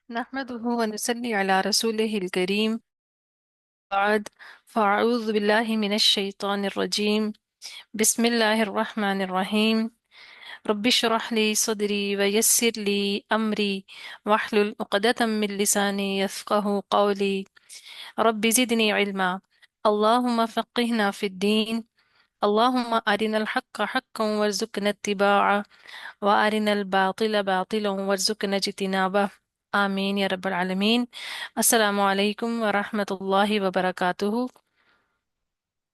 نحمده ونصلي على رسوله الكريم بعد فأعوذ بالله من الشيطان الرجيم بسم الله الرحمن الرحيم رب اشرح لي صدري ويسر لي أمري واحلل عقدة من لساني يفقه قولي رب زدني علما اللهم فقهنا في الدين اللهم أرنا الحق حقا وارزقنا اتباعه وأرنا الباطل باطلا وارزقنا اجتنابه آمین یا رب العالمین۔ السلام علیکم ورحمۃ اللہ وبرکاتہ۔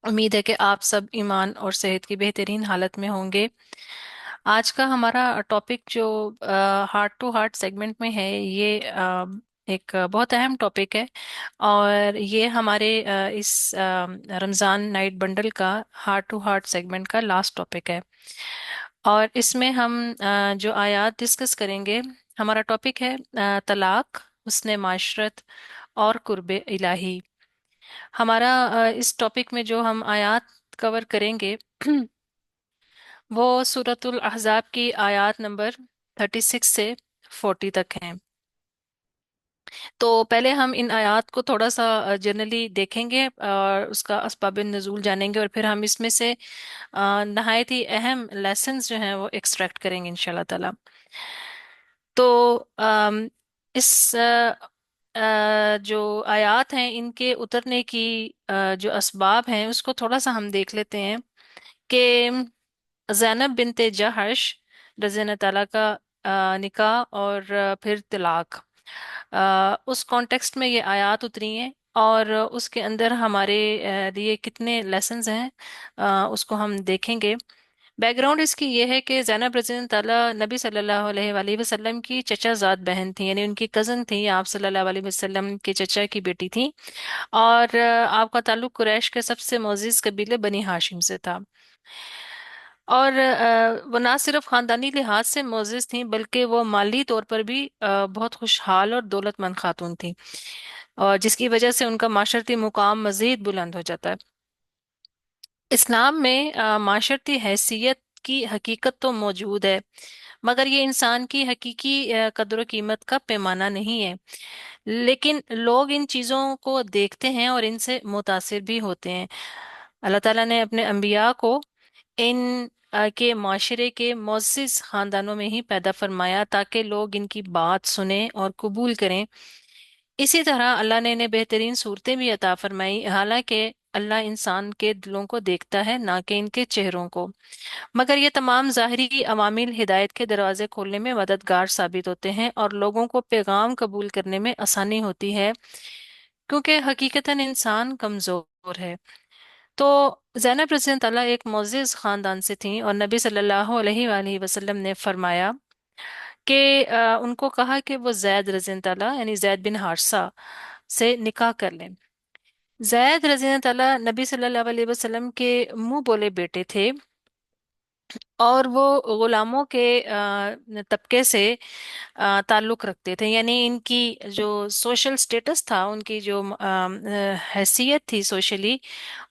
امید ہے کہ آپ سب ایمان اور صحت کی بہترین حالت میں ہوں گے۔ آج کا ہمارا ٹاپک جو ہارٹ ٹو ہارٹ سیگمنٹ میں ہے، یہ ایک بہت اہم ٹاپک ہے، اور یہ ہمارے اس رمضان نائٹ بنڈل کا ہارٹ ٹو ہارٹ سیگمنٹ کا لاسٹ ٹاپک ہے، اور اس میں ہم جو آیات ڈسکس کریں گے، ہمارا ٹاپک ہے طلاق، حسن معاشرت اور قرب الہی۔ ہمارا اس ٹاپک میں جو ہم آیات کور کریں گے وہ سورۃ الاحزاب کی آیات نمبر 36 سے 40 تک ہیں۔ تو پہلے ہم ان آیات کو تھوڑا سا جنرلی دیکھیں گے اور اس کا اسباب نزول جانیں گے، اور پھر ہم اس میں سے نہایت ہی اہم لیسنز جو ہیں وہ ایکسٹریکٹ کریں گے انشاءاللہ تعالی۔ تو اس جو آیات ہیں ان کے اترنے کی جو اسباب ہیں اس کو تھوڑا سا ہم دیکھ لیتے ہیں کہ زینب بنت جہش رضی اللہ تعالیٰ کا نکاح اور پھر طلاق، اس کانٹیکسٹ میں یہ آیات اتری ہیں، اور اس کے اندر ہمارے لیے کتنے لیسنز ہیں اس کو ہم دیکھیں گے۔ بیک گراؤنڈ اس کی یہ ہے کہ زینب رضی اللہ تعالیٰ نبی صلی اللہ علیہ وآلہ وسلم کی چچا زاد بہن تھی، یعنی ان کی کزن تھی، آپ صلی اللہ علیہ وسلم کے چچا کی بیٹی تھی، اور آپ کا تعلق قریش کے سب سے معزز قبیلے بنی ہاشم سے تھا، اور وہ نہ صرف خاندانی لحاظ سے معزز تھیں بلکہ وہ مالی طور پر بھی بہت خوشحال اور دولت مند خاتون تھیں، اور جس کی وجہ سے ان کا معاشرتی مقام مزید بلند ہو جاتا ہے۔ اسلام میں معاشرتی حیثیت کی حقیقت تو موجود ہے، مگر یہ انسان کی حقیقی قدر و قیمت کا پیمانہ نہیں ہے۔ لیکن لوگ ان چیزوں کو دیکھتے ہیں اور ان سے متاثر بھی ہوتے ہیں۔ اللہ تعالیٰ نے اپنے انبیاء کو ان کے معاشرے کے معزز خاندانوں میں ہی پیدا فرمایا تاکہ لوگ ان کی بات سنیں اور قبول کریں۔ اسی طرح اللہ نے انہیں بہترین صورتیں بھی عطا فرمائی، حالانکہ اللہ انسان کے دلوں کو دیکھتا ہے، نہ کہ ان کے چہروں کو، مگر یہ تمام ظاہری عوامل ہدایت کے دروازے کھولنے میں مددگار ثابت ہوتے ہیں اور لوگوں کو پیغام قبول کرنے میں آسانی ہوتی ہے، کیونکہ حقیقتاً انسان کمزور ہے۔ تو زینب رضی اللہ تعالیٰ ایک معزز خاندان سے تھیں، اور نبی صلی اللہ علیہ وآلہ وسلم نے فرمایا کہ ان کو کہا کہ وہ زید رضی اللہ تعالیٰ یعنی زید بن حارثہ سے نکاح کر لیں۔ زید رضی اللہ تعالیٰ نبی صلی اللہ علیہ وسلم کے منہ بولے بیٹے تھے، اور وہ غلاموں کے طبقے سے تعلق رکھتے تھے، یعنی ان کی جو سوشل سٹیٹس تھا، ان کی جو حیثیت تھی سوشلی،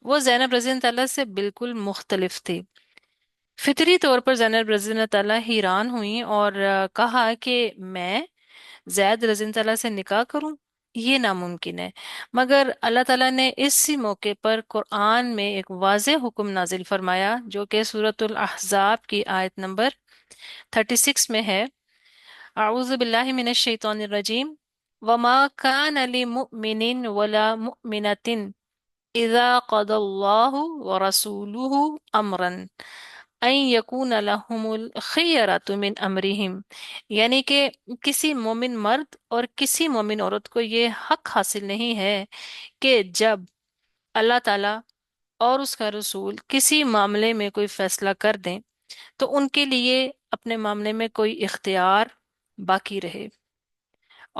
وہ زینب رضی اللہ تعالیٰ سے بالکل مختلف تھی۔ فطری طور پر زینب رضی اللہ تعالیٰ حیران ہوئیں اور کہا کہ میں زید رضی اللہ تعالیٰ سے نکاح کروں، یہ ناممکن ہے۔ مگر اللہ تعالیٰ نے اسی موقع پر قرآن میں ایک واضح حکم نازل فرمایا، جو کہ سورۃ الاحزاب کی آیت نمبر 36 میں ہے۔ اعوذ باللہ من الشیطان الرجیم وما كان لمؤمن ولا مؤمنة اذا قضى الله ورسوله امرا ان يكون لهم الخيرة من امرهم، یعنی کہ کسی مومن مرد اور کسی مومن عورت کو یہ حق حاصل نہیں ہے کہ جب اللہ تعالیٰ اور اس کا رسول کسی معاملے میں کوئی فیصلہ کر دیں تو ان کے لیے اپنے معاملے میں کوئی اختیار باقی رہے۔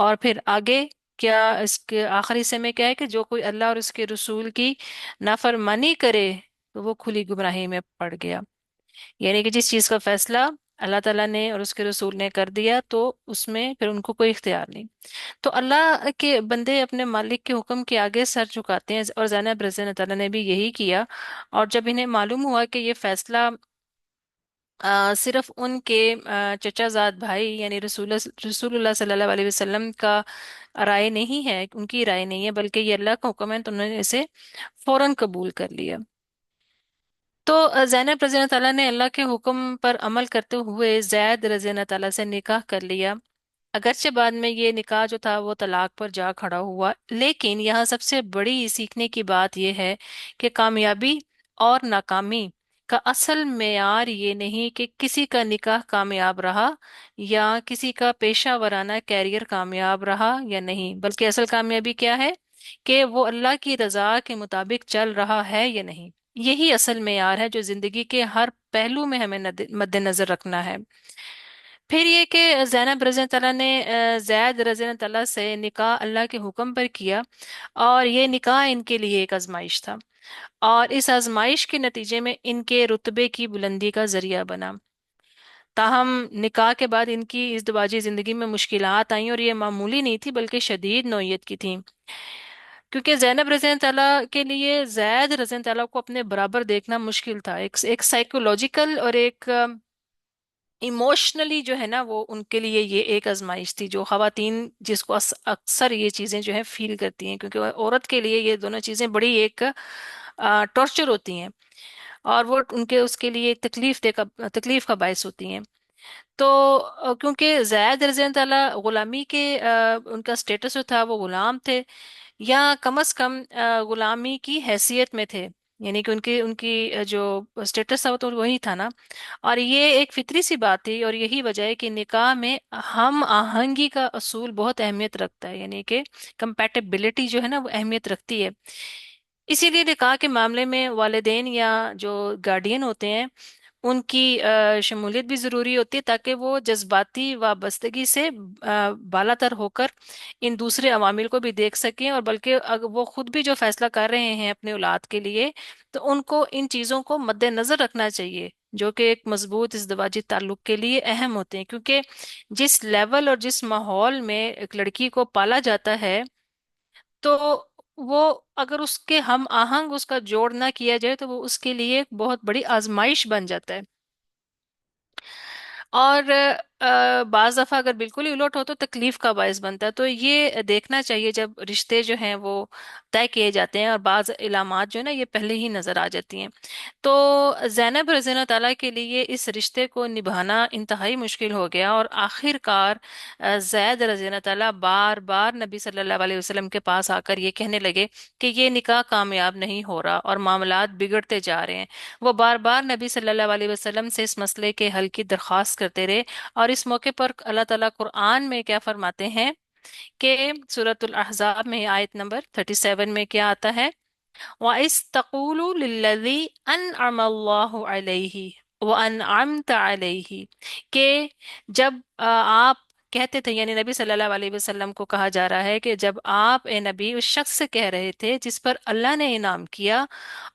اور پھر آگے کیا اس کے آخری حصے میں کیا ہے کہ جو کوئی اللہ اور اس کے رسول کی نافرمانی کرے تو وہ کھلی گمراہی میں پڑ گیا، یعنی کہ جس چیز کا فیصلہ اللہ تعالیٰ نے اور اس کے رسول نے کر دیا تو اس میں پھر ان کو کوئی اختیار نہیں۔ تو اللہ کے بندے اپنے مالک کے حکم کے آگے سر جھکاتے ہیں، اور زینب رضی اللہ تعالیٰ نے بھی یہی کیا، اور جب انہیں معلوم ہوا کہ یہ فیصلہ सिर्फ उनके चचाजाद भाई यानी रसूलुल्लाह सल्लल्लाहु अलैहि वसल्लम का राय नहीं है, उनकी राय नहीं है, बल्कि ये अल्लाह का हुक्म है, तो उन्होंने इसे फौरन कबूल कर लिया। तो ज़ैनब रज़ी अल्लाह ताला ने अल्लाह के हुक्म पर अमल करते हुए ज़ैद रज़ी अल्लाह ताला से निकाह कर लिया। अगरचे बाद में ये निकाह जो था वो तलाक पर जा खड़ा हुआ, लेकिन यहाँ सबसे बड़ी सीखने की बात यह है कि कामयाबी और नाकामी का असल मेयार ये नहीं कि किसी का निकाह कामयाब रहा या किसी का पेशा वराना कैरियर कामयाब रहा या नहीं, बल्कि असल कामयाबी क्या है कि वो अल्लाह की रजा के मुताबिक चल रहा है या नहीं। यही असल मेयार है जो जिंदगी के हर पहलू में हमें मद्देनजर रखना है। फिर ये कि ज़ैनब रज़ी तला ने ज़ैद रज़ी तला से निकाह अल्लाह के हुक्म पर किया, और ये निकाह इनके लिए एक आजमाइश था, और इस आजमाइश के नतीजे में इनके रुतबे की बुलंदी का जरिया बना। ताहम निकाह के बाद इनकी इज़्दवाजी जिंदगी में मुश्किलात आई, और ये मामूली नहीं थी बल्कि शदीद नौयत की थी। क्योंकि ज़ैनब रज़ी तला के लिए ज़ैद रज़ी तला को अपने बराबर देखना मुश्किल था। एक साइकोलॉजिकल और एक इमोशनली जो है ना, वो उनके लिए ये एक आजमाइश थी, जो खवातीन जिसको अक्सर ये चीज़ें जो है फील करती हैं, क्योंकि औरत के लिए ये दोनों चीज़ें बड़ी एक टॉर्चर होती हैं, और वो उनके उसके लिए एक तकलीफ का बायस होती हैं। तो क्योंकि ज़ैद रज़ी अल्लाह गुलामी के उनका स्टेटस जो था वो गुलाम थे, या कम अज कम गुलामी की हैसियत में थे, यानी कि उनकी उनकी जो स्टेटस था वो तो वही था ना। और ये एक फितरी सी बात थी, और यही वजह है कि निकाह में हम आहंगी का असूल बहुत अहमियत रखता है, यानी कि कंपैटिबिलिटी जो है ना वो अहमियत रखती है। इसीलिए निकाह के मामले में वालिदैन या जो गार्डियन होते हैं उनकी शमूलियत भी ज़रूरी होती है, ताकि वो जज्बाती वाबस्तगी से बालातर होकर इन दूसरे अवामिल को भी देख सकें, और बल्कि अगर वो खुद भी जो फैसला कर रहे हैं अपने औलाद के लिए, तो उनको इन चीज़ों को मद्देनजर रखना चाहिए, जो कि एक मजबूत इज़दवाजी ताल्लुक के लिए अहम होते हैं। क्योंकि जिस लेवल और जिस माहौल में एक लड़की को पाला जाता है, तो वो अगर उसके हम आहंग उसका जोड़ ना किया जाए, तो वो उसके लिए एक बहुत बड़ी आजमाइश बन जाता है। और बाज दफा अगर बिल्कुल ही उलट हो तो तकलीफ का बायस बनता है। तो ये देखना चाहिए जब रिश्ते जो हैं वो तय किए जाते हैं, और बाज इलामात जो है ना ये पहले ही नजर आ जाती हैं। तो ज़ैनब रज़ी ताला के लिए इस रिश्ते को निभाना इंतहाई मुश्किल हो गया, और आखिरकार ज़ैद रज़ी ताला बार बार नबी सल्लल्लाहु अलैहि वसल्लम के पास आकर ये कहने लगे कि ये निकाह कामयाब नहीं हो रहा और मामलात बिगड़ते जा रहे हैं। वो बार बार नबी सल्लल्लाहु अलैहि वसल्लम से इस मसले के हल की दरख्वास्त करते रहे। और इस मौके पर अल्लाह ताला कुरान में क्या फरमाते हैं कि सूरतुल अहज़ाब में आयत नंबर 37 में क्या आता है, वइस तक़ूलु लिल्लज़ी अनअमल्लाहु अलैहि व अनअमत अलैहि, कि जब आप कहते थे, यानी नबी सल्लल्लाहु अलैहि वसल्लम को कहा जा रहा है कि जब आप ए नबी उस शख्स से कह रहे थे जिस पर अल्लाह ने इनाम किया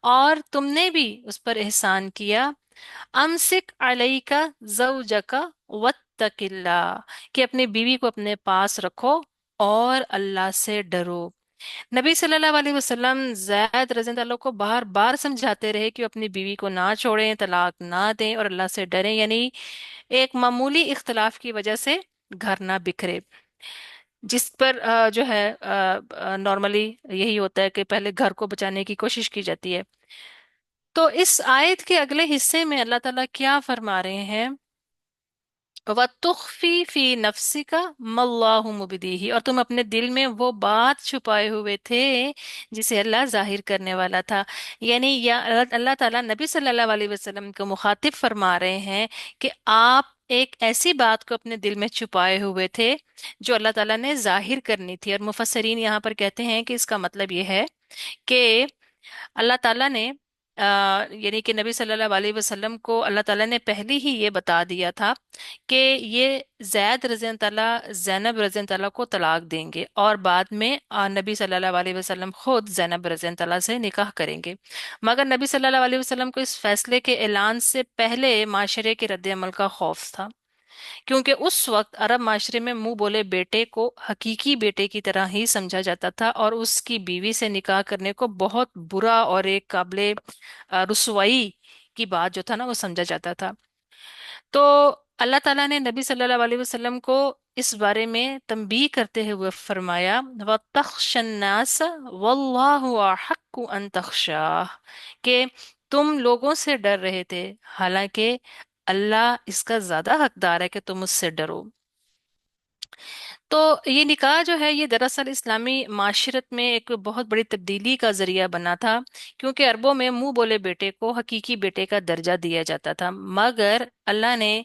और तुमने भी उस पर एहसान किया, अमसिक अलैका ज़ौजका वत्तकिल्ला, कि अपनी बीवी को अपने पास रखो और अल्लाह से डरो। नबी सल्लल्लाहु अलैहि वसल्लम ज़ैद रज़ी अल्लाह को बार बार समझाते रहे कि वो अपनी बीवी को ना छोड़ें, तलाक ना दें, और अल्लाह से डरें, यानी एक मामूली इख्तलाफ की वजह से घर ना बिखरे। जिस पर जो है नॉर्मली यही होता है कि पहले घर को बचाने की कोशिश की जाती है। तो इस आयत के अगले हिस्से में अल्लाह ताला क्या फरमा रहे हैं, वतुख्फी फी नफ्सिका मल्लाहु मुबदीही, और तुम अपने दिल में वो बात छुपाए हुए थे जिसे अल्लाह जाहिर करने वाला था। यानी या अल्लाह ताला नबी सल्लल्लाहु अलैहि वसल्लम को मुखातिब फरमा रहे हैं कि आप एक ऐसी बात को अपने दिल में छुपाए हुए थे जो अल्लाह ताला ने जाहिर करनी थी। और मुफस्सरीन यहाँ पर कहते हैं कि इसका मतलब ये है कि अल्लाह ताला ने यानी कि नबी सल्लल्लाहु अलैहि वसल्लम को अल्लाह ताला ने पहले ही ये बता दिया था कि ये ज़ैद रज़ी ताला ज़ैनब रज़ी ताला को तलाक देंगे, और बाद में नबी सल्लल्लाहु अलैहि वसल्लम खुद ज़ैनब रज़ी ताला से निकाह करेंगे। मगर नबी सल्लल्लाहु अलैहि वसल्लम को इस फैसले के ऐलान से पहले माशरे के रद्द अमल का खौफ था, क्योंकि उस वक्त अरब माशरे में मुंह बोले बेटे को हकीकी बेटे की तरह ही समझा जाता था, और उसकी बीवी से निकाह करने को बहुत बुरा और एक काबिले रुसवाई की बात जो था ना वो समझा जाता था। تو اللہ تعالیٰ نے نبی صلی اللہ علیہ وسلم کو اس بارے میں تنبیہ کرتے ہوئے فرمایا وَتَخْشَ النَّاسَ وَاللَّهُ أَحَقُّ أَن تَخْشَاهُ، کہ تم لوگوں سے ڈر رہے تھے، حالانکہ اللہ اس کا زیادہ حقدار ہے کہ تم اس سے ڈرو۔ تو یہ نکاح جو ہے یہ دراصل اسلامی معاشرت میں ایک بہت بڑی تبدیلی کا ذریعہ بنا تھا، کیونکہ عربوں میں منہ بولے بیٹے کو حقیقی بیٹے کا درجہ دیا جاتا تھا، مگر اللہ نے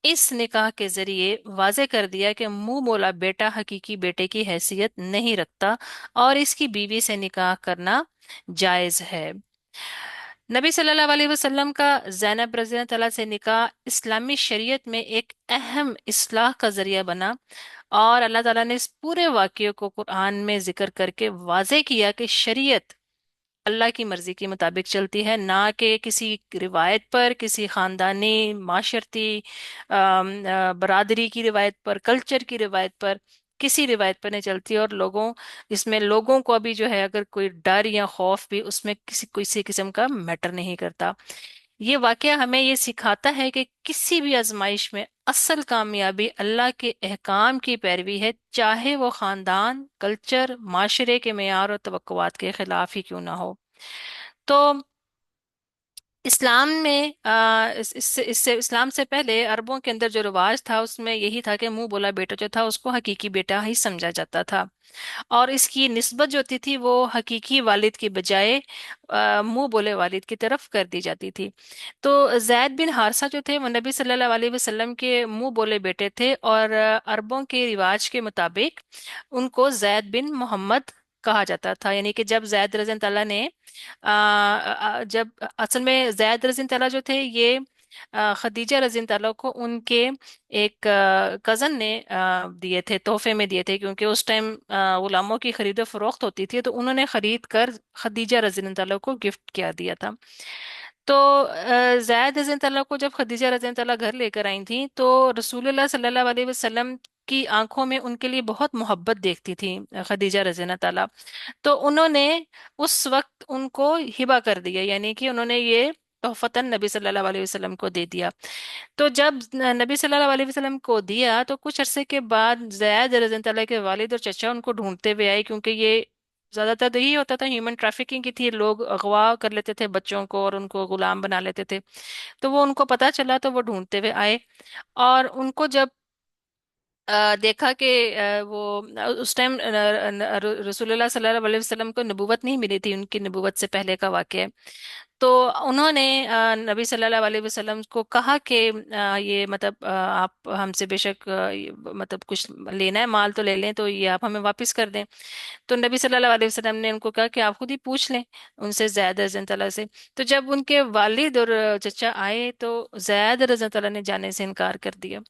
اس نکاح کے ذریعے واضح کر دیا کہ منہ بولا بیٹا حقیقی بیٹے کی حیثیت نہیں رکھتا، اور اس کی بیوی سے نکاح کرنا جائز ہے۔ نبی صلی اللہ علیہ وسلم کا زینب رضی اللہ تعالیٰ سے نکاح اسلامی شریعت میں ایک اہم اصلاح کا ذریعہ بنا، اور اللہ تعالیٰ نے اس پورے واقعے کو قرآن میں ذکر کر کے واضح کیا کہ شریعت اللہ کی مرضی کے مطابق چلتی ہے، نہ کہ کسی روایت پر، کسی خاندانی معاشرتی برادری کی روایت پر، کلچر کی روایت پر، کسی روایت پر نہیں چلتی، اور لوگوں اس میں لوگوں کو ابھی جو ہے اگر کوئی ڈر یا خوف بھی اس میں کسی قسم کا میٹر نہیں کرتا۔ یہ واقعہ ہمیں یہ سکھاتا ہے کہ کسی بھی آزمائش میں اصل کامیابی اللہ کے احکام کی پیروی ہے، چاہے وہ خاندان، کلچر، معاشرے کے معیار اور توقعات کے خلاف ہی کیوں نہ ہو۔ تو اسلام میں اسلام سے پہلے عربوں کے اندر جو رواج تھا اس میں یہی تھا کہ منہ بولا بیٹا جو تھا اس کو حقیقی بیٹا ہی سمجھا جاتا تھا، اور اس کی نسبت جو ہوتی تھی وہ حقیقی والد کی بجائے منہ بولے والد کی طرف کر دی جاتی تھی۔ تو زید بن حارثہ جو تھے وہ نبی صلی اللہ علیہ وسلم کے منہ بولے بیٹے تھے، اور عربوں کے رواج کے مطابق ان کو زید بن محمد کہا جاتا تھا، یعنی کہ جب زید رضی اللہ عنہ نے جب اصل میں زید رضی اللہ عنہ جو تھے یہ خدیجہ رضی اللہ عنہ کو ان کے ایک کزن نے دیے تھے، تحفے میں دیے تھے، کیونکہ اس ٹائم غلاموں کی خرید و فروخت ہوتی تھی، تو انہوں نے خرید کر خدیجہ رضی اللہ عنہ کو گفٹ کیا دیا تھا۔ تو زید رضی اللہ عنہ کو جب خدیجہ رضی اللہ عنہ گھر لے کر آئی تھیں تو رسول اللہ صلی اللہ علیہ وسلم کی آنکھوں میں ان کے لیے بہت محبت دیکھتی تھی خدیجہ رضی اللہ تعالیٰ، تو انہوں نے اس وقت ان کو ہبا کر دیا، یعنی کہ انہوں نے یہ تحفتاً نبی صلی اللہ علیہ وسلم کو دے دیا۔ تو جب نبی صلی اللہ علیہ وسلم کو دیا تو کچھ عرصے کے بعد زید رضی اللہ عنہ کے والد اور چچا ان کو ڈھونڈتے ہوئے آئے، کیونکہ یہ زیادہ تر یہی ہوتا تھا، ہیومن ٹریفکنگ کی تھی، لوگ اغوا کر لیتے تھے بچوں کو اور ان کو غلام بنا لیتے تھے۔ تو وہ ان کو پتا چلا تو وہ ڈھونڈتے ہوئے آئے، اور ان کو جب دیکھا کہ وہ اس ٹائم رسول اللہ صلی اللہ علیہ وسلم کو نبوت نہیں ملی تھی، ان کی نبوت سے پہلے کا واقعہ ہے۔ تو انہوں نے نبی صلی اللہ علیہ وسلم کو کہا کہ یہ مطلب آپ ہم سے بے شک مطلب کچھ لینا ہے مال تو لے لیں، تو یہ آپ ہمیں واپس کر دیں۔ تو نبی صلی اللہ علیہ وسلم نے ان کو کہا کہ آپ خود ہی پوچھ لیں ان سے، زید رضی اللہ عنہ سے۔ تو جب ان کے والد اور چچا آئے تو زید رضی اللہ عنہ نے جانے سے انکار کر دیا۔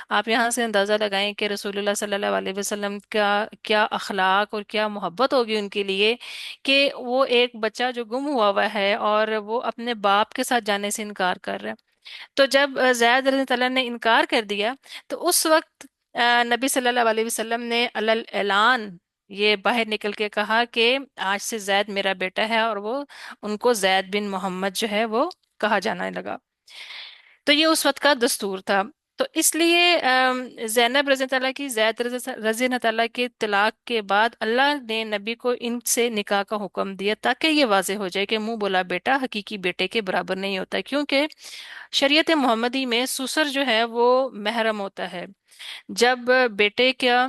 آپ یہاں سے اندازہ لگائیں کہ رسول اللہ صلی اللہ علیہ وسلم کا کیا اخلاق اور کیا محبت ہوگی ان کے لیے، کہ وہ ایک بچہ جو گم ہوا ہے اور وہ اپنے باپ کے ساتھ جانے سے انکار کر رہا ہے۔ تو جب زید رضی اللہ عنہ نے انکار کر دیا تو اس وقت نبی صلی اللہ علیہ وسلم نے علل اعلان یہ باہر نکل کے کہا کہ آج سے زید میرا بیٹا ہے، اور وہ ان کو زید بن محمد جو ہے وہ کہا جانے لگا۔ تو یہ اس وقت کا دستور تھا۔ تو اس لیے زینب رضی اللہ کی رضی اللہ تعالیٰ کے طلاق کے بعد اللہ نے نبی کو ان سے نکاح کا حکم دیا، تاکہ یہ واضح ہو جائے کہ منہ بولا بیٹا حقیقی بیٹے کے برابر نہیں ہوتا، کیونکہ شریعت محمدی میں سسر جو ہے وہ محرم ہوتا ہے۔ جب بیٹے کیا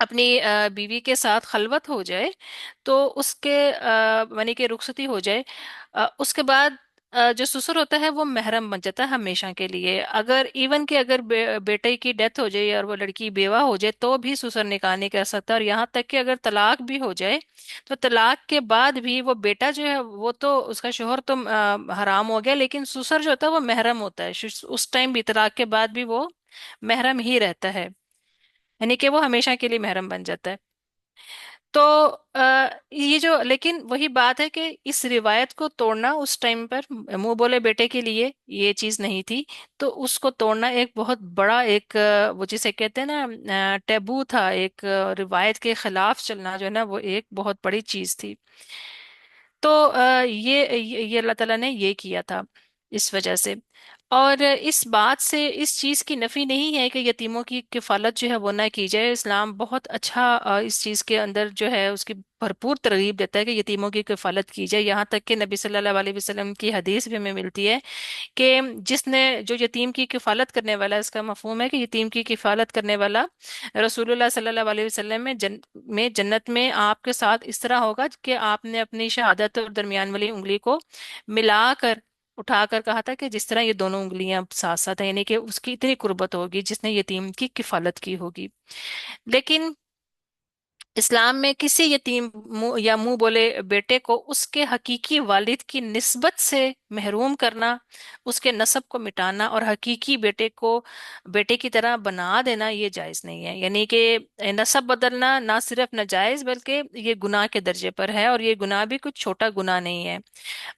اپنی بیوی کے ساتھ خلوت ہو جائے تو اس کے یعنی کہ رخصتی ہو جائے، اس کے بعد جو سسر ہوتا ہے وہ محرم بن جاتا ہے ہمیشہ کے لیے، اگر ایون کہ اگر بیٹے کی ڈیتھ ہو جائے اور وہ لڑکی بیوہ ہو جائے تو بھی سسر نکاح نہیں کر سکتا، اور یہاں تک کہ اگر طلاق بھی ہو جائے تو طلاق کے بعد بھی وہ بیٹا جو ہے وہ تو اس کا شوہر تو حرام ہو گیا، لیکن سسر جو ہوتا ہے وہ محرم ہوتا ہے، اس ٹائم بھی طلاق کے بعد بھی وہ محرم ہی رہتا ہے، یعنی کہ وہ ہمیشہ کے لیے محرم بن جاتا ہے۔ تو یہ جو لیکن وہی بات ہے کہ اس روایت کو توڑنا اس ٹائم پر منہ بولے بیٹے کے لیے یہ چیز نہیں تھی، تو اس کو توڑنا ایک بہت بڑا ایک وہ جسے کہتے ہیں نا ٹیبو تھا، ایک روایت کے خلاف چلنا جو ہے نا وہ ایک بہت بڑی چیز تھی۔ تو یہ اللہ تعالیٰ نے یہ کیا تھا اس وجہ سے۔ और इस बात से इस चीज़ की नफी नहीं है कि यतीमों की किफ़ालत जो है वो ना की जाए। इस्लाम बहुत अच्छा इस चीज़ के अंदर जो है उसकी भरपूर तरगीब देता है कि यतीमों की किफ़ालत की जाए। यहाँ तक कि नबी सल्लल्लाहु अलैहि वसल्लम की हदीस भी हमें मिलती है कि जिसने जो यतीम की किफ़ालत करने वाला है, इसका मफहूम है कि यतीम की किफ़ालत करने वाला रसूलुल्लाह सल्लल्लाहु अलैहि वसल्लम में जन्नत में आपके साथ इस तरह होगा कि आपने अपनी शहादत और दरमियान वाली उंगली को मिलाकर उठाकर कहा था कि जिस तरह ये दोनों उंगलियां साथ साथ हैं, यानी कि उसकी इतनी कुर्बत होगी जिसने यतीम की किफालत की होगी। लेकिन इस्लाम में किसी यतीम या मुंह बोले बेटे को उसके हकीकी वालिद की निस्बत से महरूम करना, उसके नस्ब को मिटाना और हकीकी बेटे को बेटे की तरह बना देना, ये जायज नहीं है। यानी कि नस्ब बदलना ना सिर्फ नाजायज बल्कि ये गुनाह के दर्जे पर है, और ये गुनाह भी कुछ छोटा गुनाह नहीं है।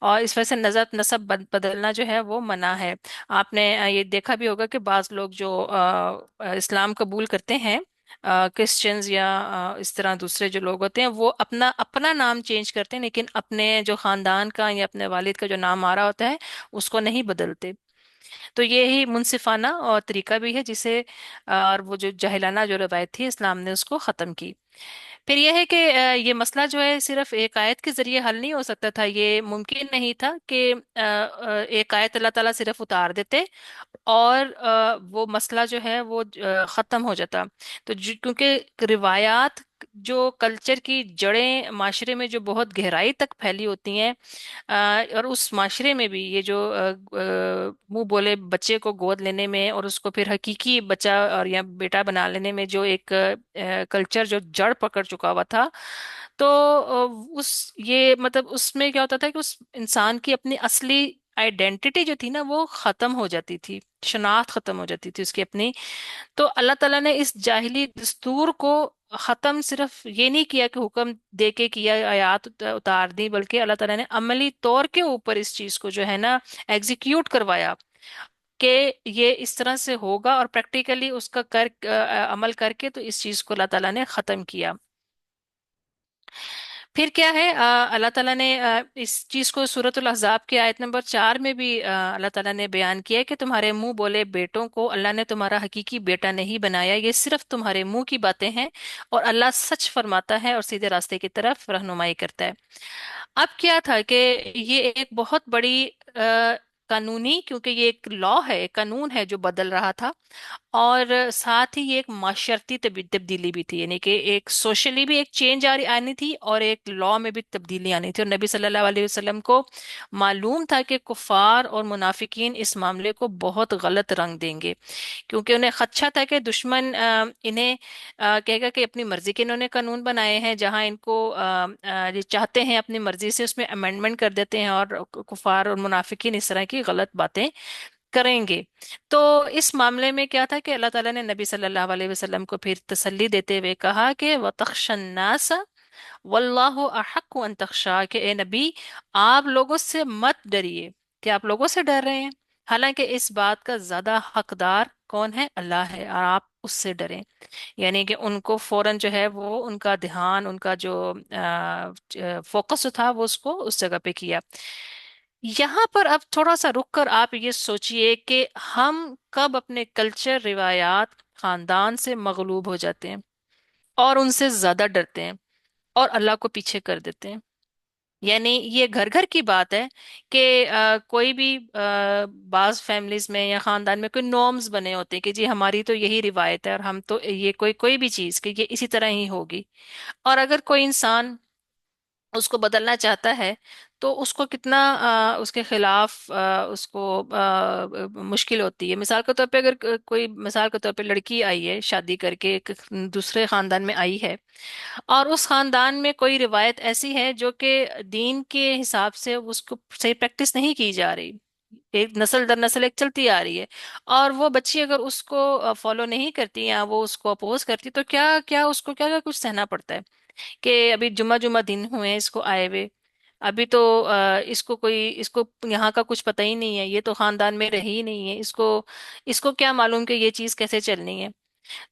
और इस वजह से नसब बदलना जो है वो मना है। आपने ये देखा भी होगा कि बाज लोग जो इस्लाम कबूल करते हैं, क्रिश्चियंस या इस तरह दूसरे जो लोग होते हैं, वो अपना अपना नाम चेंज करते हैं, लेकिन अपने जो खानदान का या अपने वालिद का जो नाम आ रहा होता है उसको नहीं बदलते। तो ये ही मुनसिफाना और तरीका भी है जिसे और वो जो जाहिलाना जो रवायत थी इस्लाम ने उसको ख़त्म की। फिर यह है कि ये मसला जो है सिर्फ एक आयत के जरिए हल नहीं हो सकता था। ये मुमकिन नहीं था कि एक आयत अल्लाह ताला सिर्फ उतार देते और वो मसला जो है वो खत्म हो जाता। तो क्योंकि रिवायात जो कल्चर की जड़ें माशरे में जो बहुत गहराई तक फैली होती हैं, और उस माशरे में भी ये जो मुंह बोले बच्चे को गोद लेने में और उसको फिर हकीकी बच्चा और या बेटा बना लेने में जो एक कल्चर जो जड़ पकड़ चुका हुआ था, तो उस ये मतलब उसमें क्या होता था कि उस इंसान की अपनी असली आइडेंटिटी जो थी ना वो खत्म हो जाती थी, शनाख्त खत्म हो जाती थी उसकी अपनी। तो अल्लाह ताला ने इस जाहिली दस्तूर को खत्म सिर्फ ये नहीं किया कि हुक्म दे के किया, आयात उतार दी, बल्कि अल्लाह ताला ने अमली तौर के ऊपर इस चीज को जो है ना एग्जीक्यूट करवाया कि ये इस तरह से होगा, और प्रैक्टिकली उसका अमल करके तो इस चीज को अल्लाह ताला ने खत्म किया। फिर क्या है, अल्लाह ताला ने इस चीज को सूरतुल अहज़ाब की आयत नंबर 4 में भी अल्लाह ताला ने बयान किया है कि तुम्हारे मुंह बोले बेटों को अल्लाह ने तुम्हारा हकीकी बेटा नहीं बनाया, ये सिर्फ तुम्हारे मुंह की बातें हैं, और अल्लाह सच फरमाता है और सीधे रास्ते की तरफ रहनुमाई करता है। अब क्या था कि ये एक बहुत बड़ी कानूनी, क्योंकि ये एक लॉ है, एक कानून है जो बदल रहा था, और साथ ही ये एक माशरती तब्दीली भी थी, यानी कि एक सोशली भी एक चेंज आनी थी और एक लॉ में भी तब्दीली आनी थी। और नबी सल्लल्लाहु अलैहि वसल्लम को मालूम था कि कुफार और मुनाफिकीन इस मामले को बहुत गलत रंग देंगे, क्योंकि उन्हें खदशा था कि दुश्मन इन्हें कहेगा कि अपनी मर्जी के इन्होंने कानून बनाए हैं, जहां इनको ये चाहते हैं अपनी मर्जी से उसमें अमेंडमेंट कर देते हैं, और कुफार और मुनाफिकीन इस तरह की गलत बातें करेंगे। तो इस मामले में क्या था कि अल्लाह ताला ने नबी सल्लल्लाहु अलैहि वसल्लम को फिर तसल्ली देते हुए कहा कि वतख्शन्नास वल्लाहु अहक्कु अन तख्शा, कि ए नबी आप लोगों से मत डरिए, कि आप लोगों से डर रहे हैं, हालांकि इस बात का ज्यादा हकदार कौन है, अल्लाह है, और आप उससे डरें। यानी कि उनको फौरन जो है वो उनका ध्यान, उनका जो फोकस था वो उसको उस जगह पे किया। यहाँ पर अब थोड़ा सा रुक कर आप ये सोचिए कि हम कब अपने कल्चर, रिवायात, खानदान से मगलूब हो जाते हैं और उनसे ज्यादा डरते हैं और अल्लाह को पीछे कर देते हैं। यानी ये घर घर की बात है कि कोई भी बाज फैमिलीज में या खानदान में कोई नॉर्म्स बने होते हैं कि जी हमारी तो यही रिवायत है और हम तो ये कोई कोई भी चीज कि ये इसी तरह ही होगी। और अगर कोई इंसान उसको बदलना चाहता है तो उसको कितना उसके खिलाफ उसको मुश्किल होती है। मिसाल के तौर पे अगर कोई मिसाल के तौर पे लड़की आई है शादी करके एक दूसरे खानदान में आई है, और उस खानदान में कोई रिवायत ऐसी है जो कि दीन के हिसाब से उसको सही प्रैक्टिस नहीं की जा रही, एक नस्ल दर नस्ल एक चलती आ रही है, और वो बच्ची अगर उसको फॉलो नहीं करती या वो उसको अपोज करती, तो क्या क्या उसको क्या क्या कुछ सहना पड़ता है। कि अभी जुम्मा जुम्मा दिन हुए हैं इसको आए हुए, अभी तो इसको यहाँ का कुछ पता ही नहीं है, ये तो खानदान में रही ही नहीं है, इसको इसको क्या मालूम कि ये चीज कैसे चलनी है।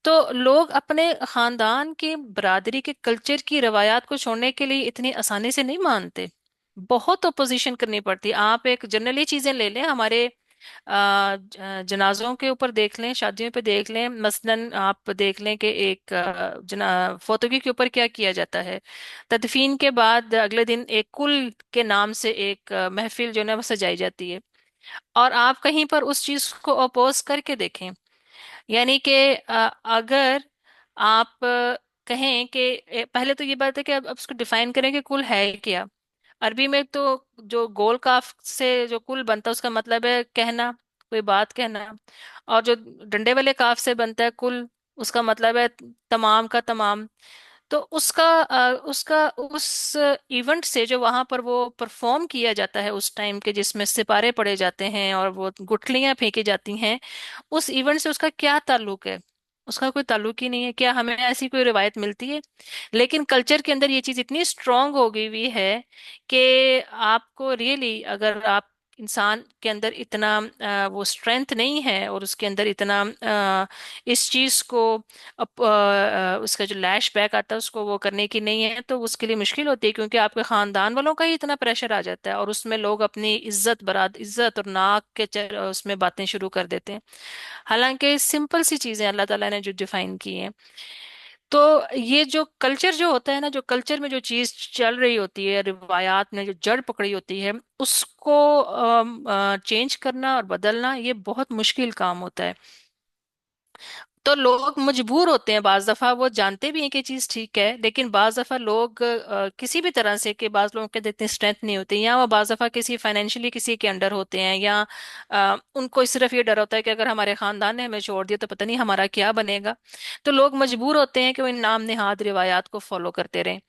तो लोग अपने खानदान के बरादरी के कल्चर की रवायात को छोड़ने के लिए इतनी आसानी से नहीं मानते, बहुत अपोजिशन करनी पड़ती है। आप एक जनरली चीजें ले लें, हमारे जनाजों के ऊपर देख लें, शादियों पे देख लें, मसलन आप देख लें कि एक फोतोगी के ऊपर क्या किया जाता है। तदफीन के बाद अगले दिन एक कुल के नाम से एक महफिल जो है ना वो सजाई जाती है। और आप कहीं पर उस चीज को अपोज करके देखें, यानी कि अगर आप कहें कि पहले तो ये बात है कि अब उसको डिफाइन करें कि कुल है क्या। अरबी में तो जो गोल काफ से जो कुल बनता है उसका मतलब है कहना, कोई बात कहना। और जो डंडे वाले काफ से बनता है कुल, उसका मतलब है तमाम का तमाम। तो उसका उस इवेंट से जो वहां पर वो परफॉर्म किया जाता है उस टाइम के, जिसमें सितारे पड़े जाते हैं और वो गुठलियां फेंकी जाती हैं, उस इवेंट से उसका क्या ताल्लुक है? उसका कोई ताल्लुक ही नहीं है। क्या हमें ऐसी कोई रिवायत मिलती है? लेकिन कल्चर के अंदर ये चीज इतनी स्ट्रांग हो गई हुई है कि आपको रियली, अगर आप इंसान के अंदर इतना वो स्ट्रेंथ नहीं है और उसके अंदर इतना इस चीज को उसका जो लैश बैक आता है उसको वो करने की नहीं है, तो उसके लिए मुश्किल होती है, क्योंकि आपके खानदान वालों का ही इतना प्रेशर आ जाता है और उसमें लोग अपनी इज्जत बरात इज्जत और नाक के उसमें बातें शुरू कर देते हैं। हालांकि सिंपल सी चीजें अल्लाह ताला ने जो डिफाइन की हैं। तो ये जो कल्चर जो होता है ना, जो कल्चर में जो चीज चल रही होती है, रिवायात में जो जड़ पकड़ी होती है, उसको चेंज करना और बदलना ये बहुत मुश्किल काम होता है। तो लोग मजबूर होते हैं, बाज दफा वो जानते भी हैं कि चीज ठीक है, लेकिन बाज दफा लोग किसी भी तरह से, कि बाज लोगों के इतनी स्ट्रेंथ नहीं होती, या वो बाज दफा किसी फाइनेंशियली किसी के अंडर होते हैं, या उनको सिर्फ ये डर होता है कि अगर हमारे खानदान ने हमें छोड़ दिया तो पता नहीं हमारा क्या बनेगा। तो लोग मजबूर होते हैं कि वो इन नाम नेहाद रिवायात को फॉलो करते रहें।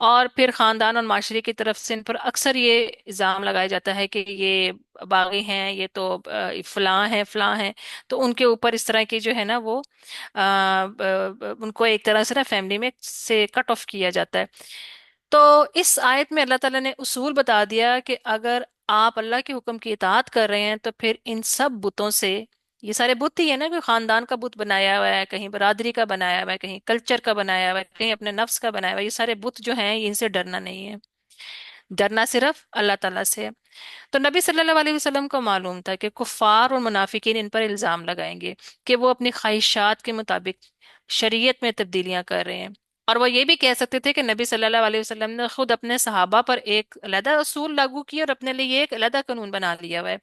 और फिर खानदान और माशरे की तरफ से इन पर अक्सर ये इल्जाम लगाया जाता है कि ये बागी हैं, ये तो फलां हैं फलां हैं। तो उनके ऊपर इस तरह की जो है ना वो उनको एक तरह से ना फैमिली में से कट ऑफ किया जाता है। तो इस आयत में अल्लाह ताला ने उसूल बता दिया कि अगर आप अल्लाह के हुक्म की इताअत कर रहे हैं तो फिर इन सब बुतों से, ये सारे बुत ही है ना, कोई खानदान का बुत बनाया हुआ है, कहीं बरादरी का बनाया हुआ है, कहीं कल्चर का बनाया हुआ है, कहीं अपने नफ्स का बनाया हुआ है, ये सारे बुत जो हैं इनसे डरना नहीं है। डरना सिर्फ अल्लाह ताला से है। तो नबी सल्लल्लाहु अलैहि वसल्लम को मालूम था कि कुफार और मुनाफिकीन इन पर इल्जाम लगाएंगे कि वो अपनी ख्वाहिशात के मुताबिक शरीयत में तब्दीलियां कर रहे हैं। और वो ये भी कह सकते थे कि नबी सल्लल्लाहु अलैहि वसल्लम ने खुद अपने सहाबा पर एक अलहदा असूल लागू किया और अपने लिए एक अलहदा कानून बना लिया हुआ है।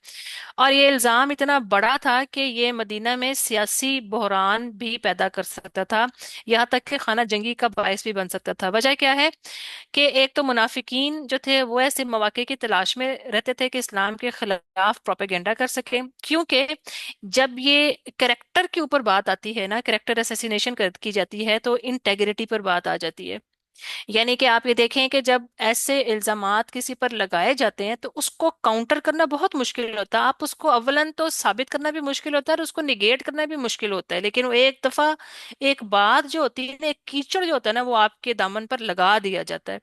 और ये इल्जाम इतना बड़ा था कि ये मदीना में सियासी बहरान भी पैदा कर सकता था, यहाँ तक कि खाना जंगी का बायस भी बन सकता था। वजह क्या है कि एक तो मुनाफिकीन जो थे वो ऐसे मौके की तलाश में रहते थे कि इस्लाम के खिलाफ प्रोपेगेंडा कर सके, क्योंकि जब ये करेक्टर के ऊपर बात आती है ना, करेक्टर असैसिनेशन की जाती है, तो इंटेग्रिटी पर बात आ जाती है। यानी कि आप ये देखें कि जब ऐसे इल्जामात किसी पर लगाए जाते हैं तो उसको काउंटर करना बहुत मुश्किल होता है। आप उसको अव्वलन तो साबित करना भी मुश्किल होता है और उसको निगेट करना भी मुश्किल होता है, लेकिन वो एक दफा एक बात जो होती है ना, एक कीचड़ जो होता है ना, वो आपके दामन पर लगा दिया जाता है।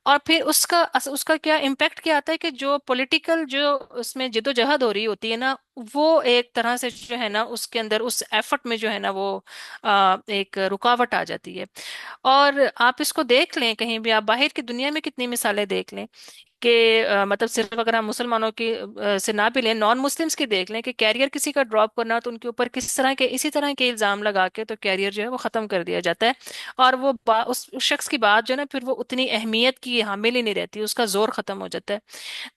और फिर उसका क्या इम्पैक्ट क्या आता है कि जो पॉलिटिकल जो उसमें जिद्दोजहद हो रही होती है ना, वो एक तरह से जो है ना उसके अंदर उस एफर्ट में जो है ना वो एक रुकावट आ जाती है। और आप इसको देख लें, कहीं भी आप बाहर की दुनिया में कितनी मिसालें देख लें कि मतलब सिर्फ अगर हम मुसलमानों की से ना भी लें, नॉन मुस्लिम्स की देख लें कि कैरियर किसी का ड्रॉप करना हो तो उनके ऊपर किस तरह के इसी तरह के इल्जाम लगा के तो कैरियर जो है वो खत्म कर दिया जाता है। और वो उस शख्स की बात जो है ना फिर वो उतनी अहमियत की हामिल ही नहीं रहती, उसका जोर खत्म हो जाता है।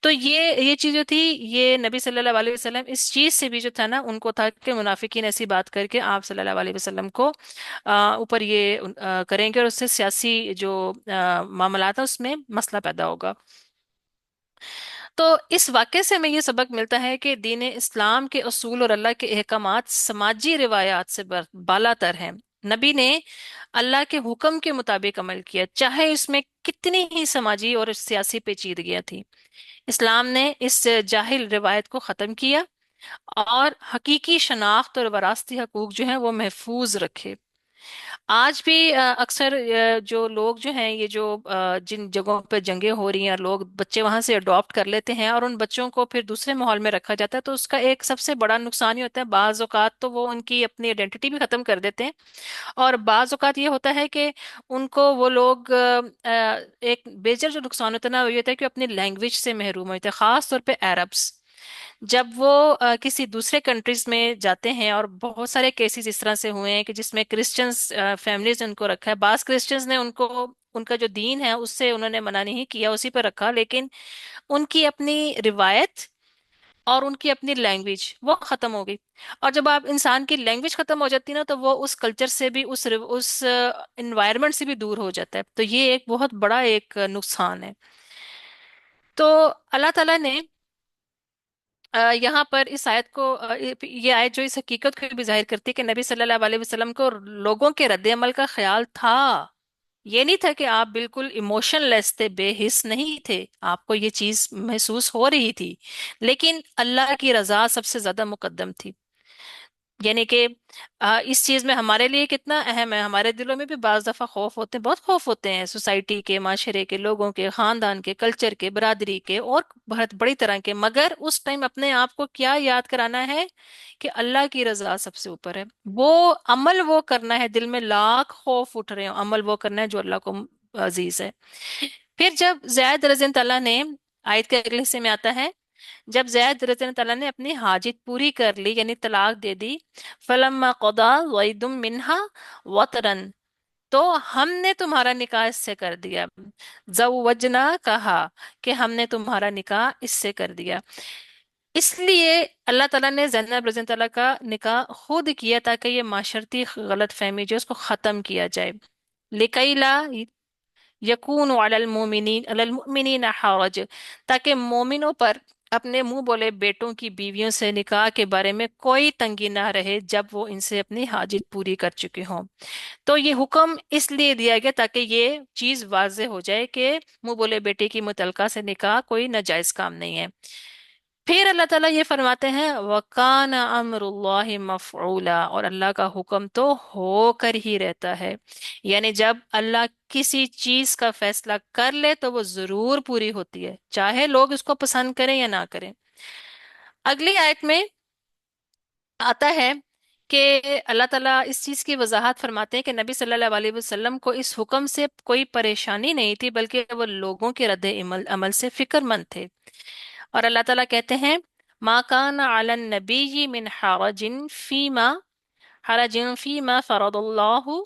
तो ये चीज जो थी, ये नबी सल्लल्लाहु अलैहि वसल्लम इस चीज से भी जो था ना उनको था कि मुनाफिकीन ऐसी बात करके आप सल्लल्लाहु अलैहि वसल्लम को ऊपर ये करेंगे और उससे सियासी जो मामलात है उसमें मसला पैदा होगा। तो इस वाक्य से हमें ये सबक मिलता है कि दीन इस्लाम के असूल और अल्लाह के अहकामात समाजी रिवायात से बालातर हैं। नबी ने अल्लाह के हुक्म के मुताबिक अमल किया, चाहे इसमें कितनी ही समाजी और सियासी पेचीदगियां थी। इस्लाम ने इस जाहिल रिवायत को ख़त्म किया और हकीकी शनाख्त और वरासती हकूक जो है वो महफूज रखे। आज भी अक्सर जो लोग जो हैं, ये जो जिन जगहों पर जंगें हो रही हैं, लोग बच्चे वहां से अडॉप्ट कर लेते हैं और उन बच्चों को फिर दूसरे माहौल में रखा जाता है, तो उसका एक सबसे बड़ा नुकसान ये होता है, बाज औकात तो वो उनकी अपनी आइडेंटिटी भी खत्म कर देते हैं। और बाज औकात ये होता है कि उनको वो लोग एक बेजर जो नुकसान होता है ना वो ये होता है कि वो अपनी लैंग्वेज से महरूम होते हैं, खास तौर पे अरब्स। जब वो किसी दूसरे कंट्रीज में जाते हैं, और बहुत सारे केसेस इस तरह से हुए हैं कि जिसमें क्रिश्चियंस फैमिलीज ने उनको रखा है, बास क्रिश्चियंस ने उनको उनका जो दीन है उससे उन्होंने मना नहीं किया, उसी पर रखा, लेकिन उनकी अपनी रिवायत और उनकी अपनी लैंग्वेज वो खत्म हो गई। और जब आप इंसान की लैंग्वेज खत्म हो जाती है ना, तो वो उस कल्चर से भी, उस इन्वायरमेंट से भी दूर हो जाता है। तो ये एक बहुत बड़ा एक नुकसान है। तो अल्लाह ताला ने यहाँ पर इस आयत को ये आयत जो इस हकीकत को भी जाहिर करती है कि नबी सल्लल्लाहु अलैहि वसल्लम को लोगों के रद्द अमल का ख्याल था। ये नहीं था कि आप बिल्कुल इमोशनलेस थे, बेहिस नहीं थे, आपको ये चीज महसूस हो रही थी, लेकिन अल्लाह की रजा सबसे ज्यादा मुकद्दम थी। यानी कि इस चीज में हमारे लिए कितना अहम है, हमारे दिलों में भी बाज दफा खौफ होते हैं, बहुत खौफ होते हैं सोसाइटी के, माशरे के, लोगों के, खानदान के, कल्चर के, बरादरी के, और बहुत बड़ी तरह के। मगर उस टाइम अपने आप को क्या याद कराना है कि अल्लाह की रजा सबसे ऊपर है। वो अमल वो करना है, दिल में लाख खौफ उठ रहे हो, अमल वो करना है जो अल्लाह को अजीज है। फिर जब जैद रज़ी तआला ने, आयत के अगले हिस्से में आता है, जब जैद रज़ी तआला ने अपनी हाजित पूरी कर ली, यानी तलाक दे दी, फलम्मा क़दा ज़ैदुम मिन्हा वतरन, तो हमने तुम्हारा निकाह इससे कर दिया। ज़व्वजना, कहा कि हमने तुम्हारा निकाह इससे कर दिया। इसलिए अल्लाह ताला ने ज़ैनब रज़ी तआला का निकाह खुद किया, ताकि ये माशरती गलत फहमी जो है, उसको खत्म किया जाए। लिकैला यकून अलल मोमिनीन अलल मुमिनीन हरज, ताकि मोमिनों पर अपने मुंह बोले बेटों की बीवियों से निकाह के बारे में कोई तंगी ना रहे, जब वो इनसे अपनी हाजित पूरी कर चुके हों। तो ये हुक्म इसलिए दिया गया ताकि ये चीज वाज़ेह हो जाए कि मुंह बोले बेटे की मुतलका से निकाह कोई नाजायज काम नहीं है। फिर अल्लाह ताला ये फरमाते हैं, वकान अमरुल्लाहि मफऊला, और अल्लाह का हुक्म तो होकर ही रहता है। यानी जब अल्लाह किसी चीज का फैसला कर ले तो वो जरूर पूरी होती है, चाहे लोग इसको पसंद करें या ना करें। अगली आयत में आता है कि अल्लाह ताला इस चीज की वजाहत फरमाते हैं कि नबी सल्लल्लाहु अलैहि वसल्लम को इस हुक्म से कोई परेशानी नहीं थी, बल्कि वो लोगों के रद्द अमल अमल से फिक्रमंद थे। और अल्लाह ताला कहते हैं, मा कान अलन नबी मिन हरजिन फीमा फरदुल्लाहु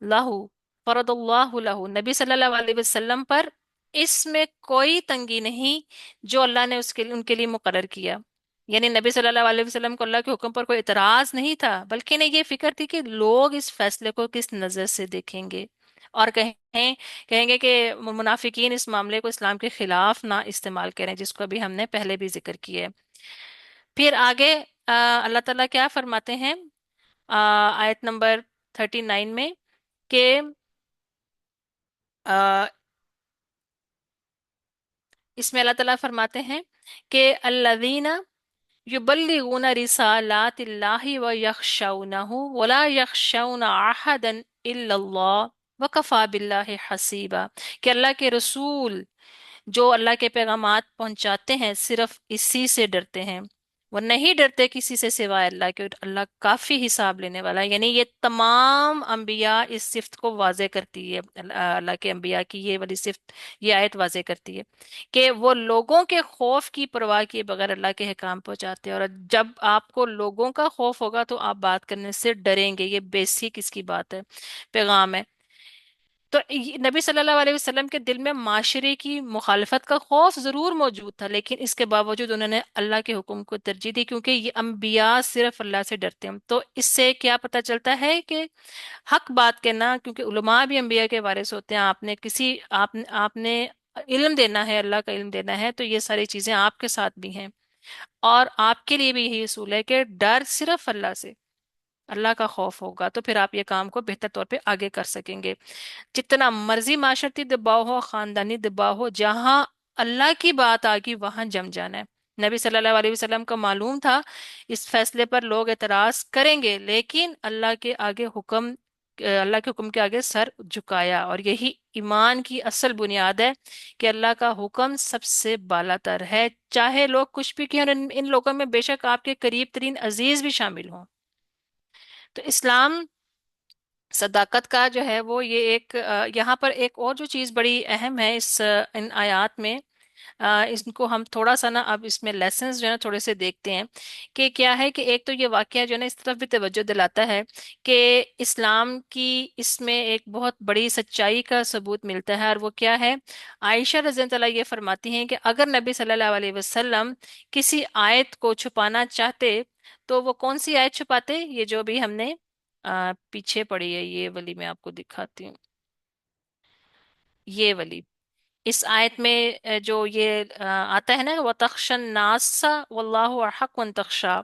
लहू फरदुल्लाहु लहू, नबी सल्लल्लाहु अलैहि वसल्लम पर इसमें कोई तंगी नहीं जो अल्लाह ने उसके लिए उनके लिए मुकर्रर किया। यानी नबी सल्लल्लाहु अलैहि वसल्लम को अल्लाह के हुक्म पर कोई इतराज नहीं था, बल्कि इन्हें ये फिक्र थी कि लोग इस फैसले को किस नजर से देखेंगे, और कहेंगे कि मुनाफिकीन इस मामले को इस्लाम के खिलाफ ना इस्तेमाल करें, जिसको अभी हमने पहले भी जिक्र किया है। फिर आगे अल्लाह ताला क्या फरमाते हैं, आयत नंबर 39 में, कि इसमें अल्लाह ताला फरमाते हैं कि अल्लज़ीना युबल्लिगूना रिसालातिल्लाहि व यख्शौनहु वला यख्शौना अहदन इल्लल्लाह व कफा बिल्लाहि हसीबा, कि अल्लाह के रसूल जो अल्लाह के पैगामात पहुंचाते हैं सिर्फ इसी से डरते हैं, वो नहीं डरते किसी से सिवाय अल्लाह के, और अल्लाह काफी हिसाब लेने वाला है। यानी ये तमाम अंबिया इस सिफ्त को वाजे करती है, अल्लाह के अंबिया की ये वाली सिफ्त, ये आयत वाजे करती है कि वो लोगों के खौफ की परवाह किए बगैर अल्लाह के हुकाम पहुंचाते हैं। और जब आपको लोगों का खौफ होगा तो आप बात करने से डरेंगे, ये बेसिक इसकी बात है, पैगाम है। तो नबी सल्लल्लाहु अलैहि वसल्लम के दिल में माशरे की मुखालफत का खौफ जरूर मौजूद था, लेकिन इसके बावजूद उन्होंने अल्लाह के हुक्म को तरजीह दी, क्योंकि ये अंबिया सिर्फ अल्लाह से डरते हैं। तो इससे क्या पता चलता है कि हक बात कहना, क्योंकि उलमा भी अंबिया के वारिस होते हैं, आपने इल्म देना है, अल्लाह का इल्म देना है, तो ये सारी चीजें आपके साथ भी हैं। और आपके लिए भी यही असूल है कि डर सिर्फ अल्लाह से, अल्लाह का खौफ होगा तो फिर आप ये काम को बेहतर तौर पे आगे कर सकेंगे। जितना मर्जी माशरती दबाव हो, खानदानी दबाव हो, जहां अल्लाह की बात आ गई वहां जम जाना है। नबी सल्लल्लाहु अलैहि वसल्लम को मालूम था इस फैसले पर लोग एतराज करेंगे, लेकिन अल्लाह के हुक्म के आगे सर झुकाया, और यही ईमान की असल बुनियाद है कि अल्लाह का हुक्म सबसे बालातर है, चाहे लोग कुछ भी कहें। और इन लोगों में बेशक आपके करीब तरीन अजीज भी शामिल हों। तो इस्लाम सदाकत का जो है वो ये एक यहाँ पर एक और जो चीज़ बड़ी अहम है इन आयात में, इनको हम थोड़ा सा ना अब इसमें लेसन्स जो है ना थोड़े से देखते हैं कि क्या है कि एक तो ये वाकया जो है ना इस तरफ भी तवज्जो दिलाता है कि इस्लाम की इसमें एक बहुत बड़ी सच्चाई का सबूत मिलता है, और वो क्या है। आयशा रज़ी अल्लाह ये फरमाती हैं कि अगर नबी सल्लल्लाहु अलैहि वसल्लम किसी आयत को छुपाना चाहते तो वो कौन सी आयत छुपाते, ये जो भी हमने पीछे पड़ी है ये वाली मैं आपको दिखाती हूँ। ये वाली, इस आयत में जो ये आता है ना, व तख्शन नासा वल्लाहु अहक्कु अन तख्शा,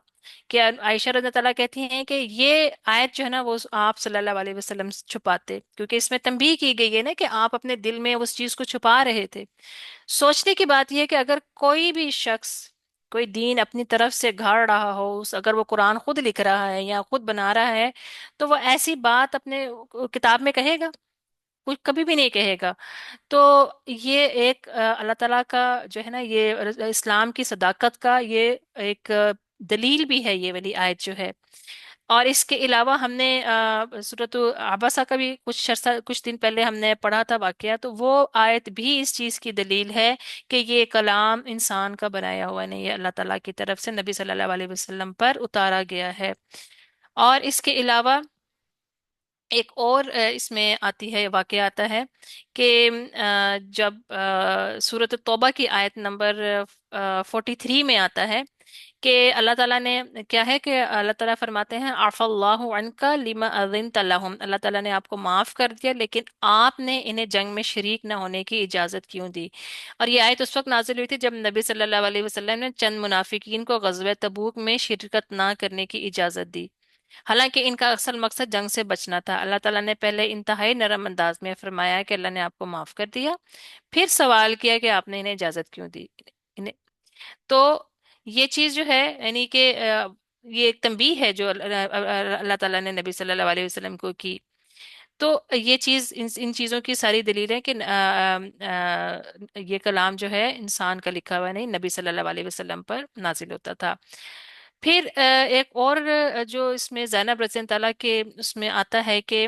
कि आयशा रज़ी तआला कहती हैं कि ये आयत जो है ना वो आप सल्लल्लाहु अलैहि वसल्लम से छुपाते, क्योंकि इसमें तंबीह की गई है ना कि आप अपने दिल में उस चीज को छुपा रहे थे। सोचने की बात यह है कि अगर कोई भी शख्स कोई दीन अपनी तरफ से गढ़ रहा हो, अगर वो कुरान खुद लिख रहा है या खुद बना रहा है, तो वो ऐसी बात अपने किताब में कहेगा? कोई कभी भी नहीं कहेगा। तो ये एक अल्लाह ताला का जो है ना, ये इस्लाम की सदाकत का ये एक दलील भी है ये वाली आयत जो है। और इसके अलावा हमने सूरत आबसा का भी कुछ दिन पहले हमने पढ़ा था वाकया, तो वो आयत भी इस चीज़ की दलील है कि ये कलाम इंसान का बनाया हुआ नहीं है, अल्लाह ताला की तरफ से नबी सल्लल्लाहु अलैहि वसल्लम पर उतारा गया है। और इसके अलावा एक और इसमें आती है, वाकया आता है कि जब सूरत तौबा की आयत नंबर 43 में आता है कि अल्लाह ताला ने क्या है कि अल्लाह ताला फरमाते हैं आफल्लाहु अन्का लिमा अज़िनत लहुम, अल्लाह ताला ने आपको माफ कर दिया लेकिन आपने इन्हें जंग में शरीक न होने की इजाजत क्यों दी। और ये आयत उस वक्त नाजिल हुई थी जब नबी सल्लल्लाहु अलैहि वसल्लम ने चंद मुनाफिकीन को ग़ज़वे तबूक में शिरकत ना करने की इजाजत दी। हालांकि इनका असल मकसद जंग से बचना था। अल्लाह ताला ने पहले इंतहाई नरम अंदाज में फरमाया कि अल्लाह ने आपको माफ कर दिया, फिर सवाल किया कि आपने इन्हें इजाजत क्यों दी। इन्हें तो ये चीज जो है यानी कि ये एक तंबीह है जो अल्लाह ताला ने नबी सल्लल्लाहु अलैहि वसल्लम को की। तो ये चीज इन चीजों की सारी दलील है कि ये कलाम जो है इंसान का लिखा हुआ नहीं, नबी सल्लल्लाहु अलैहि वसल्लम पर नाजिल होता था। फिर एक और जो इसमें ज़ैनब रज़ी अल्लाह के उसमें आता है कि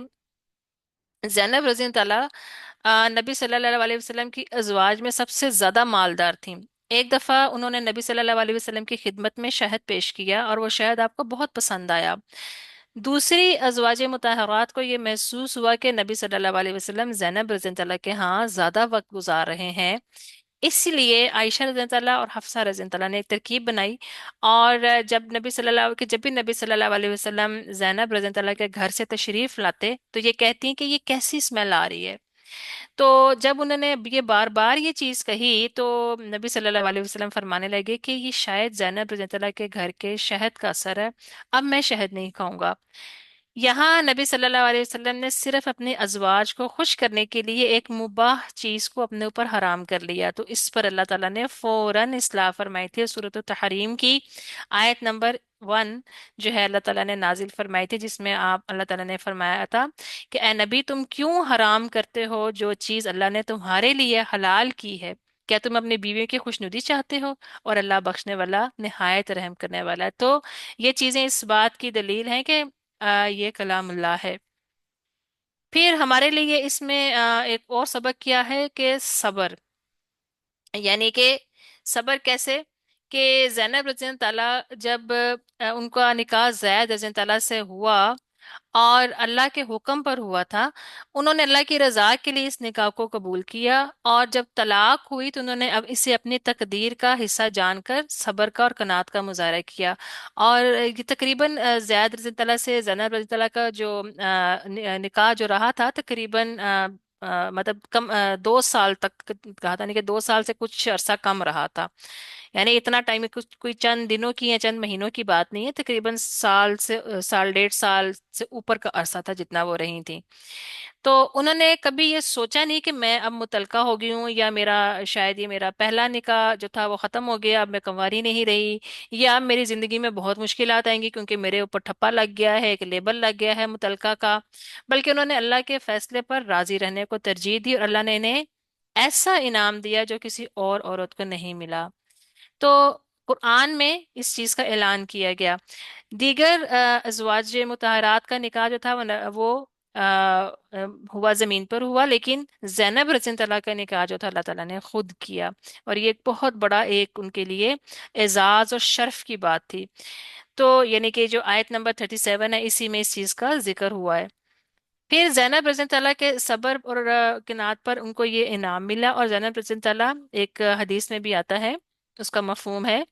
ज़ैनब रज़ी अल्लाह नबी सल्लल्लाहु अलैहि वसल्लम की अज़वाज में सबसे ज्यादा मालदार थी। एक दफा उन्होंने नबी सल्लल्लाहु अलैहि वसल्लम की खिदमत में शहद पेश किया और वो शहद आपको बहुत पसंद आया। दूसरी अज़वाज मुतहरात को ये महसूस हुआ कि नबी सल्लल्लाहु अलैहि वसल्लम ज़ैनब रज़ी अल्लाह के यहाँ ज्यादा वक्त गुजार रहे हैं, इसलिए आयशा रज़ी अल्लाह और हफ्सा रज़ी अल्लाह ने एक तरकीब बनाई। और जब भी नबी सल्लल्लाहु अलैहि वसल्लम ज़ैनब रज़ी अल्लाह के घर से तशरीफ लाते तो ये कहती हैं कि ये कैसी स्मेल आ रही है। तो जब उन्होंने ये बार बार ये चीज कही तो नबी सल्लल्लाहु अलैहि वसल्लम फरमाने लगे कि ये शायद ज़ैनब रज़ी अल्लाह के घर के शहद का असर है, अब मैं शहद नहीं खाऊंगा। यहाँ नबी सल्लल्लाहु अलैहि वसल्लम ने सिर्फ अपने अजवाज को खुश करने के लिए एक मुबाह चीज को अपने ऊपर हराम कर लिया, तो इस पर अल्लाह ताला ने फौरन इस्लाह फरमाई थी। सूरत तहरीम की आयत नंबर 1 जो है अल्लाह ताला ने नाजिल फरमाई थी, जिसमें आप अल्लाह ताला ने फरमाया था कि ए नबी तुम क्यों हराम करते हो जो चीज अल्लाह ने तुम्हारे लिए हलाल की है। क्या तुम अपनी बीवियों की खुशनुदी चाहते हो, और अल्लाह बख्शने वाला निहायत रहम करने वाला है। तो ये चीजें इस बात की दलील हैं कि ये कलामुल्लाह है। फिर हमारे लिए इसमें एक और सबक क्या है कि सब्र, यानी कि सब्र कैसे, कि ज़ैनब रज़ी ताला जब उनका निकाह ज़ैद रज़ी ताला से हुआ और अल्लाह के हुक्म पर हुआ था, उन्होंने अल्लाह की रजा के लिए इस निकाह को कबूल किया। और जब तलाक हुई तो उन्होंने अब इसे अपनी तकदीर का हिस्सा जानकर सब्र का और कनात का मुजाहरा किया। और ये तकरीबन ज़ैद रज़ी तआला से ज़ैनब रज़ी तआला का जो निकाह जो रहा था तकरीबन मतलब कम 2 साल तक कहा था, नहीं कि 2 साल से कुछ अरसा कम रहा था। यानी इतना टाइम कुछ कोई चंद दिनों की या चंद महीनों की बात नहीं है, तकरीबन साल 1.5 साल से ऊपर का अरसा था जितना वो रही थी। तो उन्होंने कभी ये सोचा नहीं कि मैं अब मुतलका हो गई हूँ, या मेरा शायद ये मेरा पहला निकाह जो था वो खत्म हो गया, अब मैं कंवारी नहीं रही, या अब मेरी जिंदगी में बहुत मुश्किलात आएंगी क्योंकि मेरे ऊपर ठप्पा लग गया है, एक लेबल लग गया है मुतलका का। बल्कि उन्होंने अल्लाह के फैसले पर राजी रहने को तरजीह दी और अल्लाह ने इन्हें ऐसा इनाम दिया जो किसी और औरत को नहीं मिला। तो कुरान में इस चीज का ऐलान किया गया। दीगर अजवाज मुतहरात का निकाह जो था वो हुआ जमीन पर हुआ, लेकिन जैनब रज़ी अल्लाह का निकाह जो था अल्लाह ताला ने खुद किया। और ये एक बहुत बड़ा एक उनके लिए एजाज और शर्फ की बात थी। तो यानी कि जो आयत नंबर 37 है, इसी में इस चीज का जिक्र हुआ है। फिर जैनब रज़ी अल्लाह के सब्र और किनात पर उनको ये इनाम मिला। और जैनब रज़ी अल्लाह, एक हदीस में भी आता है, उसका मफहूम है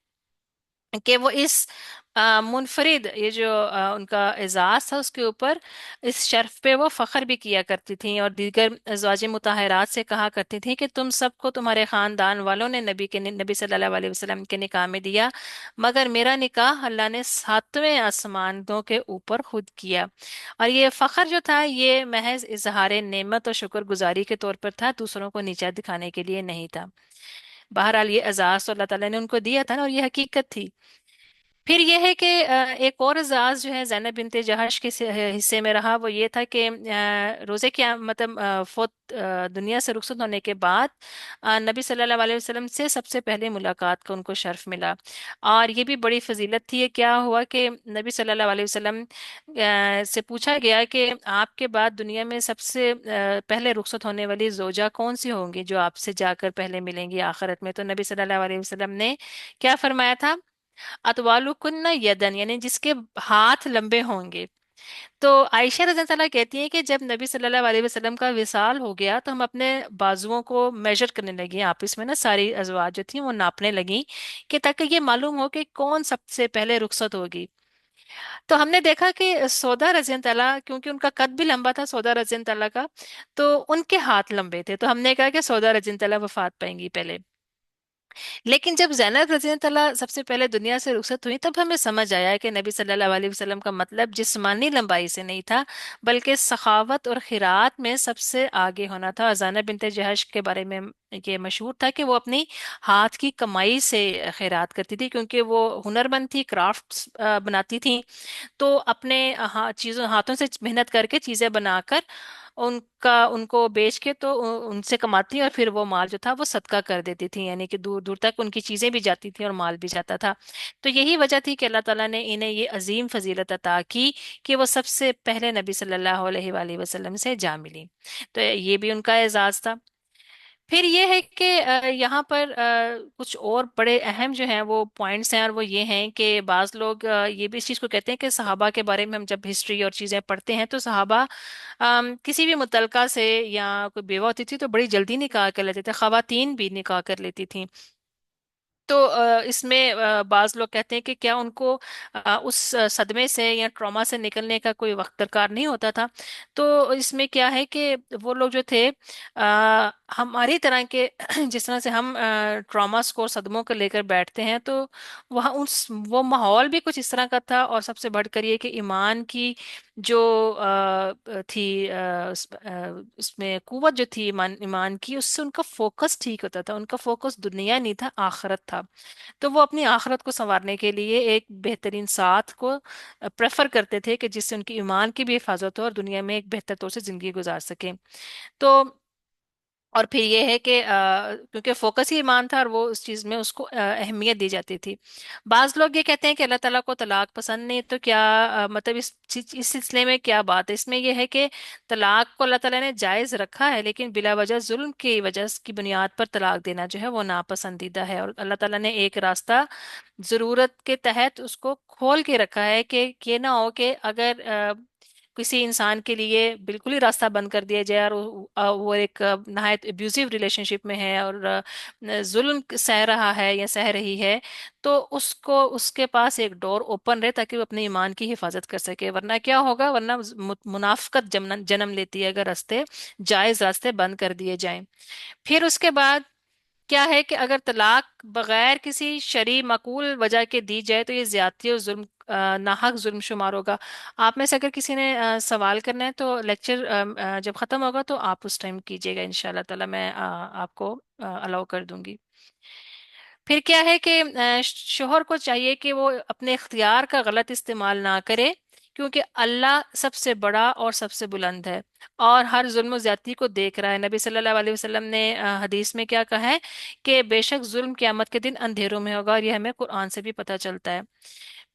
कि वो इस मुनफरिद, ये जो उनका एजाज था उसके ऊपर, इस शर्फ पे वो फख्र भी किया करती थी और दीगर अज़वाज मुताहरात से कहा करती थी कि तुम सबको तुम्हारे खानदान वालों ने नबी सल्लल्लाहु अलैहि वसल्लम के निकाह में दिया, मगर मेरा निकाह अल्लाह ने सातवें आसमानों के ऊपर खुद किया। और ये फख्र जो था ये महज इजहार नेमत और शुक्रगुजारी के तौर पर था, दूसरों को नीचा दिखाने के लिए नहीं था। बहरहाल ये एजाज तो अल्लाह ताला ने उनको दिया था ना, और ये हकीकत थी। फिर यह है कि एक और एजाज जो है जैनब बिनते जहाश के हिस्से में रहा, वो ये था कि रोज़े क्या मतलब दुनिया से रुखसत होने के बाद नबी सल्लल्लाहु अलैहि वसल्लम से सबसे पहले मुलाकात का उनको शर्फ मिला। और ये भी बड़ी फजीलत थी। ये क्या हुआ कि नबी सल्लल्लाहु अलैहि वसल्लम से पूछा गया कि आपके बाद दुनिया में सबसे पहले रुखसत होने वाली जोजा कौन सी होंगी जो आपसे जाकर पहले मिलेंगी आखिरत में। तो नबी सल्लल्लाहु अलैहि वसल्लम ने क्या फरमाया था? अतवालुकुन्ना यदन, यानी जिसके हाथ लंबे होंगे। तो आयशा रज़ी अल्लाह कहती है कि जब नबी सल्लल्लाहु अलैहि वसल्लम का विसाल हो गया तो हम अपने बाजुओं को मेजर करने लगे आपस में ना, सारी अजवाज जो थी वो नापने लगी कि ताकि ये मालूम हो कि कौन सबसे पहले रुखसत होगी। तो हमने देखा कि सौदा रज़ी अल्लाह, क्योंकि उनका कद भी लंबा था सौदा रज़ी अल्लाह का, तो उनके हाथ लंबे थे, तो हमने कहा कि सौदा रज़ी अल्लाह वफात पाएंगी पहले। लेकिन जब ज़ैनब रज़ी अल्लाह सबसे पहले दुनिया से रुखसत हुई तब हमें समझ आया कि नबी सल्लल्लाहु अलैहि वसल्लम का मतलब जिस्मानी लंबाई से नहीं था, बल्कि सखावत और खिरात में सबसे आगे होना था। ज़ैनब बिनते जहश के बारे में ये मशहूर था कि वो अपनी हाथ की कमाई से खैरात करती थी, क्योंकि वो हुनरमंद थी, क्राफ्ट्स बनाती थी। तो अपने चीज़ों हाथों से मेहनत करके चीज़ें बनाकर उनका उनको बेच के तो उनसे कमाती और फिर वो माल जो था वो सदका कर देती थी, यानी कि दूर दूर तक उनकी चीज़ें भी जाती थी और माल भी जाता था। तो यही वजह थी कि अल्लाह ताला ने इन्हें ये अजीम फजीलत अता की कि वो सबसे पहले नबी सल्लल्लाहु अलैहि वसल्लम से जा मिली। तो ये भी उनका एजाज था। फिर ये है कि यहाँ पर कुछ और बड़े अहम जो हैं वो पॉइंट्स हैं, और वो ये हैं कि बाज़ लोग ये भी इस चीज़ को कहते हैं कि सहाबा के बारे में हम जब हिस्ट्री और चीज़ें पढ़ते हैं तो सहाबा किसी भी मुतलका से या कोई बेवा होती थी तो बड़ी जल्दी निकाह कर लेते थे, खवातीन भी निकाह कर लेती थी। तो इसमें बाज लोग कहते हैं कि क्या उनको उस सदमे से या ट्रॉमा से निकलने का कोई वक्त दरकार नहीं होता था। तो इसमें क्या है कि वो लोग जो थे हमारी तरह के जिस तरह से हम ट्रॉमास को, सदमों को लेकर बैठते हैं, तो वहाँ उस वो माहौल भी कुछ इस तरह का था। और सबसे बढ़कर ये कि ईमान की जो थी उसमें कुव्वत जो थी ईमान ईमान की, उससे उनका फोकस ठीक होता था। उनका फोकस दुनिया नहीं था, आखिरत था। तो वो अपनी आखिरत को संवारने के लिए एक बेहतरीन साथ को प्रेफर करते थे कि जिससे उनकी ईमान की भी हिफाजत हो और दुनिया में एक बेहतर तौर से जिंदगी गुजार सकें। तो और फिर ये है कि क्योंकि फोकस ही ईमान था और वो उस चीज़ में उसको अहमियत दी जाती थी। बाज लोग ये कहते हैं कि अल्लाह ताला को तलाक पसंद नहीं। तो क्या मतलब इस सिलसिले में क्या बात है? इसमें यह है कि तलाक को अल्लाह ताला ने जायज़ रखा है, लेकिन बिला वजह जुल्म की वजह की बुनियाद पर तलाक देना जो है वो नापसंदीदा है। और अल्लाह ताला ने एक रास्ता ज़रूरत के तहत उसको खोल के रखा है कि ये ना हो कि अगर किसी इंसान के लिए बिल्कुल ही रास्ता बंद कर दिया जाए और वो एक नहायत एब्यूजिव रिलेशनशिप में है और जुल्म सह रहा है या सह रही है, तो उसको उसके पास एक डोर ओपन रहे ताकि वो अपने ईमान की हिफाजत कर सके। वरना क्या होगा? वरना मुनाफकत जन्म जन्म लेती है अगर रास्ते, जायज रास्ते बंद कर दिए जाएं। फिर उसके बाद क्या है कि अगर तलाक बगैर किसी शरई मकबूल वजह के दी जाए तो ये ज्यादती और जुल्म, नाहक जुल्म शुमार होगा। आप में से अगर किसी ने सवाल करना है तो लेक्चर जब खत्म होगा तो आप उस टाइम कीजिएगा, इंशाल्लाह ताला मैं आपको अलाउ कर दूंगी। फिर क्या है कि शोहर को चाहिए कि वो अपने इख्तियार का गलत इस्तेमाल ना करे, क्योंकि अल्लाह सबसे बड़ा और सबसे बुलंद है और हर जुल्म ज्यादती को देख रहा है। नबी सल्लल्लाहु अलैहि वसल्लम ने हदीस में क्या कहा है कि बेशक जुल्म क़यामत के दिन अंधेरों में होगा, और यह हमें कुरान से भी पता चलता है।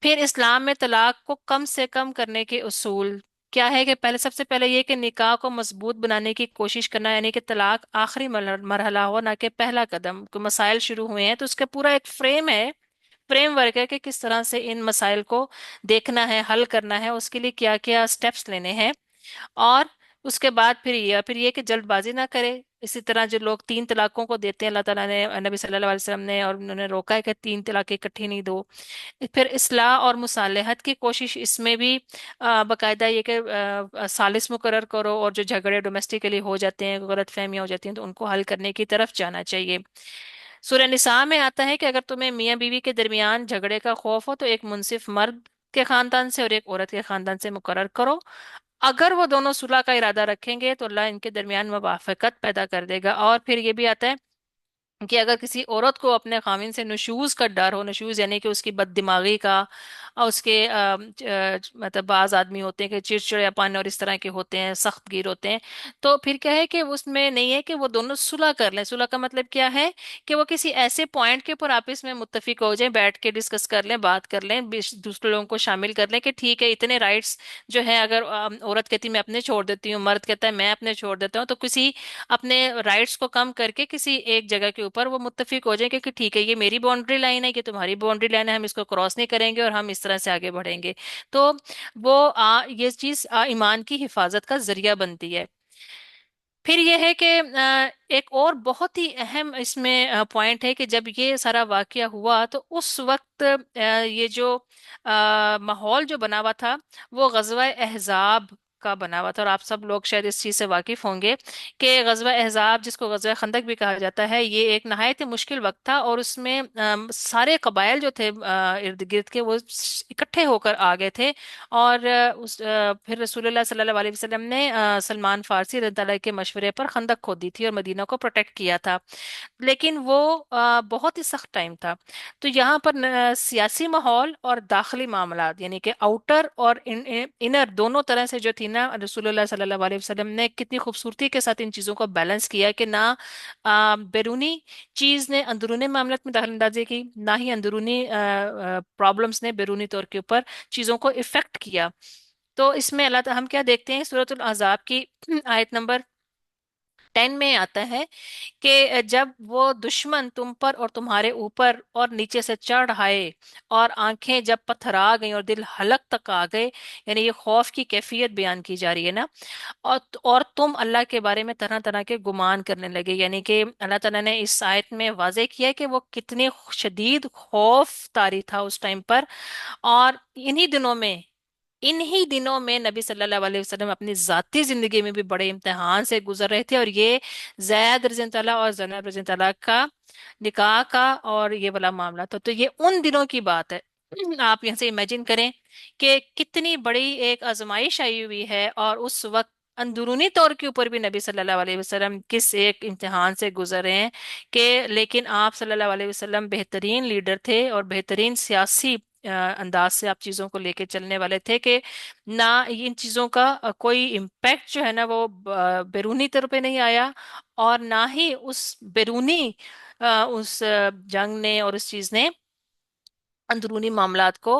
फिर इस्लाम में तलाक को कम से कम करने के उसूल क्या है कि पहले, सबसे पहले ये कि निकाह को मजबूत बनाने की कोशिश करना, यानी कि तलाक आखिरी मरहला हो ना कि पहला कदम। कोई मसाइल शुरू हुए हैं तो उसका पूरा एक फ्रेम है, फ्रेमवर्क है कि किस तरह से इन मसाइल को देखना है, हल करना है, उसके लिए क्या क्या स्टेप्स लेने हैं। और उसके बाद फिर ये कि जल्दबाजी ना करे। इसी तरह जो लोग तीन तलाकों को देते हैं, अल्लाह ताला ने, नबी सल्लल्लाहु अलैहि वसल्लम ने, और उन्होंने रोका है कि तीन तलाक इकट्ठी नहीं दो। फिर इस्लाह और मुसालहत की कोशिश, इसमें भी बाकायदा ये कि सालिस मुकर्रर करो, और जो झगड़े डोमेस्टिकली हो जाते हैं, गलत फहमियाँ हो जाती हैं, तो उनको हल करने की तरफ जाना चाहिए। सूरह निसा में आता है कि अगर तुम्हें मियाँ बीवी के दरमियान झगड़े का खौफ हो तो एक मुंसिफ मर्द के खानदान से और एक औरत के खानदान से मुकर्रर करो। अगर वो दोनों सुलह का इरादा रखेंगे तो अल्लाह इनके दरमियान मवाफ़क़त पैदा कर देगा। और फिर ये भी आता है कि अगर किसी औरत को अपने खामिन से नशूज का डर हो, नशूज यानी कि उसकी बददिमागी का, और उसके मतलब बाज आदमी होते हैं कि चिड़चिड़ापन और इस तरह के होते हैं, सख्त गिर होते हैं, तो फिर क्या है कि उसमें नहीं है कि वो दोनों सुलह कर लें। सुलह का मतलब क्या है कि वो किसी ऐसे पॉइंट के ऊपर आपस में मुत्तफिक हो जाएं, बैठ के डिस्कस कर लें, बात कर लें, दूसरे लोगों को शामिल कर लें कि ठीक है इतने राइट्स जो है, अगर औरत कहती मैं अपने छोड़ देती हूँ, मर्द कहता है मैं अपने छोड़ देता हूँ, तो किसी अपने राइट्स को कम करके किसी एक जगह के ऊपर वो मुत्तफिक हो जाए कि ठीक है ये मेरी बाउंड्री लाइन है, ये तुम्हारी बाउंड्री लाइन है, हम इसको क्रॉस नहीं करेंगे और हम इस तरह से आगे बढ़ेंगे। तो वो ये चीज ईमान की हिफाजत का जरिया बनती है। फिर ये है कि एक और बहुत ही अहम इसमें पॉइंट है कि जब ये सारा वाकया हुआ तो उस वक्त ये जो माहौल जो बना हुआ था वो गजवा अहजाब का बना हुआ था। और आप सब लोग शायद इस चीज़ से वाकिफ होंगे कि गजवा अहजाब, जिसको गजवा खंदक भी कहा जाता है, ये एक नहायत ही मुश्किल वक्त था। और उसमें सारे कबाइल जो थे इर्द गिर्द के, वो इकट्ठे होकर आ गए थे। और फिर रसूलुल्लाह सल्लल्लाहु अलैहि वसल्लम ने सलमान फारसी रज़ियल्लाहु तआला के मशवरे पर खंदक खोदी थी और मदीना को प्रोटेक्ट किया था। लेकिन वो बहुत ही सख्त टाइम था। तो यहाँ पर सियासी माहौल और दाखिली मामलात, यानी कि आउटर और इनर दोनों तरह से जो थी ना, रसूलुल्लाह सल्लल्लाहु अलैहि वसल्लम ने कितनी खूबसूरती के साथ इन चीज़ों को बैलेंस किया कि ना बैरूनी चीज़ ने अंदरूनी मामलात में दखल अंदाजी की, ना ही अंदरूनी प्रॉब्लम्स ने बैरूनी तौर के ऊपर चीज़ों को इफेक्ट किया। तो इसमें हम क्या देखते हैं, सूरतुल अहज़ाब की आयत नंबर 10 में आता है कि जब वो दुश्मन तुम पर और तुम्हारे ऊपर और नीचे से चढ़ आए, और आंखें जब पथरा गई और दिल हलक तक आ गए, यानी ये खौफ की कैफियत बयान की जा रही है ना। और तुम अल्लाह के बारे में तरह तरह के गुमान करने लगे, यानी कि अल्लाह ताला ने इस आयत में वाज़ेह किया है कि वो कितने शदीद खौफ तारी था उस टाइम पर। और इन्हीं दिनों में नबी सल्लल्लाहु अलैहि वसल्लम अपनी जाती जिंदगी में भी बड़े इम्तिहान से गुजर रहे थे। और ये जैद रज़ियल्लाहु अन्हु और ज़ैनब रज़ियल्लाहु अन्हा का निकाह का और ये वाला मामला था, तो ये उन दिनों की बात है। आप यहाँ से इमेजिन करें कि कितनी बड़ी एक आजमाइश आई हुई है, और उस वक्त अंदरूनी तौर के ऊपर भी नबी सल्लल्लाहु अलैहि वसल्लम किस एक इम्तिहान से गुजर रहे हैं। कि लेकिन आप सल्लल्लाहु अलैहि वसल्लम बेहतरीन लीडर थे और बेहतरीन सियासी अंदाज से आप चीजों को लेके चलने वाले थे कि ना इन चीजों का कोई इम्पैक्ट जो है ना वो बैरूनी तौर पे नहीं आया, और ना ही उस बैरूनी उस जंग ने और उस चीज ने अंदरूनी मामलात को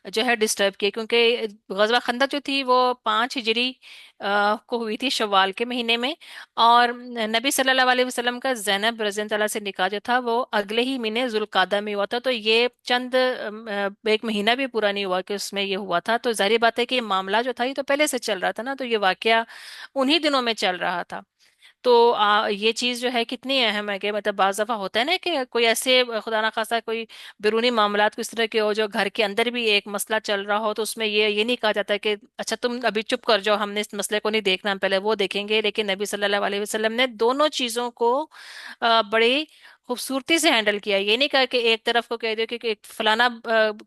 जो है डिस्टर्ब किए। क्योंकि गजवा खंदक जो थी वो 5 हिजरी को हुई थी, शव्वाल के महीने में। और नबी सल्लल्लाहु अलैहि वसल्लम का ज़ैनब रज़ियल्लाहु अन्हा से निकाह जो था वो अगले ही महीने जुल्कादा में हुआ था। तो ये चंद एक महीना भी पूरा नहीं हुआ कि उसमें ये हुआ था। तो जाहिर बात है कि ये मामला जो था ये तो पहले से चल रहा था ना, तो ये वाकया उन्हीं दिनों में चल रहा था। तो ये चीज जो है कितनी अहम है कि मतलब बाज दफा होता है ना कि कोई ऐसे खुदा ना खासा कोई बैरूनी मामलात को इस तरह के हो जो घर के अंदर भी एक मसला चल रहा हो, तो उसमें ये नहीं कहा जाता कि अच्छा तुम अभी चुप कर जाओ, हमने इस मसले को नहीं देखना, हम पहले वो देखेंगे। लेकिन नबी सल्लल्लाहु अलैहि वसल्लम ने दोनों चीजों को बड़ी खूबसूरती से हैंडल किया। ये नहीं कहा कि एक तरफ को कह दियो कि एक फलाना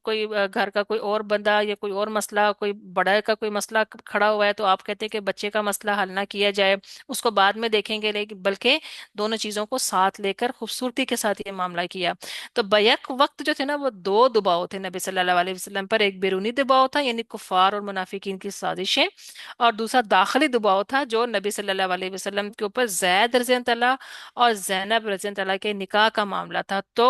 कोई घर का कोई और बंदा या कोई और मसला, कोई बड़ा का कोई मसला खड़ा हुआ है, तो आप कहते हैं कि बच्चे का मसला हल ना किया जाए, उसको बाद में देखेंगे, लेकिन बल्कि दोनों चीजों को साथ लेकर खूबसूरती के साथ ये मामला किया। तो बैक वक्त जो थे ना वो दो दबाव थे नबी सल्लल्लाहु अलैहि वसल्लम पर। एक बैरूनी दबाव था यानी कुफार और मुनाफिकीन की साजिशें, और दूसरा दाखिली दबाव था जो नबी सल्लल्लाहु अलैहि वसल्लम के ऊपर जैद रज़ियल्लाहु अन्हा और जैनब रज़ियल्लाहु अन्हा के निकाह का मामला था। तो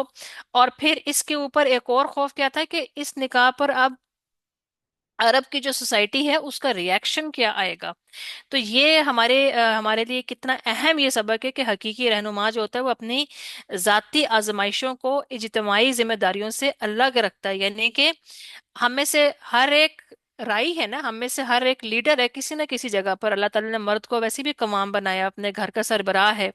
और फिर इसके ऊपर एक और खौफ क्या था कि इस निकाह पर अब अरब की जो सोसाइटी है उसका रिएक्शन क्या आएगा। तो ये हमारे लिए कितना अहम ये सबक है कि हकीकी रहनुमा जो होता है वो अपनी जाती आजमाइशों को इज्तिमाई जिम्मेदारियों से अलग रखता है। यानी कि हम में से हर एक राई है ना, हम में से हर एक लीडर है किसी न किसी जगह पर। अल्लाह ताला ने मर्द को वैसे भी कमाम बनाया, अपने घर का सरबराह है।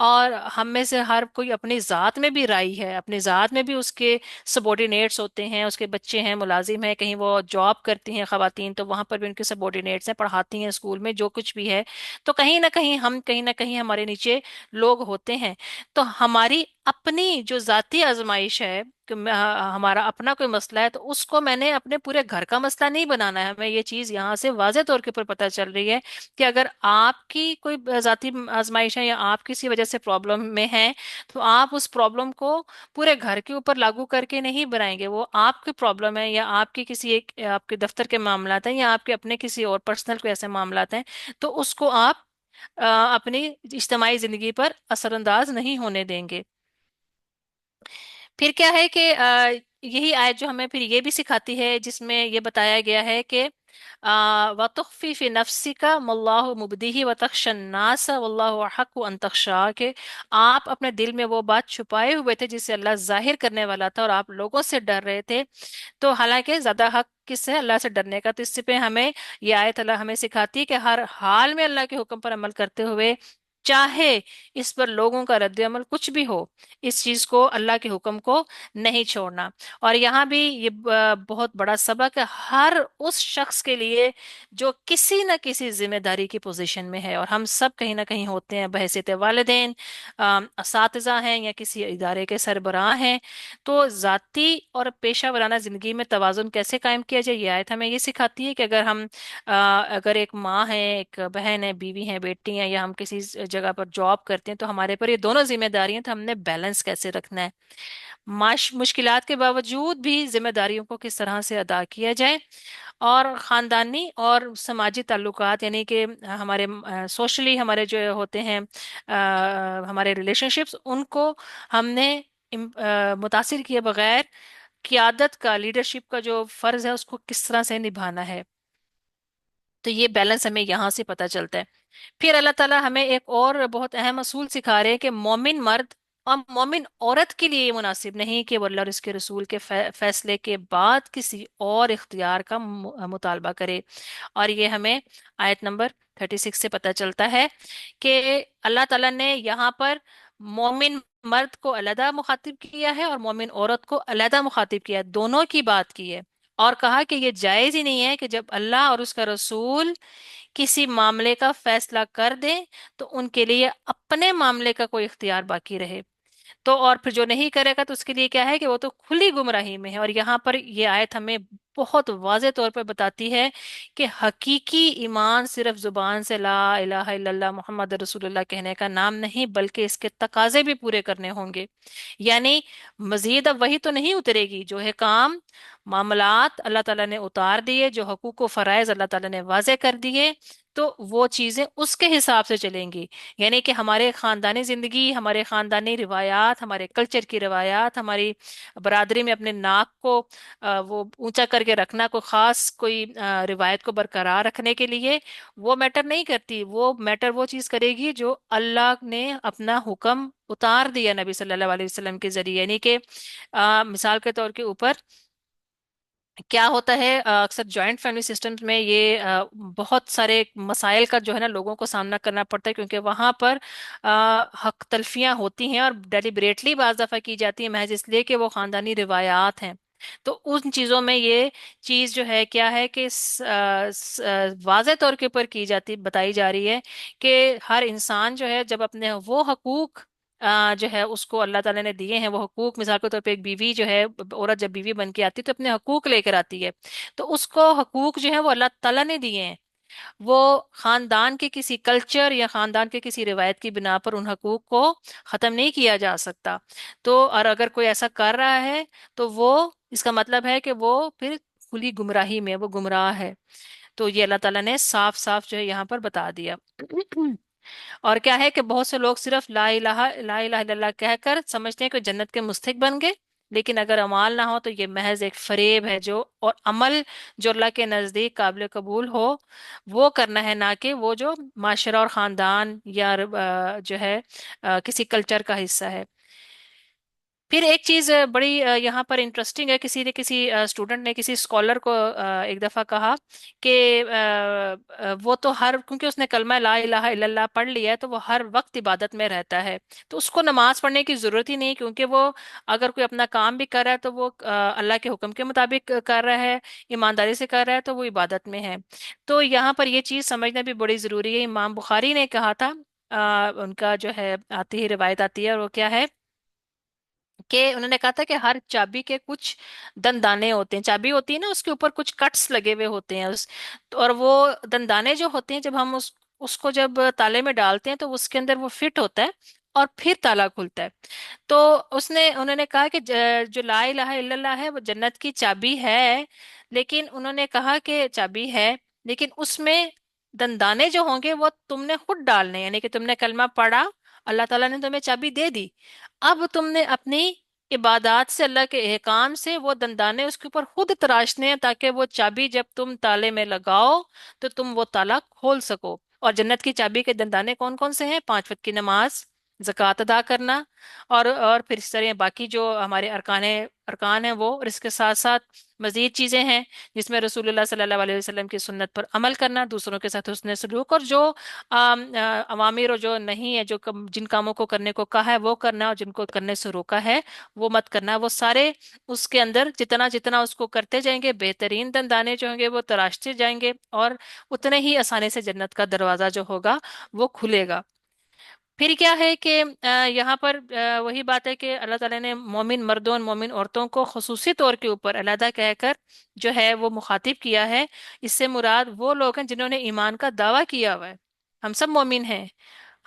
और हम में से हर कोई अपनी ज़ात में भी राई है, अपनी ज़ात में भी उसके सबॉर्डिनेट्स होते हैं, उसके बच्चे हैं, मुलाजिम हैं, कहीं वो जॉब करती हैं खवातीन तो वहां पर भी उनके सबॉर्डिनेट्स हैं, पढ़ाती हैं स्कूल में, जो कुछ भी है। तो कहीं ना कहीं हमारे नीचे लोग होते हैं। तो हमारी अपनी जो जाती आजमाइश है कि हमारा अपना कोई मसला है, तो उसको मैंने अपने पूरे घर का मसला नहीं बनाना है। हमें ये चीज यहाँ से वाज़े तौर के ऊपर पता चल रही है कि अगर आपकी कोई जाती आजमाइश है या आप किसी वजह से प्रॉब्लम में हैं, तो आप उस प्रॉब्लम को पूरे घर के ऊपर लागू करके नहीं बनाएंगे। वो आपकी प्रॉब्लम है या आपकी किसी एक आपके दफ्तर के मामलात हैं या आपके अपने किसी और पर्सनल कोई ऐसे मामलात हैं, तो उसको आप अपनी इज्तिमाई जिंदगी पर असरअंदाज नहीं होने देंगे। फिर क्या है कि यही आयत जो हमें फिर ये भी सिखाती है, जिसमें ये बताया गया है कि वतुख्फी फी नफ्सिका मल्लाहु मुबदीही वतख्शन्नास वल्लाहु अहक्कु अन तख्शा, के आप अपने दिल में वो बात छुपाए हुए थे जिसे अल्लाह जाहिर करने वाला था और आप लोगों से डर रहे थे। तो हालांकि ज्यादा हक किस है, अल्लाह से डरने का। तो इससे पे हमें ये आयत अल्लाह हमें सिखाती है कि हर हाल में अल्लाह के हुक्म पर अमल करते हुए, चाहे इस पर लोगों का रद्द अमल कुछ भी हो, इस चीज को, अल्लाह के हुक्म को नहीं छोड़ना। और यहाँ भी ये बहुत बड़ा सबक है हर उस शख्स के लिए जो किसी न किसी जिम्मेदारी की पोजीशन में है। और हम सब कहीं ना कहीं होते हैं, बहैसियत वालिदैन, असातिज़ा हैं या किसी इदारे के सरबराह हैं। तो जाती और पेशा वराना जिंदगी में तवाजुन कैसे कायम किया जाए, ये आयत हमें ये सिखाती है कि अगर एक माँ है, एक बहन है, बीवी है, बेटी है, या हम किसी जगह पर जॉब करते हैं, तो हमारे पर ये दोनों जिम्मेदारियां, तो हमने बैलेंस कैसे रखना है। मुश्किलात के बावजूद भी जिम्मेदारियों को किस तरह से अदा किया जाए। और ख़ानदानी और समाजी ताल्लुकात, यानी कि हमारे सोशली हमारे जो होते हैं हमारे रिलेशनशिप्स, उनको हमने मुतासिर किए बगैर क़ियादत का, लीडरशिप का जो फ़र्ज़ है उसको किस तरह से निभाना है। तो ये बैलेंस हमें यहाँ से पता चलता है। फिर अल्लाह ताला हमें एक और बहुत अहम असूल सिखा रहे हैं कि मोमिन मर्द और मोमिन औरत के लिए ये मुनासिब नहीं कि वो अल्लाह और उसके रसूल के फैसले के बाद किसी और इख्तियार का मुतालबा करे। और ये हमें आयत नंबर 36 से पता चलता है कि अल्लाह ताला ने यहाँ पर मोमिन मर्द को अलहदा मुखातिब किया है और मोमिन औरत को अलहदा मुखातिब किया है, दोनों की बात की है। और कहा कि ये जायज ही नहीं है कि जब अल्लाह और उसका रसूल किसी मामले का फैसला कर दें, तो उनके लिए अपने मामले का कोई इख्तियार बाकी रहे। तो और फिर जो नहीं करेगा तो उसके लिए क्या है कि वो तो खुली गुमराही में है। और यहाँ पर ये आयत हमें बहुत वाज़े तौर पर बताती है कि हकीकी ईमान सिर्फ जुबान से ला इलाहा इल्लल्लाह मोहम्मद रसूलुल्लाह कहने का नाम नहीं, बल्कि इसके तकाजे भी पूरे करने होंगे। यानी मजीद अब वही तो नहीं उतरेगी, जो है काम मामलात अल्लाह ताला ने उतार दिए, जो हकूक व फराइज अल्लाह ताला ने वाजे कर दिए, तो वो चीजें उसके हिसाब से चलेंगी। यानी कि हमारे खानदानी जिंदगी, हमारे खानदानी रिवायात, हमारे कल्चर की रिवायात, हमारी बरादरी में अपने नाक को वो ऊंचा करके रखना, कोई खास कोई रिवायत को बरकरार रखने के लिए वो मैटर नहीं करती। वो मैटर वो चीज करेगी जो अल्लाह ने अपना हुक्म उतार दिया नबी सल्लल्लाहु अलैहि वसल्लम के जरिए। यानी कि मिसाल के तौर के ऊपर क्या होता है, अक्सर जॉइंट फैमिली सिस्टम्स में ये बहुत सारे मसाइल का जो है ना लोगों को सामना करना पड़ता है, क्योंकि वहां पर हक तलफियां होती हैं और डेलिबरेटली बाज़ दफ़ा की जाती है, महज इसलिए कि वो खानदानी रिवायात हैं। तो उन चीज़ों में ये चीज़ जो है क्या है कि वाज़े तौर के ऊपर की जाती बताई जा रही है कि हर इंसान जो है जब अपने वो हकूक जो है उसको अल्लाह ताला ने दिए हैं, वो हकूक, मिसाल के तौर पे एक बीवी जो है, औरत जब बीवी बन के आती है तो अपने हकूक लेकर आती है। तो उसको हकूक जो है वो अल्लाह ताला ने दिए हैं। वो खानदान के किसी कल्चर या खानदान के किसी रिवायत की बिना पर उन हकूक को खत्म नहीं किया जा सकता। तो और अगर कोई ऐसा कर रहा है तो वो, इसका मतलब है कि वो फिर खुली गुमराही में, वो गुमराह है। तो ये अल्लाह ताला ने साफ साफ जो है यहाँ पर बता दिया। और क्या है कि बहुत से लोग सिर्फ ला इलाहा इल्लल्लाह कहकर समझते हैं कि जन्नत के मुस्तहिक बन गए, लेकिन अगर अमाल ना हो तो ये महज एक फरेब है, जो और अमल जो अल्लाह के नज़दीक काबिल कबूल हो वो करना है, ना कि वो जो माशरा और ख़ानदान या जो है किसी कल्चर का हिस्सा है। फिर एक चीज बड़ी यहाँ पर इंटरेस्टिंग है, किसी स्टूडेंट ने किसी स्कॉलर को एक दफा कहा कि वो तो हर, क्योंकि उसने कलमा ला इलाहा इल्लल्लाह पढ़ लिया है तो वो हर वक्त इबादत में रहता है, तो उसको नमाज पढ़ने की जरूरत ही नहीं, क्योंकि वो अगर कोई अपना काम भी कर रहा है तो वो अल्लाह के हुक्म के मुताबिक कर रहा है, ईमानदारी से कर रहा है, तो वो इबादत में है। तो यहाँ पर ये चीज समझना भी बड़ी जरूरी है। इमाम बुखारी ने कहा था, उनका जो है आती ही रिवायत आती है, और वो क्या है कि उन्होंने कहा था कि हर चाबी के कुछ दंदाने होते हैं, चाबी होती है ना उसके ऊपर कुछ कट्स लगे हुए होते हैं और वो दंदाने जो होते हैं जब हम उसको जब ताले में डालते हैं तो उसके अंदर वो फिट होता है और फिर ताला खुलता है। तो उसने उन्होंने कहा कि जो ला इलाहा इल्लल्लाह है वो जन्नत की चाबी है, लेकिन उन्होंने कहा कि चाबी है, लेकिन उसमें दंदाने जो होंगे वो तुमने खुद डालने, यानी कि तुमने कलमा पढ़ा, अल्लाह ताला ने तुम्हें चाबी दे दी, अब तुमने अपनी इबादत से, अल्लाह के एहकाम से वो दंदाने उसके ऊपर खुद तराशने हैं, ताकि वो चाबी जब तुम ताले में लगाओ तो तुम वो ताला खोल सको। और जन्नत की चाबी के दंदाने कौन कौन से हैं? 5 वक्त की नमाज, ज़कात अदा करना, और फिर इस तरह बाकी जो हमारे अरकान हैं वो, और इसके साथ साथ मजीद चीज़ें हैं जिसमें रसूलुल्लाह सल्लल्लाहु अलैहि वसल्लम की सुन्नत पर अमल करना, दूसरों के साथ हुस्न सलूक, और जो अवामिर और जो नहीं है, जिन कामों को करने को कहा है वो करना, और जिनको करने से रोका है वो मत करना, वो सारे उसके अंदर जितना जितना उसको करते जाएंगे बेहतरीन दंदाने जो होंगे वो तराशते जाएंगे, और उतने ही आसानी से जन्नत का दरवाजा जो होगा वो खुलेगा। फिर क्या है कि यहाँ पर वही बात है कि अल्लाह ताला ने मोमिन मर्दों और मोमिन औरतों को खसूसी तौर के ऊपर अलहदा कहकर जो है वो मुखातिब किया है। इससे मुराद वो लोग हैं जिन्होंने ईमान का दावा किया हुआ है। हम सब मोमिन हैं,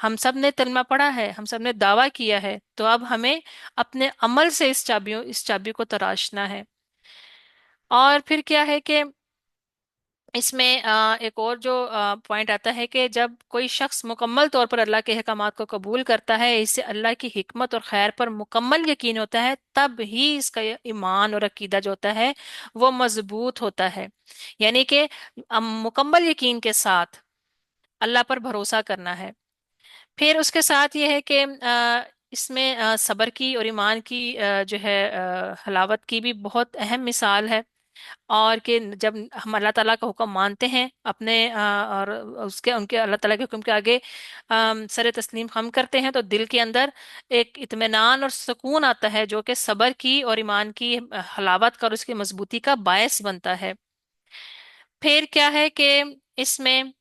हम सब ने कलमा पढ़ा है, हम सब ने दावा किया है, तो अब हमें अपने अमल से इस चाबी को तराशना है। और फिर क्या है कि इसमें एक और जो पॉइंट आता है कि जब कोई शख्स मुकम्मल तौर पर अल्लाह के अहकामात को कबूल करता है, इससे अल्लाह की हिकमत और खैर पर मुकम्मल यकीन होता है, तब ही इसका ये ईमान और अकीदा जो होता है वो मजबूत होता है। यानी कि मुकम्मल यकीन के साथ अल्लाह पर भरोसा करना है। फिर उसके साथ ये है कि इसमें सब्र की और ईमान की जो है हलावत की भी बहुत अहम मिसाल है। और कि जब हम अल्लाह ताला का हुक्म मानते हैं अपने और उसके उनके अल्लाह ताला के हुक्म के आगे सर तस्लीम हम करते हैं, तो दिल के अंदर एक इत्मीनान और सुकून आता है, जो कि सब्र की और ईमान की हलावत का और उसकी मजबूती का बायस बनता है। फिर क्या है कि इसमें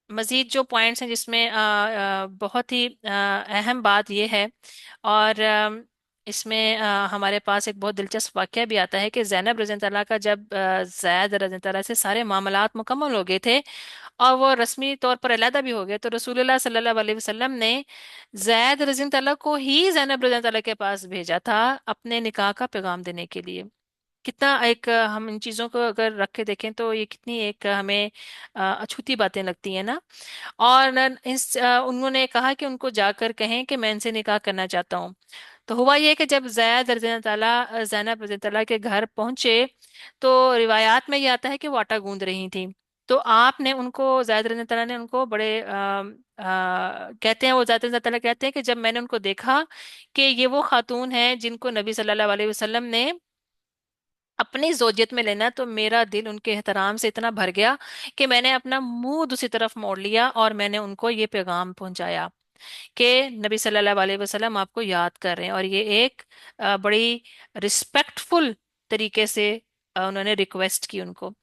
मजीद जो पॉइंट्स हैं जिसमें बहुत ही अहम बात यह है, और इसमें हमारे पास एक बहुत दिलचस्प वाकया भी आता है कि ज़ैनब रज़ी अल्लाह तआला का जब ज़ैद रज़ी अल्लाह तआला से सारे मामलात मुकम्मल हो गए थे और वो रस्मी तौर पर अलहदा भी हो गए, तो रसूलुल्लाह सल्लल्लाहु अलैहि वसल्लम ने ज़ैद रज़ी अल्लाह तआला को ही ज़ैनब रज़ी अल्लाह तआला के पास भेजा था अपने निकाह का पैगाम देने के लिए। कितना एक हम इन चीज़ों को अगर रख के देखें तो ये कितनी एक हमें अछूती बातें लगती हैं ना। और उन्होंने कहा कि उनको जाकर कहें कि मैं इनसे निकाह करना चाहता हूँ। तो हुआ ये कि जब ज़ैद रज़ी ताला ज़ैनब रज़ी ताला के घर पहुंचे, तो रिवायात में ये आता है कि वो आटा गूंद रही थी। तो आपने उनको, ज़ैद रज़ी ताला ने उनको बड़े कहते हैं, वो ज़ैद रज़ी ताला कहते हैं कि जब मैंने उनको देखा कि ये वो खातून है जिनको नबी सल्लल्लाहु अलैहि वसल्लम ने अपनी जोजियत में लेना, तो मेरा दिल उनके एहतराम से इतना भर गया कि मैंने अपना मुंह दूसरी तरफ मोड़ लिया और मैंने उनको ये पैगाम पहुंचाया कि नबी सल्लल्लाहु अलैहि वसल्लम आपको याद कर रहे हैं। और ये एक बड़ी रिस्पेक्टफुल तरीके से उन्होंने रिक्वेस्ट की उनको।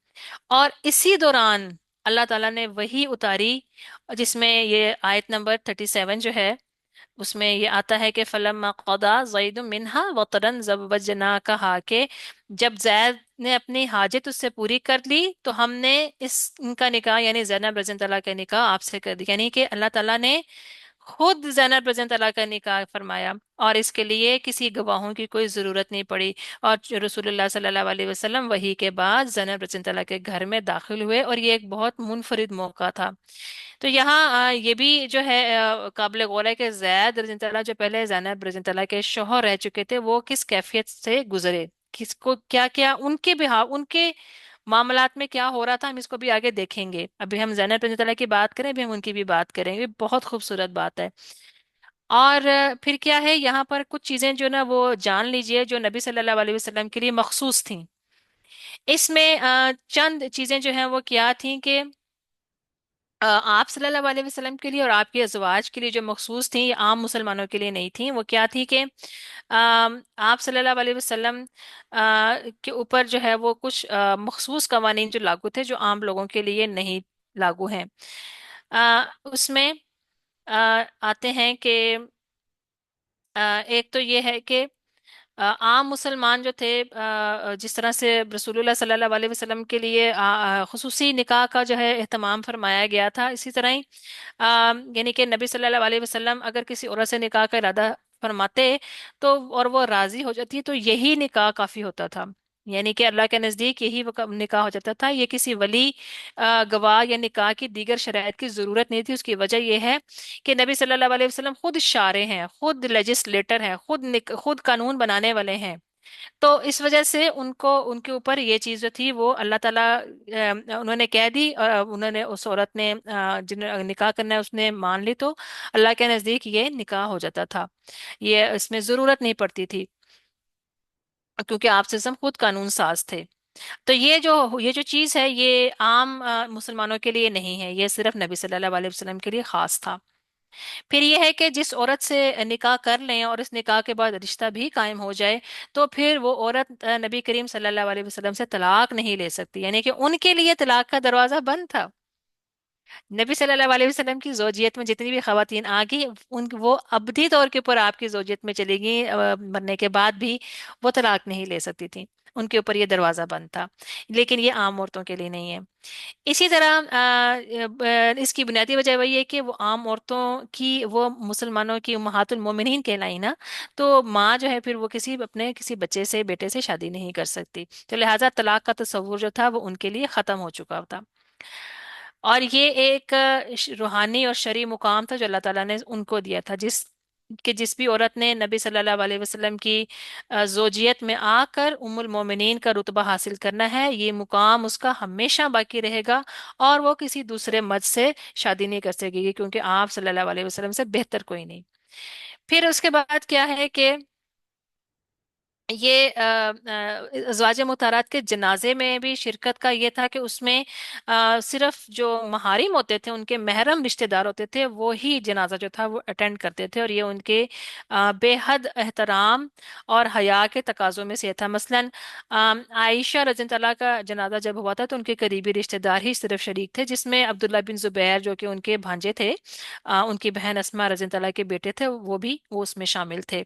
और इसी दौरान अल्लाह ताला ने वही उतारी जिसमें ये आयत नंबर 37 जो है उसमें ये आता है कि फलम्मा क़दा ज़ैदुम मिन्हा वतरन ज़ववजना, कहा कि जब जैद ने अपनी हाजत उससे पूरी कर ली तो हमने इनका निकाह यानी ज़ैनब रज़ी अल्लाह का निकाह आपसे कर दिया। यानी कि अल्लाह ताला ने खुद ज़ैनब रज़ी अल्लाह तआला का निकाह फरमाया, और इसके लिए किसी गवाहों की कोई ज़रूरत नहीं पड़ी। और जो रसूलुल्लाह सल्लल्लाहु अलैहि वसल्लम वही के बाद ज़ैनब रज़ी अल्लाह तआला के घर में दाखिल हुए, और ये एक बहुत मुनफरिद मौका था। तो यहाँ ये भी जो है काबिल गौर है कि ज़ैद रज़ी अल्लाह जो पहले ज़ैनब रज़ी अल्लाह के शौहर रह चुके थे, वो किस कैफियत से गुजरे, किसको क्या क्या उनके बिहाव, उनके मामलात में क्या हो रहा था, हम इसको भी आगे देखेंगे। अभी हम ज़ैनब रज़ी अल्लाह की बात करें, अभी हम उनकी भी बात करेंगे, बहुत खूबसूरत बात है। और फिर क्या है यहाँ पर कुछ चीजें जो ना वो जान लीजिए जो नबी सल्लल्लाहु अलैहि वसल्लम के लिए मखसूस थी। इसमें चंद चीजें जो हैं वो क्या थी कि आप सल्लल्लाहु अलैहि वसल्लम के लिए और आपके अज़वाज के लिए जो मखसूस थी, ये आम मुसलमानों के लिए नहीं थी। वो क्या थी कि आप सल्लल्लाहु अलैहि वसल्लम के ऊपर जो है वो कुछ मखसूस कवानीन जो लागू थे, जो आम लोगों के लिए नहीं लागू हैं। उसमें आते हैं कि एक तो ये है कि आम मुसलमान जो थे, जिस तरह से रसूलुल्लाह सल्लल्लाहु अलैहि वसल्लम के लिए खुसूसी निकाह का जो है एहतमाम फरमाया गया था, इसी तरह ही यानी कि नबी सल्लल्लाहु अलैहि वसल्लम अगर किसी औरत से निकाह का इरादा फरमाते तो और वो राजी हो जाती तो यही निकाह काफी होता था। यानी कि अल्लाह के नज़दीक यही निकाह हो जाता था। ये किसी वली गवाह या निकाह की दीगर शराइत की जरूरत नहीं थी। उसकी वजह यह है कि नबी सल्लल्लाहु अलैहि वसल्लम खुद शारे हैं, खुद लेजिस्लेटर हैं, खुद कानून बनाने वाले हैं। तो इस वजह से उनको उनके ऊपर ये चीज जो थी वो अल्लाह ताला उन्होंने कह दी, और उन्होंने उस औरत ने जिन निकाह करना है उसने मान ली, तो अल्लाह के नजदीक ये निकाह हो जाता था। ये इसमें जरूरत नहीं पड़ती थी, क्योंकि आप सिस्टम खुद कानून साज थे। तो ये जो चीज है ये आम मुसलमानों के लिए नहीं है, ये सिर्फ नबी सल्लल्लाहु अलैहि वसल्लम के लिए खास था। फिर यह है कि जिस औरत से निकाह कर लें और इस निकाह के बाद रिश्ता भी कायम हो जाए, तो फिर वो औरत नबी करीम सल्लल्लाहु अलैहि वसल्लम से तलाक नहीं ले सकती, यानी कि उनके लिए तलाक का दरवाजा बंद था। नबी सल्लल्लाहु अलैहि वसल्लम की जोजियत में जितनी भी खवातीन आ गई, उन वो अबदी तौर के ऊपर आपकी जोजियत में चली गई, मरने के बाद भी वो तलाक नहीं ले सकती थी। उनके ऊपर ये दरवाजा बंद था, लेकिन ये आम औरतों के लिए नहीं है। इसी तरह इसकी बुनियादी वजह वही है कि वो आम औरतों की, वो मुसलमानों की उम्महातुल मोमिनीन कहलाई ना, तो माँ जो है फिर वो अपने किसी बच्चे से, बेटे से शादी नहीं कर सकती। तो लिहाजा तलाक का तस्वुर जो था वो उनके लिए ख़त्म हो चुका था। और ये एक रूहानी और शरई मुकाम था जो अल्लाह ताला ने उनको दिया था, जिस भी औरत ने नबी सल्लल्लाहु अलैहि वसल्लम की जोजियत में आकर उम्मुल मोमिनीन का रुतबा हासिल करना है, ये मुकाम उसका हमेशा बाकी रहेगा। और वो किसी दूसरे मर्द से शादी नहीं कर सकेगी, क्योंकि आप सल्लल्लाहु अलैहि वसल्लम से बेहतर कोई नहीं। फिर उसके बाद क्या है कि ये अज़वाज मुतारात के जनाजे में भी शिरकत का ये था कि उसमें सिर्फ जो महारिम होते थे, उनके महरम रिश्तेदार होते थे, वो ही जनाजा जो था वो अटेंड करते थे, और ये उनके बेहद एहतराम और हया के तकाजों में से था। मसलन आयशा रज़ी अल्लाह का जनाजा जब हुआ था तो उनके करीबी रिश्तेदार ही सिर्फ शरीक थे, जिसमें अब्दुल्ला बिन जुबैर जो कि उनके भांजे थे, उनकी बहन अस्मा रज़ी अल्लाह के बेटे थे, वो उसमें शामिल थे।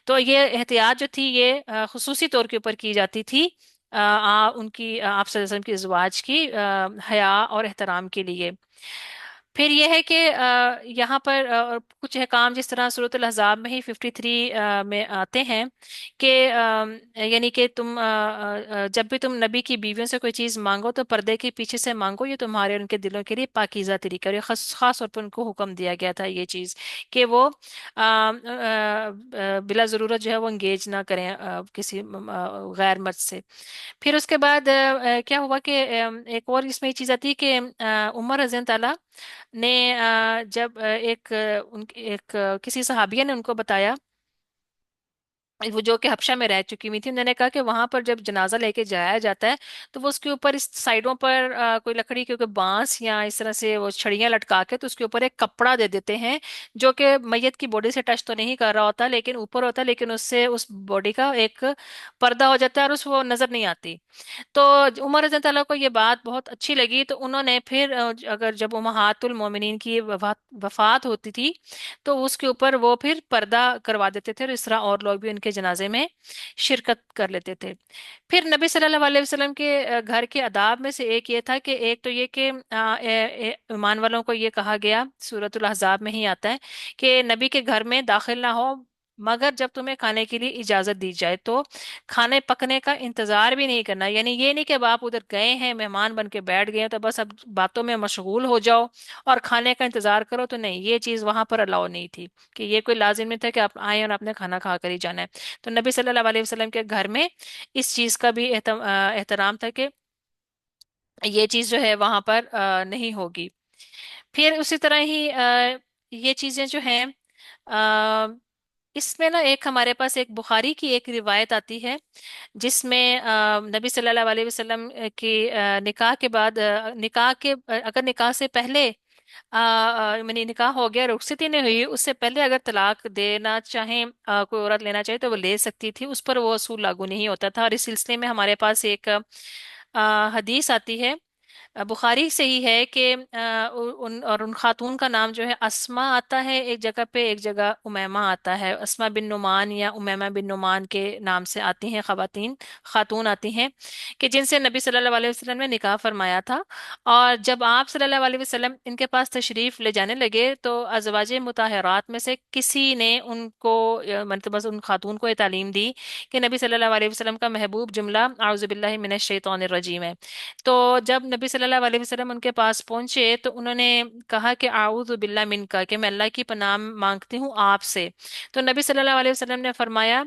तो ये एहतियात जो थी ये खुसूसी तौर के ऊपर की जाती थी उनकी आप सल्लल्लाहु अलैहि वसल्लम की अज़वाज की हया और एहतराम के लिए। फिर यह है कि यहाँ पर कुछ अहकाम जिस तरह सूरत अहज़ाब में ही 53 में आते हैं कि यानी कि तुम जब भी तुम नबी की बीवियों से कोई चीज़ मांगो तो पर्दे के पीछे से मांगो, ये तुम्हारे और उनके दिलों के लिए पाकीज़ा तरीका है। और ये खास तौर पर उनको हुक्म दिया गया था ये चीज़ कि वो बिला ज़रूरत जो है वो इंगेज ना करें किसी गैर मर्द से। फिर उसके बाद क्या हुआ कि एक और इसमें ये चीज़ आती है कि उमर रज़ी अल्लाह ने जब किसी सहाबिया ने उनको बताया, वो जो कि हबशा में रह चुकी हुई थी, उन्होंने कहा कि वहां पर जब जनाजा लेके जाया जाता है तो वो उसके ऊपर इस साइडों पर कोई लकड़ी के कोई बांस या इस तरह से वो छड़ियां लटका के तो उसके ऊपर एक कपड़ा दे देते हैं, जो कि मैयत की बॉडी से टच तो नहीं कर रहा होता, लेकिन ऊपर होता है, लेकिन उससे उस बॉडी का एक पर्दा हो जाता है और उस वो नजर नहीं आती। तो उमर रज़ी अल्लाह को ये बात बहुत अच्छी लगी, तो उन्होंने फिर अगर जब उम्महातुल मोमिनीन की वफात होती थी तो उसके ऊपर वो फिर पर्दा करवा देते थे, और इस तरह और लोग भी उनके کے جنازے میں شرکت کر لیتے تھے۔ پھر نبی صلی اللہ علیہ وسلم کے گھر کے آداب میں سے ایک یہ تھا کہ ایک تو یہ کہ ایمان والوں کو یہ کہا گیا، سورۃ الاحزاب میں ہی آتا ہے کہ نبی کے گھر میں داخل نہ ہو مگر جب تمہیں کھانے کے لیے اجازت دی جائے، تو کھانے پکنے کا انتظار بھی نہیں کرنا، یعنی یہ نہیں کہ اب آپ ادھر گئے ہیں مہمان بن کے بیٹھ گئے ہیں تو بس اب باتوں میں مشغول ہو جاؤ اور کھانے کا انتظار کرو، تو نہیں، یہ چیز وہاں پر الاؤ نہیں تھی کہ یہ کوئی لازم نہیں تھا کہ آپ آئیں اور آپ نے کھانا کھا کر ہی جانا ہے۔ تو نبی صلی اللہ علیہ وسلم کے گھر میں اس چیز کا بھی احترام تھا کہ یہ چیز جو ہے وہاں پر نہیں ہوگی۔ پھر اسی طرح ہی یہ چیزیں جو ہیں، آ، اس میں نا ایک ہمارے پاس ایک بخاری کی ایک روایت آتی ہے جس میں نبی صلی اللہ علیہ وسلم کی نکاح کے بعد، نکاح کے اگر نکاح سے پہلے یعنی نکاح ہو گیا، رخصتی نہیں ہوئی، اس سے پہلے اگر طلاق دینا چاہیں، کوئی عورت لینا چاہے تو وہ لے سکتی تھی، اس پر وہ اصول لاگو نہیں ہوتا تھا۔ اور اس سلسلے میں ہمارے پاس ایک حدیث آتی ہے، بخاری سے ہی ہے کہ ان خاتون کا نام جو ہے اسما آتا ہے ایک جگہ پہ، ایک جگہ امیمہ آتا ہے، اسما بن نعمان یا امیمہ بن نعمان کے نام سے آتی ہیں خواتین، خاتون آتی ہیں کہ جن سے نبی صلی اللہ علیہ وسلم نے نکاح فرمایا تھا۔ اور جب آپ صلی اللہ علیہ وسلم ان کے پاس تشریف لے جانے لگے تو ازواج مطہرات میں سے کسی نے ان کو مطلب بس ان خاتون کو یہ تعلیم دی کہ نبی صلی اللہ علیہ وسلم کا محبوب جملہ اعوذ باللہ من الشیطان الرجیم ہے۔ تو جب نبی صلی اللہ علیہ وسلم ان کے پاس پہنچے تو انہوں نے کہا کہ اعوذ باللہ منکا، کہ میں اللہ کی پناہ مانگتی ہوں آپ سے۔ تو نبی صلی اللہ علیہ وسلم نے فرمایا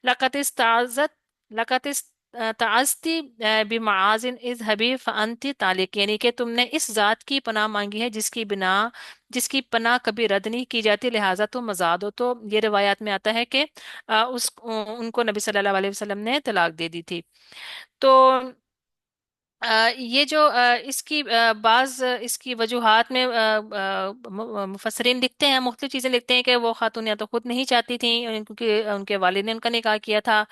لقد استعاذت لقد تعزتی بمعاذ اذهبی فانتی طالق، یعنی کہ تم نے اس ذات کی پناہ مانگی ہے جس کی پناہ کبھی رد نہیں کی جاتی، لہٰذا تم آزاد ہو۔ تو یہ روایات میں آتا ہے کہ ان کو نبی صلی اللہ علیہ وسلم نے طلاق دے دی تھی۔ تو یہ جو اس کی اس کی وجوہات میں مفسرین لکھتے ہیں، مختلف چیزیں لکھتے ہیں کہ وہ خاتون یا تو خود نہیں چاہتی تھیں کیونکہ ان کے والد نے ان کا نکاح کیا تھا،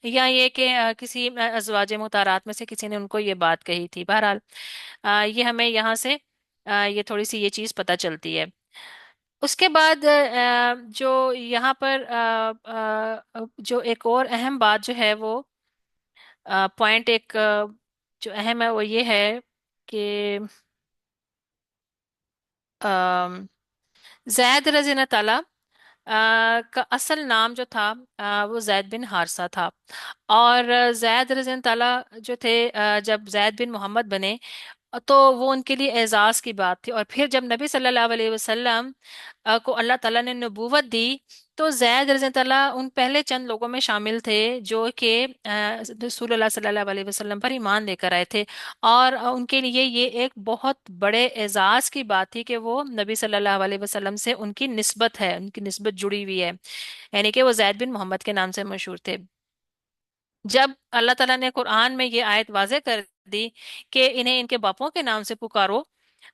یا یہ کہ کسی ازواج مطہرات میں سے کسی نے ان کو یہ بات کہی تھی۔ بہرحال یہ ہمیں یہاں سے یہ تھوڑی سی یہ چیز پتہ چلتی ہے۔ اس کے بعد جو یہاں پر جو ایک اور اہم بات جو ہے وہ پوائنٹ ایک جو اہم ہے وہ یہ ہے کہ آم، زید رضی اللہ تعالیٰ کا اصل نام جو تھا وہ زید بن حارثہ تھا، اور زید رضی اللہ تعالیٰ جو تھے جب زید بن محمد بنے تو وہ ان کے لیے اعزاز کی بات تھی۔ اور پھر جب نبی صلی اللہ علیہ وسلم کو اللہ تعالیٰ نے نبوت دی تو زید رضی اللہ عنہ ان پہلے چند لوگوں میں شامل تھے جو کہ رسول اللہ صلی اللہ علیہ وسلم پر ایمان لے کر آئے تھے، اور ان کے لیے یہ ایک بہت بڑے اعزاز کی بات تھی کہ وہ نبی صلی اللہ علیہ وسلم سے ان کی نسبت ہے، ان کی نسبت جڑی ہوئی ہے، یعنی کہ وہ زید بن محمد کے نام سے مشہور تھے۔ جب اللہ تعالیٰ نے قرآن میں یہ آیت واضح کر دی کہ انہیں ان کے باپوں کے نام سے پکارو،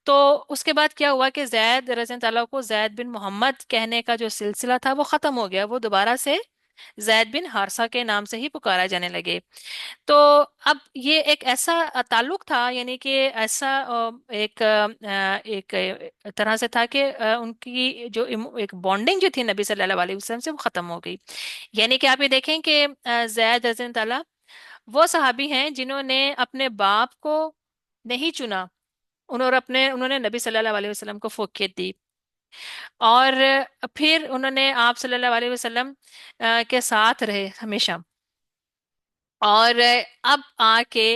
تو اس کے بعد کیا ہوا کہ زید رضی اللہ عنہ کو زید بن محمد کہنے کا جو سلسلہ تھا وہ ختم ہو گیا، وہ دوبارہ سے زید بن حارثہ کے نام سے ہی پکارا جانے لگے۔ تو اب یہ ایک ایسا تعلق تھا، یعنی کہ ایسا ایک طرح سے تھا کہ ان کی جو ایک بانڈنگ جو تھی نبی صلی اللہ علیہ وسلم سے وہ ختم ہو گئی۔ یعنی کہ آپ یہ دیکھیں کہ زید رضی اللہ عنہ وہ صحابی ہیں جنہوں نے اپنے باپ کو نہیں چنا، انہوں نے نبی صلی اللہ علیہ وسلم کو فوقیت دی، اور پھر انہوں نے آپ صلی اللہ علیہ وسلم کے ساتھ رہے ہمیشہ۔ اور اب آ کے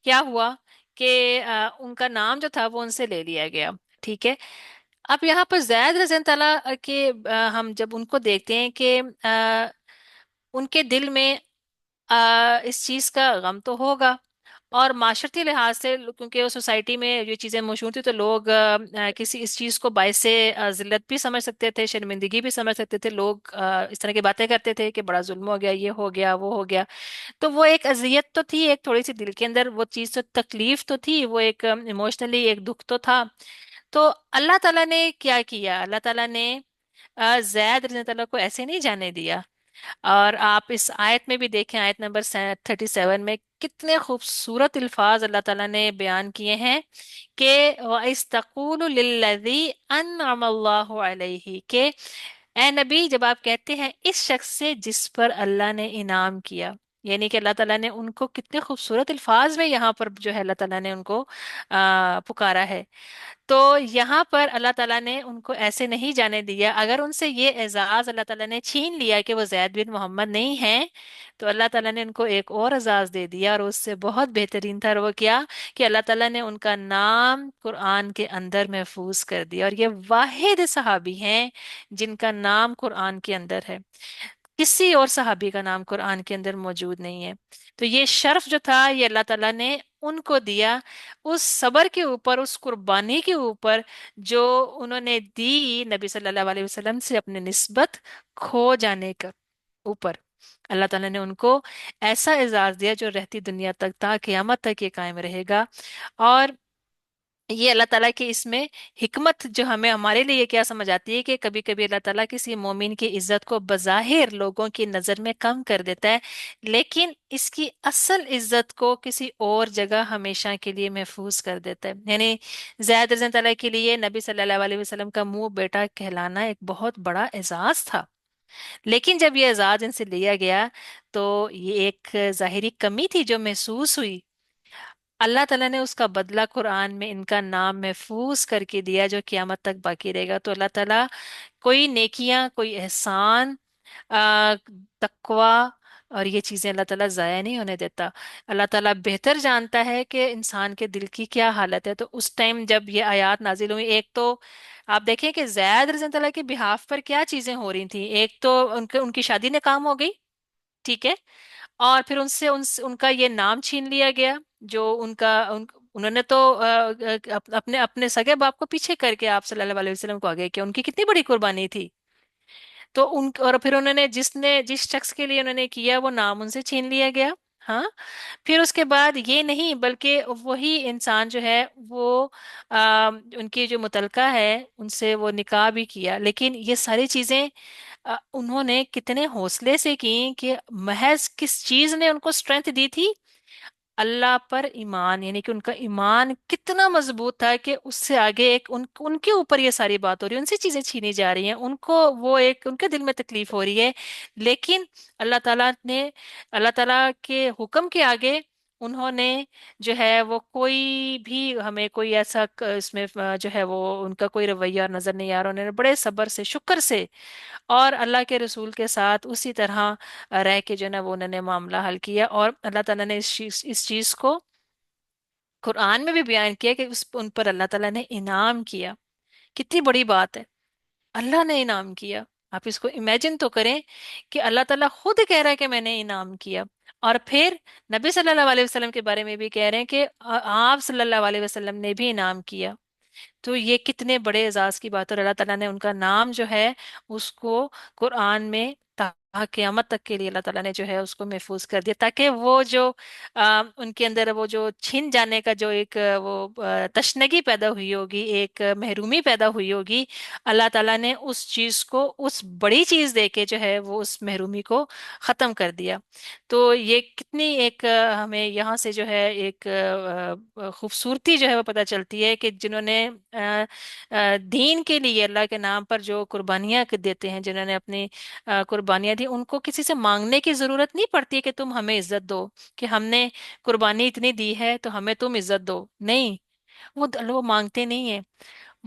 کیا ہوا کہ ان کا نام جو تھا وہ ان سے لے لیا گیا، ٹھیک ہے۔ اب یہاں پر زید رضی اللہ تعالیٰ کے ہم جب ان کو دیکھتے ہیں کہ ان کے دل میں اس چیز کا غم تو ہوگا، اور معاشرتی لحاظ سے کیونکہ وہ سوسائٹی میں یہ چیزیں مشہور تھی تو لوگ کسی اس چیز کو باعث ذلت بھی سمجھ سکتے تھے، شرمندگی بھی سمجھ سکتے تھے، لوگ اس طرح کی باتیں کرتے تھے کہ بڑا ظلم ہو گیا، یہ ہو گیا، وہ ہو گیا۔ تو وہ ایک اذیت تو تھی، ایک تھوڑی سی دل کے اندر وہ چیز تو تکلیف تو تھی، وہ ایک ایموشنلی ایک دکھ تو تھا۔ تو اللہ تعالیٰ نے کیا کیا، اللہ تعالیٰ نے زید رضی اللہ کو ایسے نہیں جانے دیا۔ اور آپ اس آیت میں بھی دیکھیں، آیت نمبر 37 میں کتنے خوبصورت الفاظ اللہ تعالیٰ نے بیان کیے ہیں کہ وَإِذْ تَقُولُ لِلَّذِي أَنْعَمَ اللَّهُ عَلَيْهِ، کہ اے نبی جب آپ کہتے ہیں اس شخص سے جس پر اللہ نے انعام کیا، یعنی کہ اللہ تعالیٰ نے ان کو کتنے خوبصورت الفاظ میں یہاں پر جو ہے اللہ تعالیٰ نے ان کو پکارا ہے، تو یہاں پر اللہ تعالیٰ نے ان کو ایسے نہیں جانے دیا۔ اگر ان سے یہ اعزاز اللہ تعالیٰ نے چھین لیا کہ وہ زید بن محمد نہیں ہیں، تو اللہ تعالیٰ نے ان کو ایک اور اعزاز دے دیا، اور اس سے بہت بہترین تھا، اور وہ کیا کہ اللہ تعالیٰ نے ان کا نام قرآن کے اندر محفوظ کر دیا، اور یہ واحد صحابی ہیں جن کا نام قرآن کے اندر ہے۔ کسی اور صحابی کا نام قرآن کے اندر موجود نہیں ہے۔ تو یہ شرف جو تھا یہ اللہ تعالیٰ نے ان کو دیا، اس صبر کے اوپر، اس قربانی کے اوپر جو انہوں نے دی نبی صلی اللہ علیہ وسلم سے اپنے نسبت کھو جانے کا اوپر۔ اللہ تعالیٰ نے ان کو ایسا اعزاز دیا جو رہتی دنیا تک تا قیامت تک یہ قائم رہے گا۔ اور یہ اللہ تعالیٰ کی اس میں حکمت جو ہمیں ہمارے لیے کیا سمجھ آتی ہے، کہ کبھی کبھی اللہ تعالیٰ کسی مومن کی عزت کو بظاہر لوگوں کی نظر میں کم کر دیتا ہے، لیکن اس کی اصل عزت کو کسی اور جگہ ہمیشہ کے لیے محفوظ کر دیتا ہے۔ یعنی زید رضی اللہ کے لیے نبی صلی اللہ علیہ وسلم کا منہ بیٹا کہلانا ایک بہت بڑا اعزاز تھا، لیکن جب یہ اعزاز ان سے لیا گیا تو یہ ایک ظاہری کمی تھی جو محسوس ہوئی۔ اللہ تعالیٰ نے اس کا بدلہ قرآن میں ان کا نام محفوظ کر کے دیا جو قیامت تک باقی رہے گا۔ تو اللہ تعالیٰ کوئی نیکیاں، کوئی احسان، تقوی اور یہ چیزیں اللہ تعالیٰ ضائع نہیں ہونے دیتا۔ اللہ تعالیٰ بہتر جانتا ہے کہ انسان کے دل کی کیا حالت ہے۔ تو اس ٹائم جب یہ آیات نازل ہوئی، ایک تو آپ دیکھیں کہ زید رضی اللہ کے بہاف پر کیا چیزیں ہو رہی تھیں۔ ایک تو ان کی شادی نے کام ہو گئی، ٹھیک ہے، اور پھر ان کا یہ نام چھین لیا گیا، جو انہوں نے تو اپنے اپنے سگے باپ کو پیچھے کر کے آپ صلی اللہ علیہ وسلم کو آگے کیا، ان کی کتنی بڑی قربانی تھی۔ تو اور پھر انہوں نے جس شخص کے لیے انہوں نے کیا وہ نام ان سے چھین لیا گیا۔ ہاں، پھر اس کے بعد یہ نہیں بلکہ وہی انسان جو ہے وہ ان کی جو متعلقہ ہے ان سے وہ نکاح بھی کیا، لیکن یہ ساری چیزیں انہوں نے کتنے حوصلے سے کی، کہ محض کس چیز نے ان کو اسٹرینتھ دی تھی؟ اللہ پر ایمان، یعنی کہ ان کا ایمان کتنا مضبوط تھا کہ اس سے آگے ایک ان کے اوپر یہ ساری بات ہو رہی ہے، ان سے چیزیں چھینی جا رہی ہیں، ان کو وہ ایک ان کے دل میں تکلیف ہو رہی ہے، لیکن اللہ تعالیٰ کے حکم کے آگے انہوں نے جو ہے وہ کوئی بھی ہمیں کوئی ایسا اس میں جو ہے وہ ان کا کوئی رویہ نظر نہیں آ رہا، انہوں نے بڑے صبر سے، شکر سے اور اللہ کے رسول کے ساتھ اسی طرح رہ کے جو ہے نا وہ انہوں نے معاملہ حل کیا۔ اور اللہ تعالیٰ نے اس چیز کو قرآن میں بھی بیان کیا کہ ان پر اللہ تعالیٰ نے انعام کیا۔ کتنی بڑی بات ہے، اللہ نے انعام کیا۔ آپ اس کو امیجن تو کریں کہ اللہ تعالیٰ خود کہہ رہا ہے کہ میں نے انعام کیا، اور پھر نبی صلی اللہ علیہ وسلم کے بارے میں بھی کہہ رہے ہیں کہ آپ صلی اللہ علیہ وسلم نے بھی انعام کیا۔ تو یہ کتنے بڑے اعزاز کی بات ہے، اور اللہ تعالیٰ نے ان کا نام جو ہے اس کو قرآن میں تا قیامت تک کے لیے اللہ تعالیٰ نے جو ہے اس کو محفوظ کر دیا، تاکہ وہ جو ان کے اندر وہ جو چھن جانے کا جو ایک وہ تشنگی پیدا ہوئی ہوگی، ایک محرومی پیدا ہوئی ہوگی، اللہ تعالیٰ نے اس چیز کو اس بڑی چیز دے کے جو ہے وہ اس محرومی کو ختم کر دیا۔ تو یہ کتنی ایک ہمیں یہاں سے جو ہے ایک خوبصورتی جو ہے وہ پتہ چلتی ہے کہ جنہوں نے دین کے لیے اللہ کے نام پر جو قربانیاں دیتے ہیں، جنہوں نے اپنی قربانیاں دی، ان کو کسی سے مانگنے کی ضرورت نہیں پڑتی کہ تم ہمیں عزت دو، کہ ہم نے قربانی اتنی دی ہے تو ہمیں تم عزت دو، نہیں، وہ مانگتے نہیں ہیں۔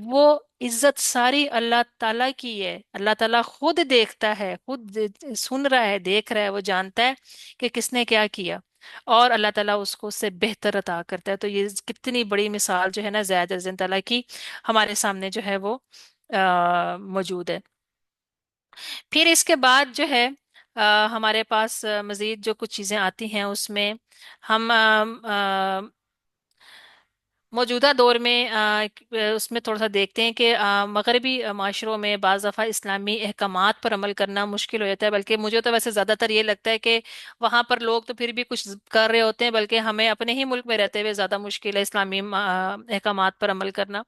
وہ عزت ساری اللہ تعالیٰ کی ہے، اللہ تعالیٰ خود دیکھتا ہے، خود سن رہا ہے، دیکھ رہا ہے، وہ جانتا ہے کہ کس نے کیا کیا، اور اللہ تعالیٰ اس کو اس سے بہتر عطا کرتا ہے۔ تو یہ کتنی بڑی مثال جو ہے نا زید رضی اللہ کی ہمارے سامنے جو ہے وہ موجود ہے۔ پھر اس کے بعد جو ہے ہمارے پاس مزید جو کچھ چیزیں آتی ہیں اس میں ہم موجودہ دور میں اس میں تھوڑا سا دیکھتے ہیں کہ مغربی معاشروں میں بعض دفعہ اسلامی احکامات پر عمل کرنا مشکل ہو جاتا ہے، بلکہ مجھے تو ویسے زیادہ تر یہ لگتا ہے کہ وہاں پر لوگ تو پھر بھی کچھ کر رہے ہوتے ہیں، بلکہ ہمیں اپنے ہی ملک میں رہتے ہوئے زیادہ مشکل ہے اسلامی احکامات پر عمل کرنا،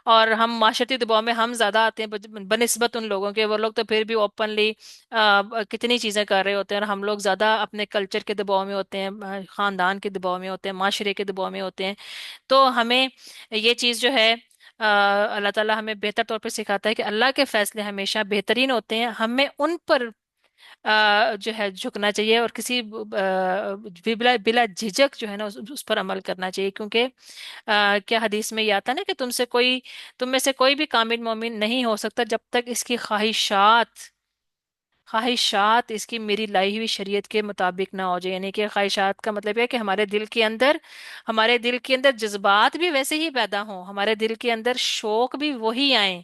اور ہم معاشرتی دباؤ میں ہم زیادہ آتے ہیں بنسبت ان لوگوں کے۔ وہ لوگ تو پھر بھی اوپنلی کتنی چیزیں کر رہے ہوتے ہیں، اور ہم لوگ زیادہ اپنے کلچر کے دباؤ میں ہوتے ہیں، خاندان کے دباؤ میں ہوتے ہیں، معاشرے کے دباؤ میں ہوتے ہیں۔ تو ہمیں یہ چیز جو ہے अल्लाह ताला हमें बेहतर तौर पर सिखाता है कि अल्लाह के फैसले हमेशा बेहतरीन होते हैं, हमें उन पर जो है झुकना चाहिए, और किसी बिला बिला झिझक जो है ना उस पर अमल करना चाहिए। क्योंकि क्या हदीस में ये आता है ना कि तुम में से कोई भी कामिल मोमिन नहीं हो सकता जब तक इसकी ख्वाहिशात ख्वाहिशात इसकी मेरी लाई हुई शरीयत के मुताबिक ना हो जाए। यानी कि ख्वाहिशात का मतलब है कि हमारे दिल के अंदर जज्बात भी वैसे ही पैदा हों, हमारे दिल के अंदर शौक भी वही आए।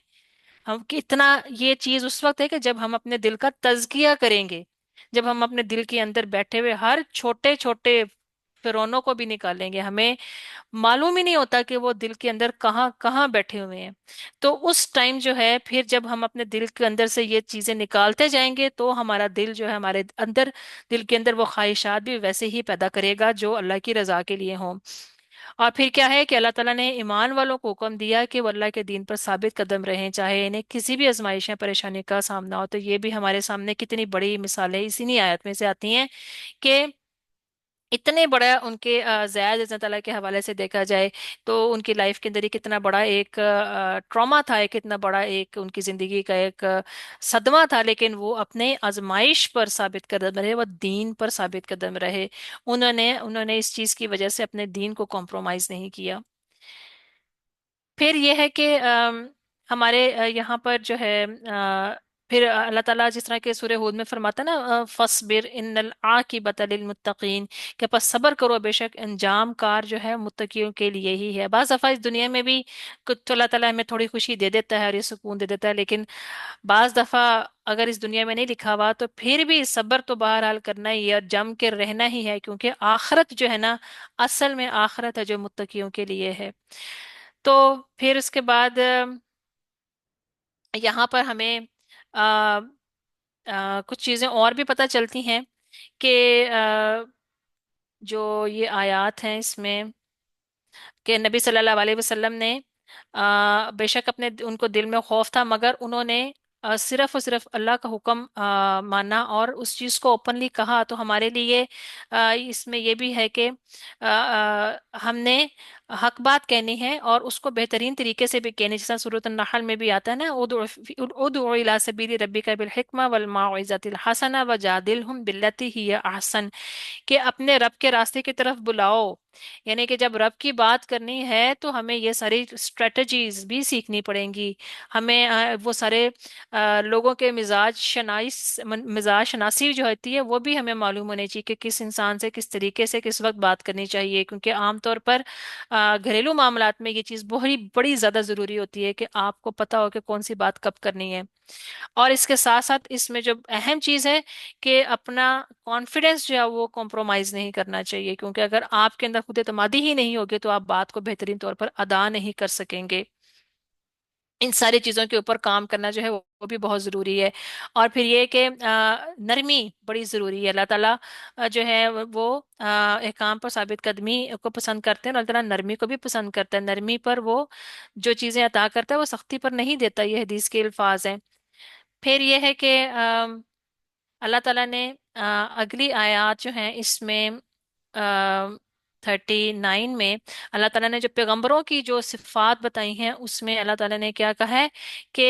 हम कितना ये चीज उस वक्त है कि जब हम अपने दिल का तज़किया करेंगे, जब हम अपने दिल के अंदर बैठे हुए हर छोटे छोटे फिरौनों को भी निकालेंगे। हमें मालूम ही नहीं होता कि वो दिल के अंदर कहाँ कहाँ बैठे हुए हैं। तो उस टाइम जो है, फिर जब हम अपने दिल के अंदर से ये चीजें निकालते जाएंगे तो हमारा दिल जो है हमारे अंदर, दिल के अंदर वो ख्वाहिशात भी वैसे ही पैदा करेगा जो अल्लाह की रजा के लिए हों। और फिर क्या है कि अल्लाह ताला ने ईमान वालों को हुक्म दिया कि वो अल्लाह के दीन पर साबित कदम रहें, चाहे इन्हें किसी भी आजमाइश या परेशानी का सामना हो। तो ये भी हमारे सामने कितनी बड़ी मिसालें इसी आयत में से आती हैं कि इतने बड़ा उनके ज़ैद अल्लाह ताला के हवाले से देखा जाए तो उनकी लाइफ के अंदर ही कितना बड़ा एक ट्रॉमा था, एक कितना बड़ा एक उनकी जिंदगी का एक सदमा था, लेकिन वो अपने आजमाइश पर साबित कदम रहे, वो दीन पर साबित कदम रहे। उन्होंने उन्होंने इस चीज की वजह से अपने दीन को कॉम्प्रोमाइज नहीं किया। फिर ये है कि हमारे यहाँ पर जो है फिर अल्लाह ताला जिस तरह के सूरह हुद में फरमाता है ना, फसबिर इन्नल आकिबत लिल मुत्तकीन, के पास सब्र करो, बेशक अंजाम कार जो है मुत्तकियों के लिए ही है। बाज़ दफ़ा इस दुनिया में भी कुछ तो अल्लाह ताला हमें थोड़ी खुशी दे देता है और ये सुकून दे देता है, लेकिन बाज़ दफ़ा अगर इस दुनिया में नहीं लिखा हुआ तो फिर भी सब्र तो बहरहाल करना ही है और जम के रहना ही है, क्योंकि आखरत जो है ना, असल में आखरत है जो मुत्तकियों के लिए है। तो फिर उसके बाद यहाँ पर हमें आ, कुछ चीजें और भी पता चलती हैं कि जो ये आयत हैं इसमें कि नबी सल्लल्लाहु अलैहि वसल्लम ने बेशक अपने उनको दिल में खौफ था, मगर उन्होंने सिर्फ और सिर्फ अल्लाह का हुक्म माना और उस चीज को ओपनली कहा। तो हमारे लिए इसमें यह भी है कि हमने हक बात कहनी है और उसको बेहतरीन तरीके से भी कहनी, जैसा सूरत अन-नहल में भी आता है ना, उदउ इला सबीली रब्बिका बिल हिकमा वल मौइज़तिल हसना वजादिलहुम बिल्लती हिय अहसन, कि अपने रब के रास्ते की तरफ बुलाओ। यानी कि जब रब की बात करनी है तो हमें ये सारी स्ट्रेटजीज भी सीखनी पड़ेंगी। हमें वो सारे लोगों के मिजाज शनासी जो होती है वो भी हमें मालूम होनी चाहिए कि किस इंसान से किस तरीके से किस वक्त बात करनी चाहिए। क्योंकि आमतौर पर घरेलू मामलात में ये चीज़ बहुत बड़ी ज़्यादा ज़रूरी होती है कि आपको पता हो कि कौन सी बात कब करनी है। और इसके साथ साथ इसमें जो अहम चीज है कि अपना कॉन्फिडेंस जो है वो कॉम्प्रोमाइज नहीं करना चाहिए, क्योंकि अगर आपके अंदर खुद एतमादी ही नहीं होगी तो आप बात को बेहतरीन तौर पर अदा नहीं कर सकेंगे। इन सारी चीजों के ऊपर काम करना जो है वो भी बहुत जरूरी है। और फिर ये कि नरमी बड़ी जरूरी है। अल्लाह ताला जो है वो एक काम पर साबित कदमी को पसंद करते हैं और अल्लाह ताला नरमी को भी पसंद करता है। नरमी पर वो जो चीजें अता करता है वो सख्ती पर नहीं देता, ये हदीस के अल्फाज हैं। फिर ये है कि अल्लाह ताला ने अगली आयत जो है इसमें 39 में अल्लाह ताला ने जो पैगंबरों की जो सिफात बताई हैं उसमें अल्लाह ताला ने क्या कहा है कि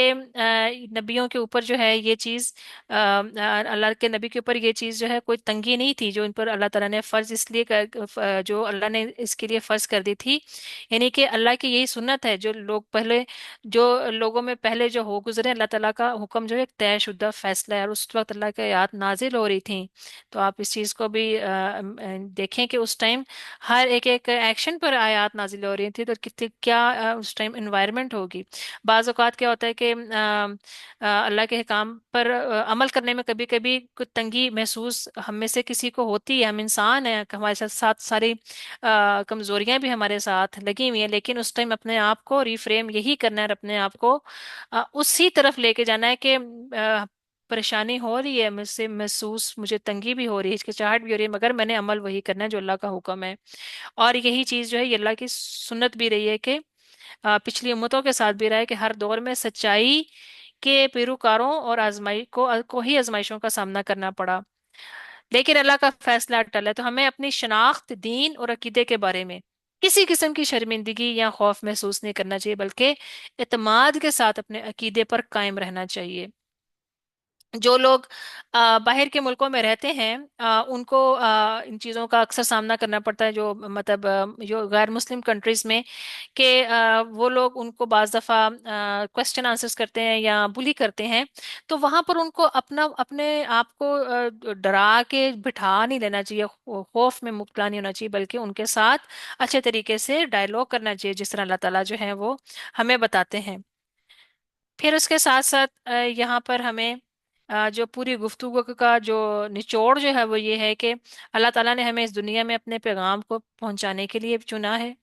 नबियों के ऊपर जो है ये चीज़, अल्लाह के नबी के ऊपर ये चीज़ जो है कोई तंगी नहीं थी जो इन पर अल्लाह ताला ने फ़र्ज इसलिए जो अल्लाह ने इसके लिए फ़र्ज कर दी थी। यानी कि अल्लाह की यही सुन्नत है, जो लोग पहले जो लोगों में पहले जो हो गुजरे, अल्लाह ताला का हुक्म जो है एक तयशुदा फैसला है और उस वक्त अल्लाह की आयत नाजिल हो रही थी। तो आप इस चीज़ को भी देखें कि उस टाइम हर एक एक एक्शन पर आयत नाजिल हो रही थी, तो कितनी क्या उस टाइम इन्वायरमेंट होगी। बाज़ औक़ात क्या होता है कि अल्लाह के काम पर अमल करने में कभी कभी कुछ तंगी महसूस हम में से किसी को होती है। हम इंसान हैं, हमारे साथ साथ सारी कमजोरियां भी हमारे साथ लगी हुई हैं, लेकिन उस टाइम अपने आप को रिफ्रेम यही करना है और अपने आप को उसी तरफ लेके जाना है कि परेशानी हो रही है मुझसे, महसूस मुझे तंगी भी हो रही है, हिचकिचाहट भी हो रही है, मगर मैंने अमल वही करना है जो अल्लाह का हुक्म है। और यही चीज जो है ये अल्लाह की सुन्नत भी रही है कि पिछली उम्मतों के साथ भी रहा है कि हर दौर में सच्चाई के पेरोकारों और को ही आजमाइशों का सामना करना पड़ा, लेकिन अल्लाह का फैसला अटल है। तो हमें अपनी शनाख्त दीन और अकीदे के बारे में किसी किस्म की शर्मिंदगी या खौफ महसूस नहीं करना चाहिए, बल्कि इत्मीनान के साथ अपने अकीदे पर कायम रहना चाहिए। जो लोग बाहर के मुल्कों में रहते हैं, उनको इन चीज़ों का अक्सर सामना करना पड़ता है, जो मतलब जो गैर मुस्लिम कंट्रीज में, कि वो लोग उनको बाज़ दफ़ा क्वेश्चन आंसर्स करते हैं या बुली करते हैं। तो वहाँ पर उनको अपना अपने आप को डरा के बिठा नहीं लेना चाहिए, खौफ में मुब्तला नहीं होना चाहिए, बल्कि उनके साथ अच्छे तरीके से डायलॉग करना चाहिए, जिस तरह अल्लाह ताला जो है वो हमें बताते हैं। फिर उसके साथ साथ यहाँ पर हमें जो पूरी गुफ्तगू का जो निचोड़ जो है वो ये है कि अल्लाह ताला ने हमें इस दुनिया में अपने पैगाम को पहुंचाने के लिए चुना है।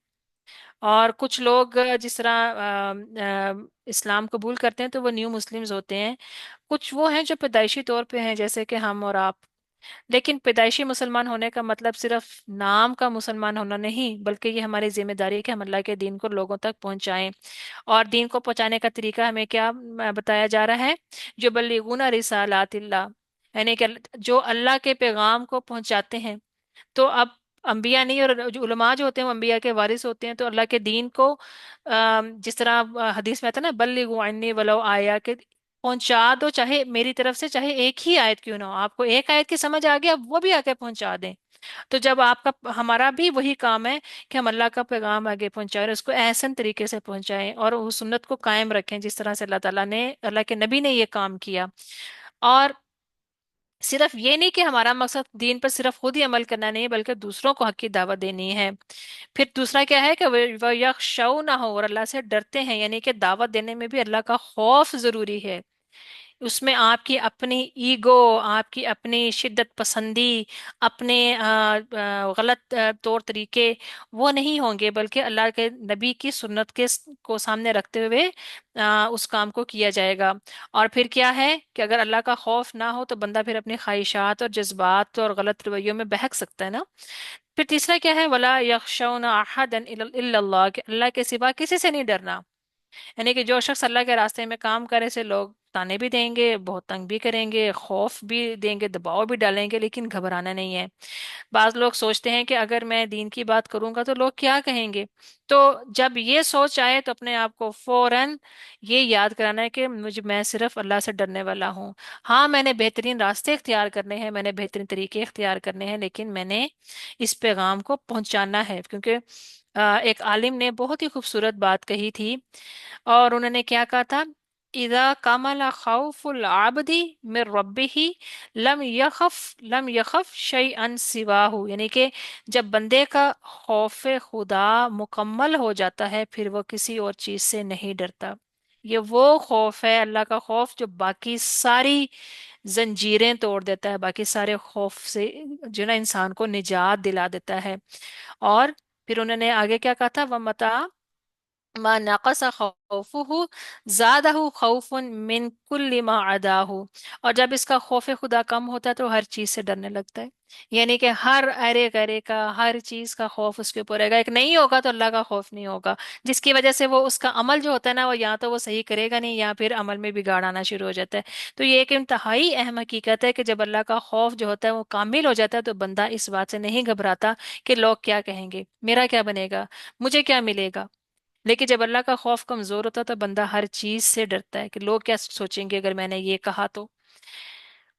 और कुछ लोग जिस तरह इस्लाम कबूल करते हैं तो वो न्यू मुस्लिम्स होते हैं। कुछ वो हैं जो पैदाइशी तौर पे हैं, जैसे कि हम और आप। लेकिन पैदाइशी मुसलमान होने का मतलब सिर्फ नाम का मुसलमान होना नहीं, बल्कि ये हमारी जिम्मेदारी है कि हम अल्लाह के दीन को लोगों तक पहुंचाएं। और दीन को पहुंचाने का तरीका हमें क्या बताया जा रहा है? जो बल्लिगुना रिसालातिल्लाह, यानी कि जो अल्लाह के पैगाम को पहुंचाते हैं। तो अब अंबिया नहीं, और जो उलमा जो होते हैं वो अंबिया के वारिस होते हैं, तो अल्लाह के दीन को जिस तरह हदीस में आता है ना, बल्लिगु अन्नी वलो आया, के पहुंचा दो, चाहे मेरी तरफ से चाहे एक ही आयत क्यों ना हो। आपको एक आयत की समझ आ गया, वो भी आगे पहुंचा दें। तो जब आपका हमारा भी वही काम है कि हम अल्लाह का पैगाम आगे पहुंचाएं और उसको एहसन तरीके से पहुंचाएं और उस सुन्नत को कायम रखें, जिस तरह से अल्लाह ताला ने, अल्लाह के नबी ने ये काम किया। और सिर्फ ये नहीं कि हमारा मकसद दीन पर सिर्फ खुद ही अमल करना नहीं, बल्कि दूसरों को हक की दावत देनी है। फिर दूसरा क्या है कि वह यखशौ ना हो, और अल्लाह से डरते हैं, यानी कि दावत देने में भी अल्लाह का खौफ जरूरी है। उसमें आपकी अपनी ईगो, आपकी अपनी शिद्दत पसंदी, अपने गलत तौर तरीके वो नहीं होंगे, बल्कि अल्लाह के नबी की सुन्नत को सामने रखते हुए उस काम को किया जाएगा। और फिर क्या है कि अगर अल्लाह का खौफ ना हो तो बंदा फिर अपनी ख्वाहिशात और जज्बात और गलत रवैयों में बहक सकता है ना। फिर तीसरा क्या है? वला यखशौना अहदन इल्लल्लाह, कि अल्लाह के सिवा किसी से नहीं डरना। यानी कि जो शख्स अल्लाह के रास्ते में काम करे से लोग ताने भी देंगे, बहुत तंग भी करेंगे, खौफ भी देंगे, दबाव भी डालेंगे, लेकिन घबराना नहीं है। बाज लोग सोचते हैं कि अगर मैं दीन की बात करूंगा तो लोग क्या कहेंगे। तो जब ये सोच आए तो अपने आप को फौरन ये याद कराना है कि मैं सिर्फ अल्लाह से डरने वाला हूँ। हाँ, मैंने बेहतरीन रास्ते इख्तियार करने हैं, मैंने बेहतरीन तरीके इख्तियार करने हैं, लेकिन मैंने इस पैगाम को पहुंचाना है। क्योंकि एक आलिम ने बहुत ही खूबसूरत बात कही थी, और उन्होंने क्या कहा था? इदा कामला खौफुल आबदी मिर रब्बिही लम यखफ शैअन सिवाहु, यानी कि जब बंदे का खौफ खुदा मुकम्मल हो जाता है, फिर वो किसी और चीज से नहीं डरता। ये वो खौफ है, अल्लाह का खौफ, जो बाकी सारी जंजीरें तोड़ देता है, बाकी सारे खौफ से जो ना इंसान को निजात दिला देता है। और फिर उन्होंने आगे क्या कहा था? वह मता मा नक़स खौफुहु ज़ादहु खौफुन मिन कुल्ली मा अदाहु। और जब इसका खौफ खुदा कम होता है तो हर चीज से डरने लगता है। यानी कि हर अरे गरे का, हर चीज का खौफ उसके ऊपर रहेगा। एक नहीं होगा तो अल्लाह का खौफ नहीं होगा, जिसकी वजह से वो उसका अमल जो होता है ना, वो या तो वो सही करेगा नहीं, या फिर अमल में बिगाड़ आना शुरू हो जाता है। तो ये एक इंतहाई अहम हकीकत है कि जब अल्लाह का खौफ जो होता है वो कामिल हो जाता है, तो बंदा इस बात से नहीं घबराता कि लोग क्या कहेंगे, मेरा क्या बनेगा, मुझे क्या मिलेगा। लेकिन जब अल्लाह का खौफ कमजोर होता है तो बंदा हर चीज से डरता है कि लोग क्या सोचेंगे अगर मैंने ये कहा तो।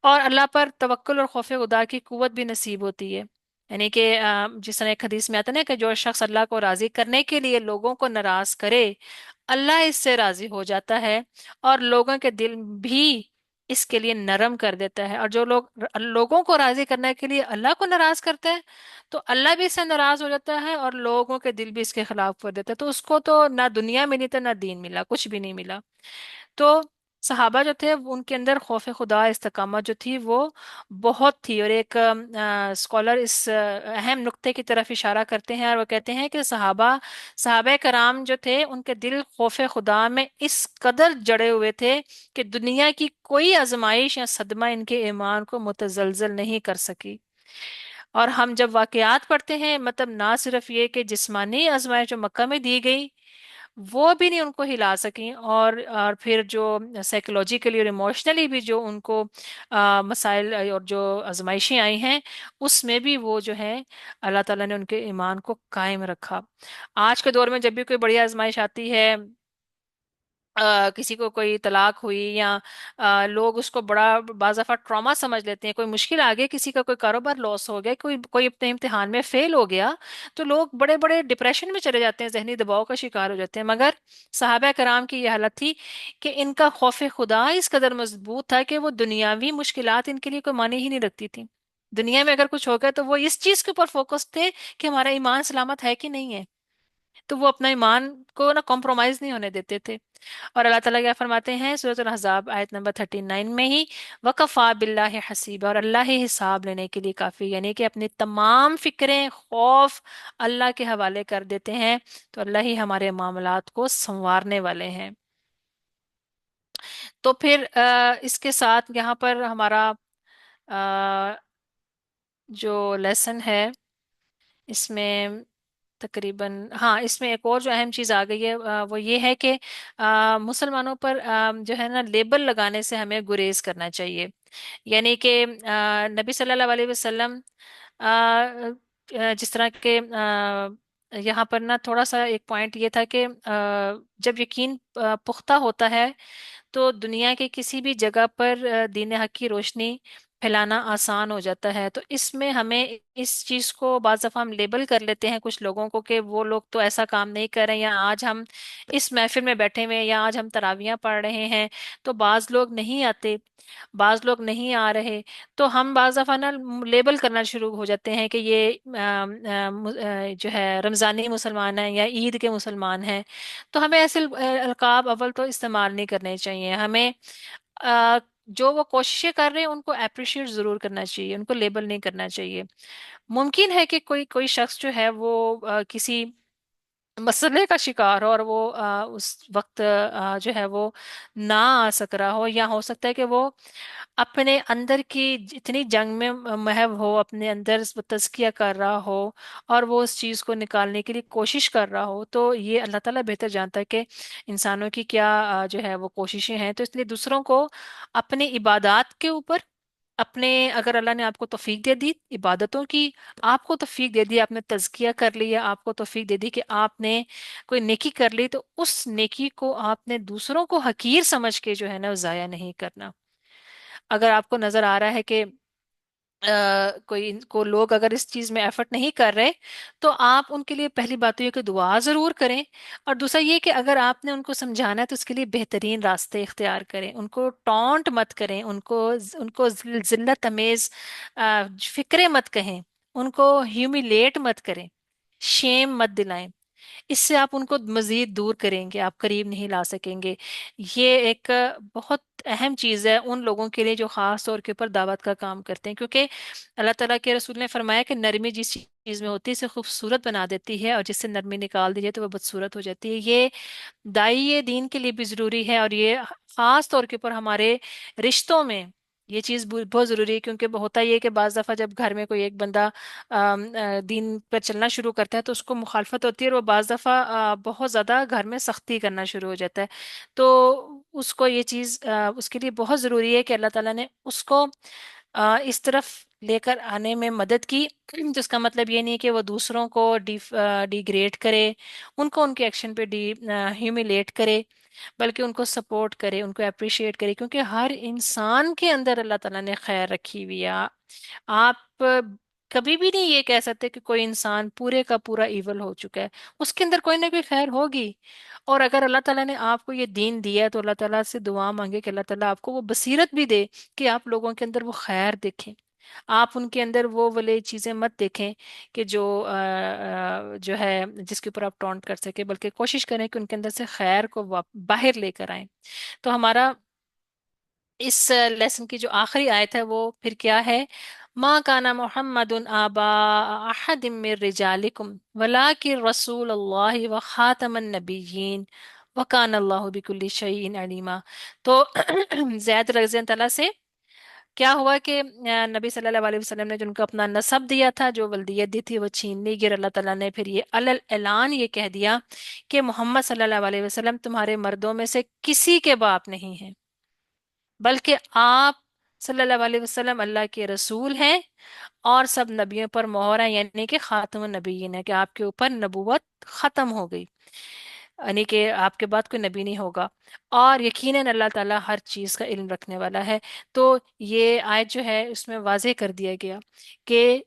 और अल्लाह पर तवक्कुल और खौफ खुदा की कुव्वत भी नसीब होती है। यानी कि जिस तरह एक हदीस में आता है ना कि जो शख्स अल्लाह को राजी करने के लिए लोगों को नाराज करे, अल्लाह इससे राजी हो जाता है, और लोगों के दिल भी इसके लिए नरम कर देता है। और जो लोगों को राजी करने के लिए अल्लाह को नाराज करता है, तो अल्लाह भी इससे नाराज हो जाता है, और लोगों के दिल भी इसके खिलाफ कर देता है। तो उसको तो ना दुनिया मिली तो ना दीन मिला, कुछ भी नहीं मिला। तो सहाबा जो थे उनके अंदर खौफ खुदा, इस्तकामत जो थी वो बहुत थी। और एक स्कॉलर इस अहम नुक्ते की तरफ इशारा करते हैं, और वो कहते हैं कि सहाबा कराम जो थे उनके दिल खौफ खुदा में इस कदर जड़े हुए थे कि दुनिया की कोई आजमाइश या सदमा इनके ईमान को मुतजलजल नहीं कर सकी। और हम जब वाकयात पढ़ते हैं, मतलब ना सिर्फ ये कि जिस्मानी आजमाइश जो मक्का में दी गई, وہ بھی نہیں ان کو ہلا سکیں، اور پھر جو سائیکولوجیکلی اور ایموشنلی بھی جو ان کو مسائل اور جو آزمائشیں آئی ہیں، اس میں بھی وہ جو ہے اللہ تعالیٰ نے ان کے ایمان کو قائم رکھا۔ آج کے دور میں جب بھی کوئی بڑی آزمائش آتی ہے، کسی کو کوئی طلاق ہوئی، یا لوگ اس کو بڑا بعض دفعہ ٹراما سمجھ لیتے ہیں، کوئی مشکل آ گئی، کسی کا کوئی کاروبار لاس ہو گیا، کوئی کوئی اپنے امتحان میں فیل ہو گیا، تو لوگ بڑے بڑے ڈپریشن میں چلے جاتے ہیں، ذہنی دباؤ کا شکار ہو جاتے ہیں۔ مگر صحابہ کرام کی یہ حالت تھی کہ ان کا خوف خدا اس قدر مضبوط تھا کہ وہ دنیاوی مشکلات ان کے لیے کوئی معنی ہی نہیں رکھتی تھی۔ دنیا میں اگر کچھ ہو گیا تو وہ اس چیز کے اوپر فوکس تھے کہ ہمارا ایمان سلامت ہے کہ نہیں ہے، تو وہ اپنا ایمان کو نا کمپرومائز نہیں ہونے دیتے تھے۔ اور اللہ تعالیٰ کیا فرماتے ہیں سورۃ الحزاب آیت نمبر 39 میں ہی، وَقَفَى بِاللَّهِ حَسِيبًا، اور اللہ ہی حساب لینے کے لیے کافی، یعنی کہ اپنی تمام فکریں، خوف اللہ کے حوالے کر دیتے ہیں، تو اللہ ہی ہمارے معاملات کو سنوارنے والے ہیں۔ تو پھر اس کے ساتھ یہاں پر ہمارا آ، جو لیسن ہے اس میں تقریباً، ہاں اس میں ایک اور جو اہم چیز آ گئی ہے، وہ یہ ہے کہ مسلمانوں پر جو ہے نا لیبل لگانے سے ہمیں گریز کرنا چاہیے۔ یعنی کہ نبی صلی اللہ علیہ وسلم جس طرح کے یہاں پر نا تھوڑا سا ایک پوائنٹ یہ تھا کہ جب یقین پختہ ہوتا ہے تو دنیا کے کسی بھی جگہ پر دین حق کی روشنی پھیلانا آسان ہو جاتا ہے۔ تو اس میں ہمیں اس چیز کو بعض دفعہ ہم لیبل کر لیتے ہیں کچھ لوگوں کو کہ وہ لوگ تو ایسا کام نہیں کر رہے ہیں، یا آج ہم اس محفل میں بیٹھے ہوئے ہیں، یا آج ہم تراویحیں پڑھ رہے ہیں تو بعض لوگ نہیں آتے، بعض لوگ نہیں آ رہے، تو ہم بعض دفعہ نا لیبل کرنا شروع ہو جاتے ہیں کہ یہ جو ہے رمضانی مسلمان ہیں یا عید کے مسلمان ہیں۔ تو ہمیں ایسے القاب اول تو استعمال نہیں کرنے چاہیے، ہمیں آ، جو وہ کوششیں کر رہے ہیں ان کو اپریشیٹ ضرور کرنا چاہیے، ان کو لیبل نہیں کرنا چاہیے۔ ممکن ہے کہ کوئی کوئی شخص جو ہے وہ کسی مسئلے کا شکار ہو، اور وہ اس وقت جو ہے وہ نہ آ سک رہا ہو، یا ہو سکتا ہے کہ وہ اپنے اندر کی اتنی جنگ میں محو ہو، اپنے اندر تزکیہ کر رہا ہو، اور وہ اس چیز کو نکالنے کے لیے کوشش کر رہا ہو، تو یہ اللہ تعالیٰ بہتر جانتا ہے کہ انسانوں کی کیا جو ہے وہ کوششیں ہیں۔ تو اس لیے دوسروں کو اپنی عبادات کے اوپر، اپنے اگر اللہ نے آپ کو توفیق دے دی عبادتوں کی، آپ کو توفیق دے دی، آپ نے تزکیہ کر لیا، آپ کو توفیق دے دی کہ آپ نے کوئی نیکی کر لی، تو اس نیکی کو آپ نے دوسروں کو حقیر سمجھ کے جو ہے نا وہ ضائع نہیں کرنا۔ اگر آپ کو نظر آ رہا ہے کہ کوئی کو لوگ اگر اس چیز میں ایفرٹ نہیں کر رہے، تو آپ ان کے لیے پہلی بات تو یہ کہ دعا ضرور کریں، اور دوسرا یہ کہ اگر آپ نے ان کو سمجھانا ہے تو اس کے لیے بہترین راستے اختیار کریں، ان کو ٹونٹ مت کریں، ان کو ذلت امیز فکرے مت کہیں، ان کو ہیومیلیٹ مت کریں، شیم مت دلائیں۔ اس سے آپ ان کو مزید دور کریں گے، آپ قریب نہیں لا سکیں گے۔ یہ ایک بہت اہم چیز ہے ان لوگوں کے لیے جو خاص طور کے اوپر دعوت کا کام کرتے ہیں، کیونکہ اللہ تعالیٰ کے رسول نے فرمایا کہ نرمی جس چیز میں ہوتی ہے اسے خوبصورت بنا دیتی ہے، اور جس سے نرمی نکال دی جائے تو وہ بدصورت ہو جاتی ہے۔ یہ داعی دین کے لیے بھی ضروری ہے، اور یہ خاص طور کے اوپر ہمارے رشتوں میں یہ چیز بہت ضروری ہے، کیونکہ ہوتا یہ ہے کہ بعض دفعہ جب گھر میں کوئی ایک بندہ دین پر چلنا شروع کرتا ہے تو اس کو مخالفت ہوتی ہے، اور وہ بعض دفعہ بہت زیادہ گھر میں سختی کرنا شروع ہو جاتا ہے۔ تو اس کو یہ چیز اس کے لیے بہت ضروری ہے کہ اللہ تعالیٰ نے اس کو اس طرف لے کر آنے میں مدد کی، جس کا مطلب یہ نہیں کہ وہ دوسروں کو ڈی گریڈ کرے، ان کو ان کے ایکشن پہ ہیومیلیٹ کرے، بلکہ ان کو سپورٹ کرے، ان کو اپریشیٹ کرے، کیونکہ ہر انسان کے اندر اللہ تعالیٰ نے خیر رکھی ہوئی ہے۔ آپ کبھی بھی نہیں یہ کہہ سکتے کہ کوئی انسان پورے کا پورا ایول ہو چکا ہے، اس کے اندر کوئی نہ کوئی خیر ہوگی۔ اور اگر اللہ تعالیٰ نے آپ کو یہ دین دیا ہے تو اللہ تعالیٰ سے دعا مانگے کہ اللہ تعالیٰ آپ کو وہ بصیرت بھی دے کہ آپ لوگوں کے اندر وہ خیر دیکھیں، آپ ان کے اندر وہ والے چیزیں مت دیکھیں کہ جو ہے جس کے اوپر آپ ٹونٹ کر سکے، بلکہ کوشش کریں کہ ان کے اندر سے خیر کو باہر لے کر آئیں۔ تو ہمارا اس لیسن کی جو آخری آیت ہے وہ پھر کیا ہے؟ ما کان محمد آبا احد من رجالکم ولکن رسول اللہ وخاتم النبیین وکان اللہ بکل شیء علیما۔ تو زید رضی اللہ تعالیٰ سے क्या हुआ कि नबी सल्लल्लाहु अलैहि वसल्लम ने जो उनको अपना नसब दिया था, जो वल्दियत दी थी, वो छीन ली। गिर अल्लाह ताला ने फिर ये अलल ऐलान ये कह दिया कि मोहम्मद सल्लल्लाहु अलैहि वसल्लम तुम्हारे मर्दों में से किसी के बाप नहीं है, बल्कि आप सल्लल्लाहु अलैहि वसल्लम अल्लाह के रसूल हैं और सब नबियों पर मोहर है, यानी कि खातमुन नबीयीन है, कि आपके ऊपर नबूवत खत्म हो गई, यानी कि आपके बाद कोई नबी नहीं होगा। और यकीनन अल्लाह ताला हर चीज़ का इल्म रखने वाला है। तो ये आयत जो है उसमें वाज़े कर दिया गया कि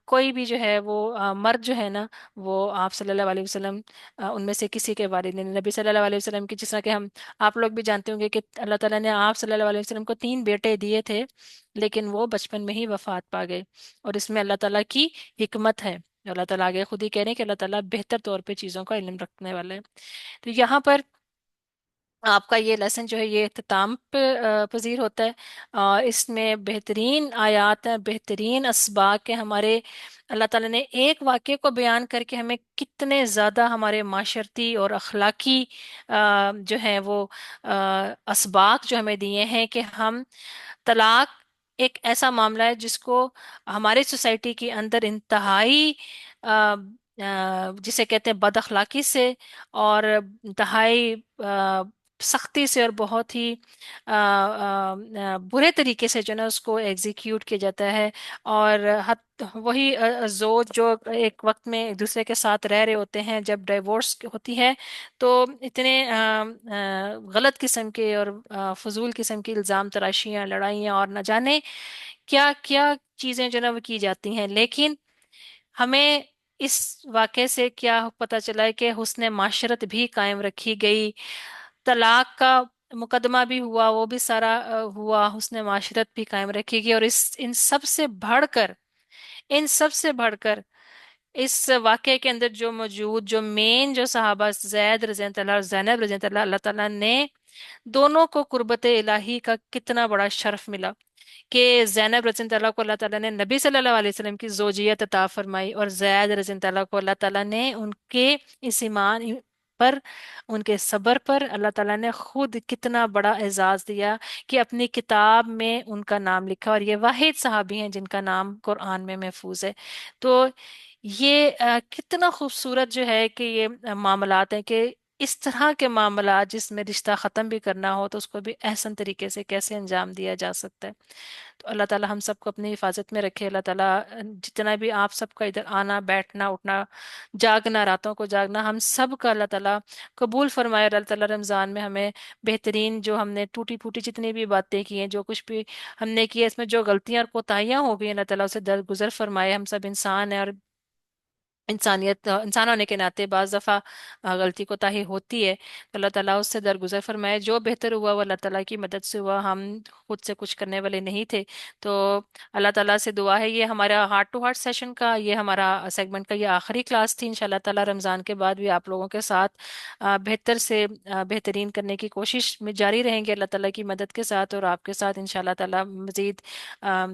कोई भी जो है वो मर्द जो है ना, वो आप सल्लल्लाहु अलैहि वसल्लम उनमें से किसी के वालिद नहीं। नबी सल्लल्लाहु अलैहि वसल्लम की, जिस तरह के हम आप लोग भी जानते होंगे कि अल्लाह ताला ने आप सल्लल्लाहु अलैहि वसल्लम को तीन बेटे दिए थे, लेकिन वो बचपन में ही वफात पा गए। और इसमें अल्लाह ताला की हिकमत है। अल्लाह ताला आगे खुद ही कह रहे हैं कि अल्लाह ताला बेहतर तौर पे चीज़ों का इल्म रखने वाला है। तो यहाँ पर आपका ये लेसन जो है ये इख्तिताम पे पजीर होता है। और इसमें बेहतरीन आयात है, बेहतरीन असबाक है हमारे। अल्लाह ताला ने एक वाक़े को बयान करके हमें कितने ज़्यादा हमारे माशरती और अखलाकी जो है वो असबाक जो हमें दिए हैं कि हम तलाक एक ऐसा मामला है जिसको हमारे सोसाइटी के अंदर इंतहाई जिसे कहते हैं बद अखलाकी से और इंतहाई सख्ती से और बहुत ही बुरे तरीके से जो है ना उसको एग्जीक्यूट किया जाता है। और वही जोज जो एक वक्त में एक दूसरे के साथ रह रहे होते हैं, जब डिवोर्स होती है तो इतने गलत किस्म के और फजूल किस्म की इल्ज़ाम तराशियां, लड़ाइयाँ और न जाने क्या क्या चीज़ें जो है ना वो की जाती हैं। लेकिन हमें इस वाक़े से क्या पता चला है कि हुस्न माशरत भी कायम रखी गई, तलाक का मुकदमा भी हुआ, वो भी सारा हुआ, हुस्न माशरत भी कायम रखी गई। और इस इन सब से बढ़कर इस वाक़े के अंदर जो मौजूद जो मेन जो सहाबा जैद रज़ी अल्लाह तआला और ज़ैनब रज़ी अल्लाह अल्लाह ताला ने दोनों को कुर्बत इलाही का कितना बड़ा शर्फ मिला कि ज़ैनब रज़ी अल्लाह को अल्लाह ताला ने नबी सल्लल्लाहु अलैहि वसल्लम की ज़ोजियत अता फरमाई, और ज़ैद रज़ी अल्लाह को अल्लाह ताला ने उनके इस ईमान पर, उनके सब्र पर अल्लाह ताला ने खुद कितना बड़ा एजाज दिया कि अपनी किताब में उनका नाम लिखा। और ये वाहिद सहाबी हैं जिनका नाम कुरान में महफूज है। तो ये कितना खूबसूरत जो है कि ये मामलात हैं कि इस तरह के मामला जिसमें रिश्ता ख़त्म भी करना हो तो उसको भी एहसन तरीके से कैसे अंजाम दिया जा सकता है। तो अल्लाह ताला हम सबको अपनी हिफाजत में रखे। अल्लाह ताला जितना भी आप सबका इधर आना बैठना उठना जागना रातों को जागना हम सब का अल्लाह ताला कबूल फरमाए। अल्लाह ताला रमज़ान में हमें बेहतरीन जो हमने टूटी फूटी जितनी भी बातें की हैं, जो कुछ भी हमने किया, इसमें जो गलतियां और कोताहियां हो गई, अल्लाह ताला उसे दरगुजर फरमाए। हम सब इंसान हैं और इंसान होने के नाते बाज दफ़ा गलती कोताही होती है, तो अल्लाह ताला उससे दरगुजर फरमाए। जो बेहतर हुआ वो अल्लाह ताला की मदद से हुआ, हम खुद से कुछ करने वाले नहीं थे। तो अल्लाह ताला से दुआ है, ये हमारा हार्ट टू हार्ट सेशन का ये हमारा सेगमेंट का ये आखिरी क्लास थी। इंशाल्लाह ताला रमज़ान के बाद भी आप लोगों के साथ बेहतर से बेहतरीन करने की कोशिश में जारी रहेंगे अल्लाह ताला की मदद के साथ, और आपके साथ इंशाल्लाह ताला मज़ीद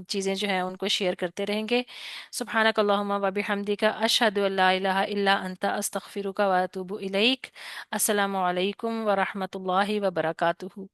चीज़ें जो हैं उनको शेयर करते रहेंगे। सुब्हानक अल्लाहुम्मा व बिहम्दिका अशहदु अल्ला इलाहा इल्ला अंता अस्तगफिरुका व अतूबु इलैक। अस्सलामु अलैकुम व रहमतुल्लाहि व बरकातुहू।